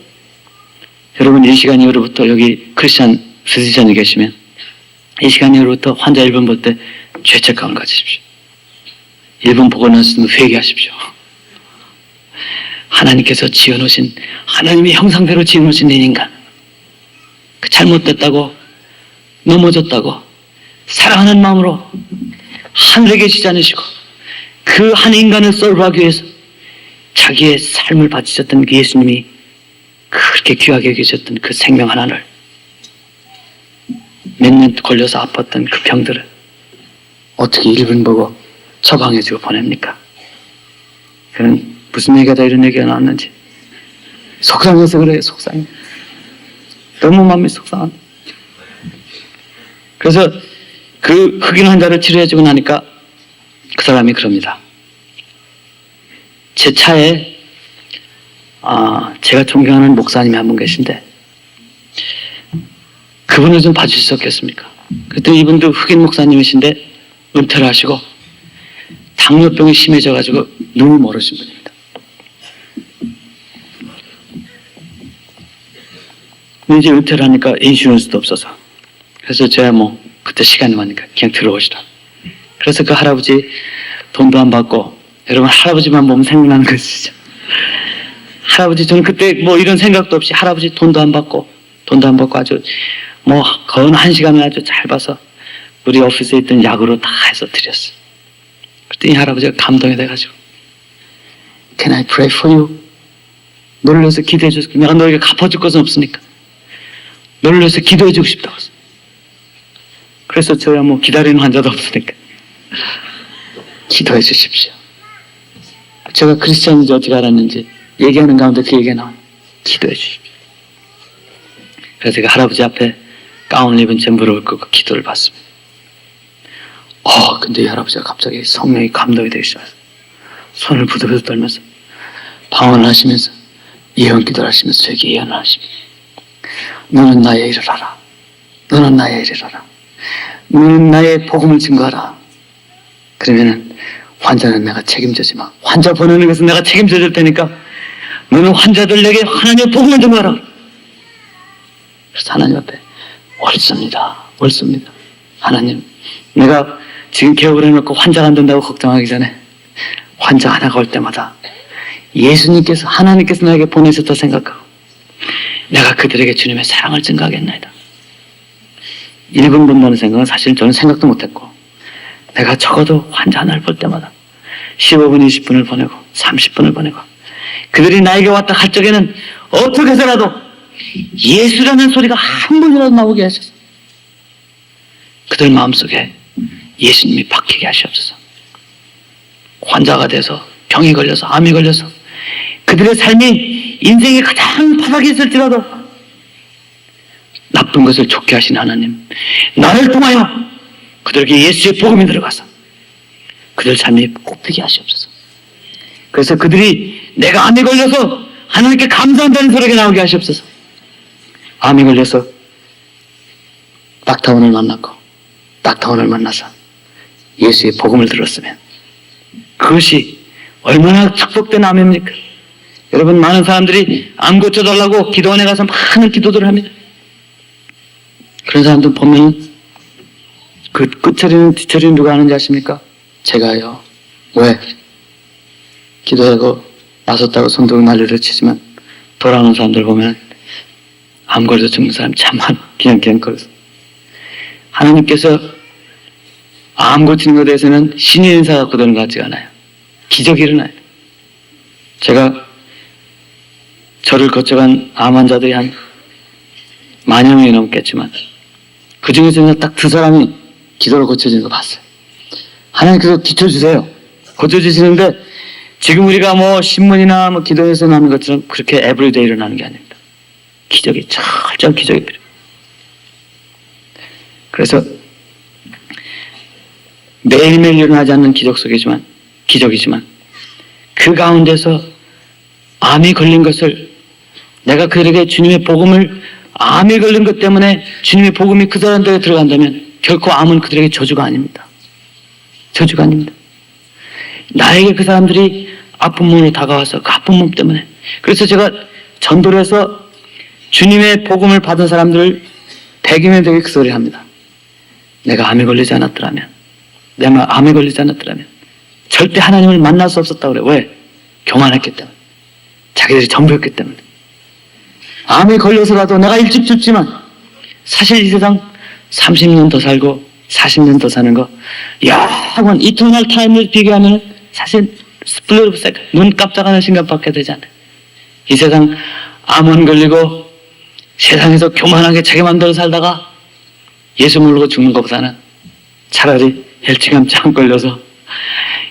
여러분 이 시간 이후로부터 여기 크리스찬 피지션이 계시면 이 시간 이후로부터 환자 1분 볼 때 죄책감을 가지십시오. 1분 보고 나서 회개하십시오. 하나님께서 지어놓으신 하나님의 형상대로 지어놓으신 인간 그 잘못됐다고 넘어졌다고 사랑하는 마음으로 하늘에 계시지 않으시고 그 한 인간을 썰어하기 위해서 자기의 삶을 바치셨던 그 예수님이 그렇게 귀하게 계셨던 그 생명 하나를 몇 년 걸려서 아팠던 그 병들을 어떻게 1분 보고 처방해주고 보냅니까? 그는 무슨 얘기가 다 이런 얘기가 나왔는지 속상해서 그래요. 속상해. 너무 마음이 속상한데. 그래서 그 흑인 환자를 치료해주고 나니까 그 사람이 그럽니다. 제 차에 제가 존경하는 목사님이 한 분 계신데 그분을 좀 봐주실 수 없겠습니까? 그랬더니 이분도 흑인 목사님이신데 은퇴를 하시고 당뇨병이 심해져가지고 눈이 멀으신 분입니다. 근데 이제 은퇴를 하니까 인슈런스도 없어서 그래서 제가 뭐 그때 시간이 많으니까 그냥 들어오시라. 그래서 그 할아버지 돈도 안 받고 여러분 할아버지만 보면 생각나는 것이죠. 할아버지 저는 그때 뭐 이런 생각도 없이 할아버지 돈도 안 받고 아주 뭐 거의 1시간을 아주 잘 봐서 우리 오피스에 있던 약으로 다 해서 드렸어요. 그랬더니 할아버지가 감동이 돼가지고 Can I pray for you? 너를 위해서 기도해 주고 내가 너에게 갚아줄 것은 없으니까 너를 위해서 기도해 주고 싶다고 했어요. 그래서 저야 뭐 기다리는 환자도 없으니까 기도해 주십시오. 제가 크리스찬인지 어떻게 알았는지 얘기하는 가운데 그 얘기가 나와요. 기도해 주십시오. 그래서 제가 할아버지 앞에 가운을 입은 채 무릎을 꿇고 기도를 받습니다. 근데 이 할아버지가 갑자기 성령이 감동이 되기 시작했어요. 손을 부들부들 떨면서 방언을 하시면서 예언 기도를 하시면서 저에게 예언을 하십니다. 너는 나의 일을 하라. 너는 나의 일을 하라. 너는 나의 복음을 증거하라. 그러면은 환자는 내가 책임져지마. 환자 보내는 것은 내가 책임져 줄 테니까 너는 환자들에게 하나님의 복음을 증거하라. 그래서 하나님 앞에 옳습니다. 하나님, 내가 지금 개업을 해놓고 환자가 안 된다고 걱정하기 전에 환자 하나가 올 때마다 예수님께서 하나님께서 나에게 보내셨다 생각하고 내가 그들에게 주님의 사랑을 증거하겠나이다. 1분 본다는 생각은 사실 저는 생각도 못했고 내가 적어도 환자 하나를 볼 때마다 15분, 20분을 보내고 30분을 보내고 그들이 나에게 왔다 할 적에는 어떻게 해서라도 예수라는 소리가 한 번이라도 나오게 하셔서 그들 마음속에 예수님이 박히게 하시옵소서. 환자가 돼서 병이 걸려서 암이 걸려서 그들의 삶이 인생의 가장 바닥에 있을지라도 나쁜 것을 좋게 하신 하나님, 나를 통하여 그들에게 예수의 복음이 들어가서 그들 삶이 꽃피게 하시옵소서. 그래서 그들이 내가 암에 걸려서 하나님께 감사한다는 소리가 나오게 하시옵소서. 암에 걸려서 닥터원을 만났고 닥터원을 만나서 예수의 복음을 들었으면 그것이 얼마나 축복된 암입니까? 여러분, 많은 사람들이 암 고쳐달라고 기도원에 가서 많은 기도들을 합니다. 그런 사람들 보면 그 끝처리는 뒤처리는 누가 하는지 아십니까? 제가요. 왜? 기도하고 나섰다고 손톱 난리를 치지만 돌아오는 사람들 보면 암 걸려 죽는 사람 참 많아. 그냥 걸어서. 하나님께서 암 고치는 것에 대해서는 신의 인사 갖고 되는 것 같지가 않아요. 기적이 일어나요. 제가 저를 거쳐간 암 환자들이 한 10,000 명이 넘겠지만 그 중에서 딱 2사람이 기도로 고쳐지는 거 봤어요. 하나님께서 비춰주세요. 고쳐주시는데 지금 우리가 뭐 신문이나 뭐 기도에서 나는 것처럼 그렇게 에브리데이 일어나는 게 아닙니다. 기적이, 철저한 기적이 필요해요. 그래서 매일매일 일어나지 않는 기적이지만 그 가운데서 암이 걸린 것을 내가 그들에게 주님의 복음을 암에 걸린 것 때문에 주님의 복음이 그 사람들에 들어간다면 결코 암은 그들에게 저주가 아닙니다. 저주가 아닙니다. 나에게 그 사람들이 아픈 몸으로 다가와서 그 아픈 몸 때문에, 그래서 제가 전도를 해서 주님의 복음을 받은 사람들을 100여명 되게 그 소리를 합니다. 내가 암에 걸리지 않았더라면, 내가 암에 걸리지 않았더라면 절대 하나님을 만날 수 없었다고 그래요. 왜? 교만했기 때문에. 자기들이 전부였기 때문에. 암에 걸려서라도 내가 일찍 죽지만 사실 이 세상 30년 더 살고 40년 더 사는 거 영원 이터널 타임을 비교하면 사실 스플릿 오브 세컨드, 눈 깜짝하는 순간밖에 되지 않아요. 이 세상 암원 걸리고 세상에서 교만하게 자기 맘대로 살다가 예수 모르고 죽는 것보다는 차라리 일찌감치 암 걸려서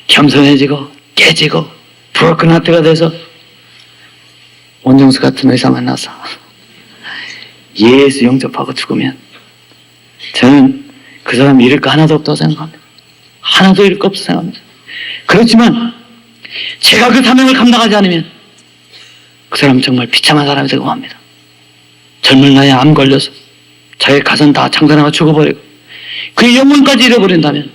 겸손해지고 깨지고 브로큰 하트가 돼서 원정수 같은 의사 만나서 예수 영접하고 죽으면 저는 그 사람 잃을 거 하나도 없다고 생각합니다. 하나도 잃을 거 없다고 생각합니다. 그렇지만 제가 그 사명을 감당하지 않으면 그 사람은 정말 비참한 사람이 되고 맙니다. 젊은 나이에 암 걸려서 자기 가선 다 장사나가 죽어버리고 그 영혼까지 잃어버린다면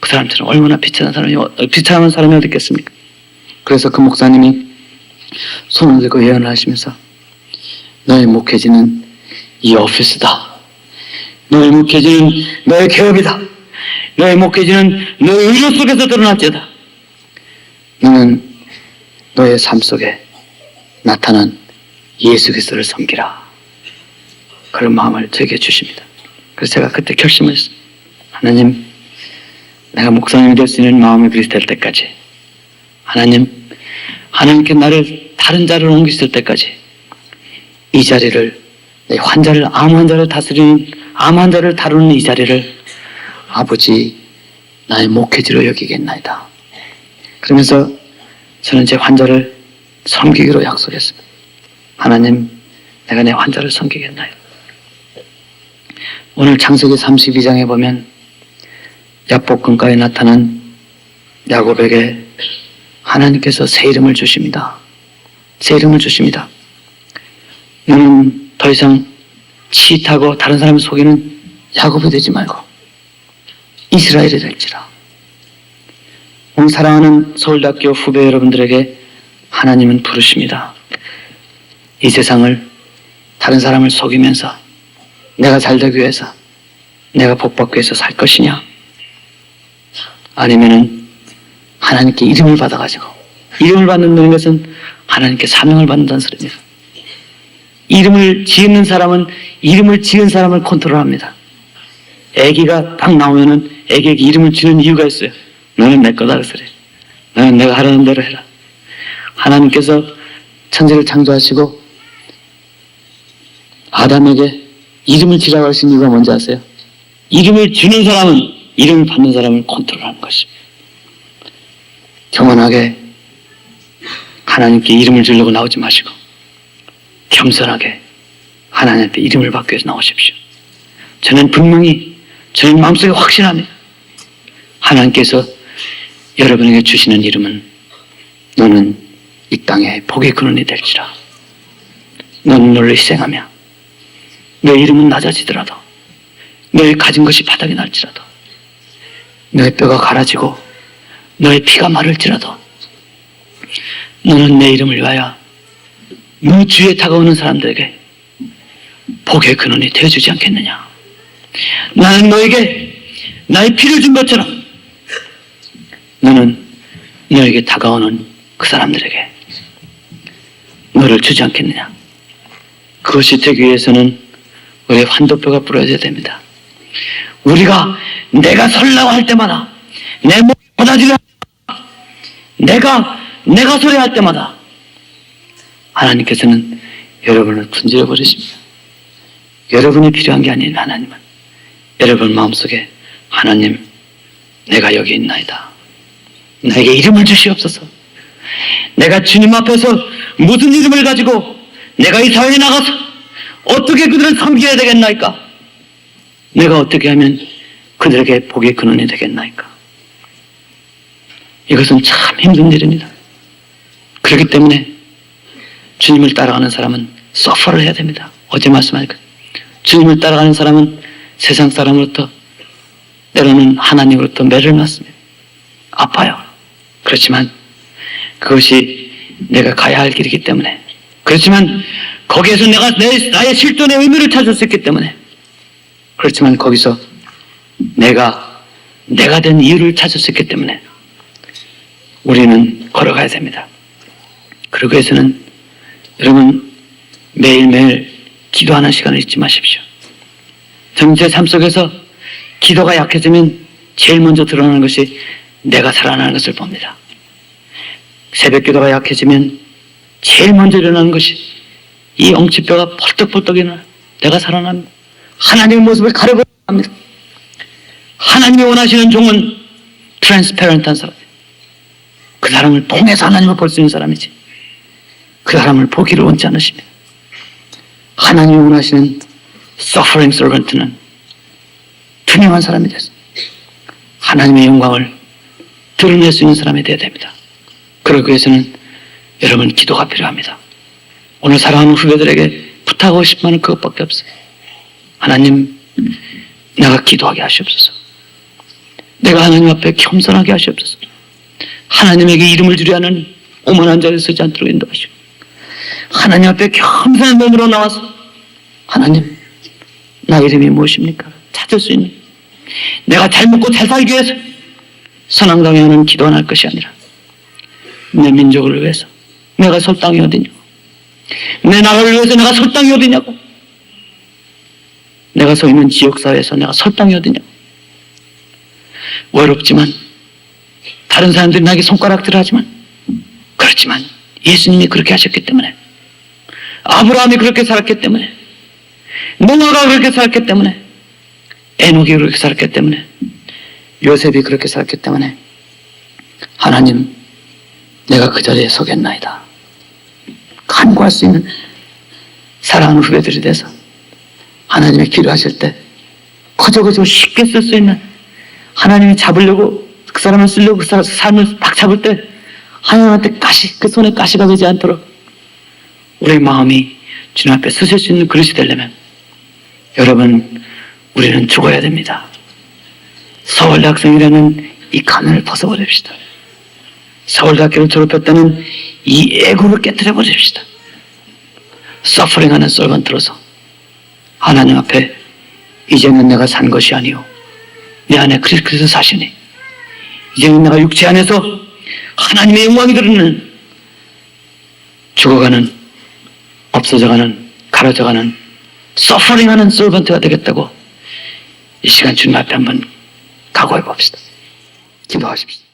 그 사람처럼 얼마나 비참한 사람이 어디 있겠습니까? 그래서 그 목사님이 손을 들고 예언을 하시면서 너의 목회지는 이 오피스다. 너의 목회지는 너의 개업이다. 너의 목회지는 너의 의료 속에서 드러났지다. 너는 너의 삶 속에 나타난 예수 그리스도를 섬기라. 그런 마음을 저에게 주십니다. 그래서 제가 그때 결심을 했어요. 하나님, 내가 목사님이 될 수 있는 마음의 그리스도 될 때까지, 하나님께 나를 다른 자리로 옮기실 때까지 이 자리를, 내 환자를, 암 환자를 다스리는, 암 환자를 다루는 이 자리를 아버지 나의 목회지로 여기겠나이다. 그러면서 저는 제 환자를 섬기기로 약속했습니다. 하나님, 내가 내 환자를 섬기겠나요? 오늘 창세기 32장에 보면 야복강가에 나타난 야곱에게 하나님께서 새 이름을 주십니다. 새 이름을 주십니다. 너는 더 이상 치타고 다른 사람을 속이는 야곱이 되지 말고 이스라엘이 될지라. 오늘 사랑하는 서울대학교 후배 여러분들에게 하나님은 부르십니다. 이 세상을 다른 사람을 속이면서 내가 잘 되기 위해서, 내가 복받기 위해서 살 것이냐, 아니면은 하나님께 이름을 받아가지고, 이름을 받는다는 것은 하나님께 사명을 받는다는 소리입니다. 이름을 지은 사람을 컨트롤합니다. 애기가 딱 나오면은 애기에게 이름을 지는 이유가 있어요. 너는 내 거다, 그 소리. 너는 내가 하라는 대로 해라. 하나님께서 천지를 창조하시고 아담에게 이름을 지라고 하신 이유가 뭔지 아세요? 이름을 주는 사람은 이름을 받는 사람을 컨트롤하는 것입니다. 경건하게 하나님께 이름을 주려고 나오지 마시고 겸손하게 하나님 앞에 이름을 받기 위해서 나오십시오. 저는 분명히 저는 마음속에 확신합니다. 하나님께서 여러분에게 주시는 이름은 너는 이 땅에 복의 근원이 될지라. 너는 너를 희생하며 너의 이름은 낮아지더라도 너의 가진 것이 바닥에 날지라도 너의 뼈가 갈아지고 너의 피가 마를지라도 너는 내 이름을 위하여 무주에 다가오는 사람들에게 복의 근원이 되어주지 않겠느냐. 나는 너에게 나의 피를 준 것처럼 너는 너에게 다가오는 그 사람들에게 너를 주지 않겠느냐. 그것이 되기 위해서는 우리의 환도뼈가 부러져야 됩니다. 우리가 내가 설라고 할 때마다 내 목이 고다지를 내가 소리할 때마다 하나님께서는 여러분을 분질러 버리십니다. 여러분이 필요한 게 아닌 하나님은 여러분 마음속에 하나님 내가 여기 있나이다. 나에게 이름을 주시옵소서. 내가 주님 앞에서 무슨 이름을 가지고 내가 이 사회에 나가서 어떻게 그들을 섬겨야 되겠나이까? 내가 어떻게 하면 그들에게 복의 근원이 되겠나이까? 이것은 참 힘든 일입니다. 그렇기 때문에 주님을 따라가는 사람은 서퍼를 해야 됩니다. 어제 말씀하니까 주님을 따라가는 사람은 세상 사람으로부터 때로는 하나님으로부터 매를 맞습니다. 아파요. 그렇지만 그것이 내가 가야 할 길이기 때문에, 그렇지만 거기에서 내가 나의 실존의 의미를 찾을 수 있기 때문에, 그렇지만 거기서 내가 된 이유를 찾을 수 있기 때문에 우리는 걸어가야 됩니다. 그러기 위해서는 여러분 매일매일 기도하는 시간을 잊지 마십시오. 저는 제 삶 속에서 기도가 약해지면 제일 먼저 드러나는 것이 내가 살아나는 것을 봅니다. 새벽 기도가 약해지면 제일 먼저 일어나는 것이 이 엉치뼈가 펄떡펄떡 일어나 내가 살아납니다. 하나님의 모습을 가려고 합니다. 하나님이 원하시는 종은 트랜스페런트한 사람이에요. 그 사람을 통해서 하나님을 볼 수 있는 사람이지 그 사람을 보기를 원치 않으십니다. 하나님이 원하시는 suffering servant는 투명한 사람이 됐습니다. 하나님의 영광을 드러낼 수 있는 사람이 되어야 됩니다. 그러기 위해서는 여러분 기도가 필요합니다. 오늘 사랑하는 후배들에게 부탁하고 싶은 말은 그것밖에 없어요. 하나님, 내가 기도하게 하시옵소서. 내가 하나님 앞에 겸손하게 하시옵소서. 하나님에게 이름을 주려 하는 오만한 자리에 서지 않도록 인도하시오. 하나님 앞에 겸손한 몸으로 나와서 하나님, 나 이름이 무엇입니까? 찾을 수 있는, 내가 잘 먹고 잘 살기 위해서 선앙당에 하는 기도만 할 것이 아니라 내 민족을 위해서 내가 설 땅이 어디냐고, 내 나라를 위해서 내가 설 땅이 어디냐고, 내가 서 있는 지역사회에서 내가 설 땅이 어디냐고. 외롭지만 다른 사람들이 나에게 손가락질을 하지만, 그렇지만 예수님이 그렇게 하셨기 때문에, 아브라함이 그렇게 살았기 때문에, 노아가 그렇게 살았기 때문에, 에녹이 그렇게 살았기 때문에, 요셉이 그렇게 살았기 때문에 하나님, 내가 그 자리에 서겠나이다. 간구할 수 있는 사랑하는 후배들이 돼서 하나님이 필요하실 때 거저거저 쉽게 쓸 수 있는, 하나님이 잡으려고 그 사람을 쓰려고 그 사람 삶을 딱 잡을 때 하나님한테 그 손에 가시가 되지 않도록 우리의 마음이 주님 앞에 쓰실 수 있는 그릇이 되려면 여러분, 우리는 죽어야 됩니다. 서울대 학생이라는 이 가면을 벗어버립시다. 서울대학교를 졸업했다는 이 애고를 깨뜨려 버립시다. 서퍼링하는 솔반트로서 하나님 앞에 이제는 내가 산 것이 아니오, 내 안에 그리스도 사시니 이제는 내가 육체 안에서 하나님의 영광이 드러나는, 죽어가는, 없어져가는, 가려져가는 서퍼링하는 솔반트가 되겠다고 이 시간 주님 앞에 한번 각오해 봅시다. 기도하십시오.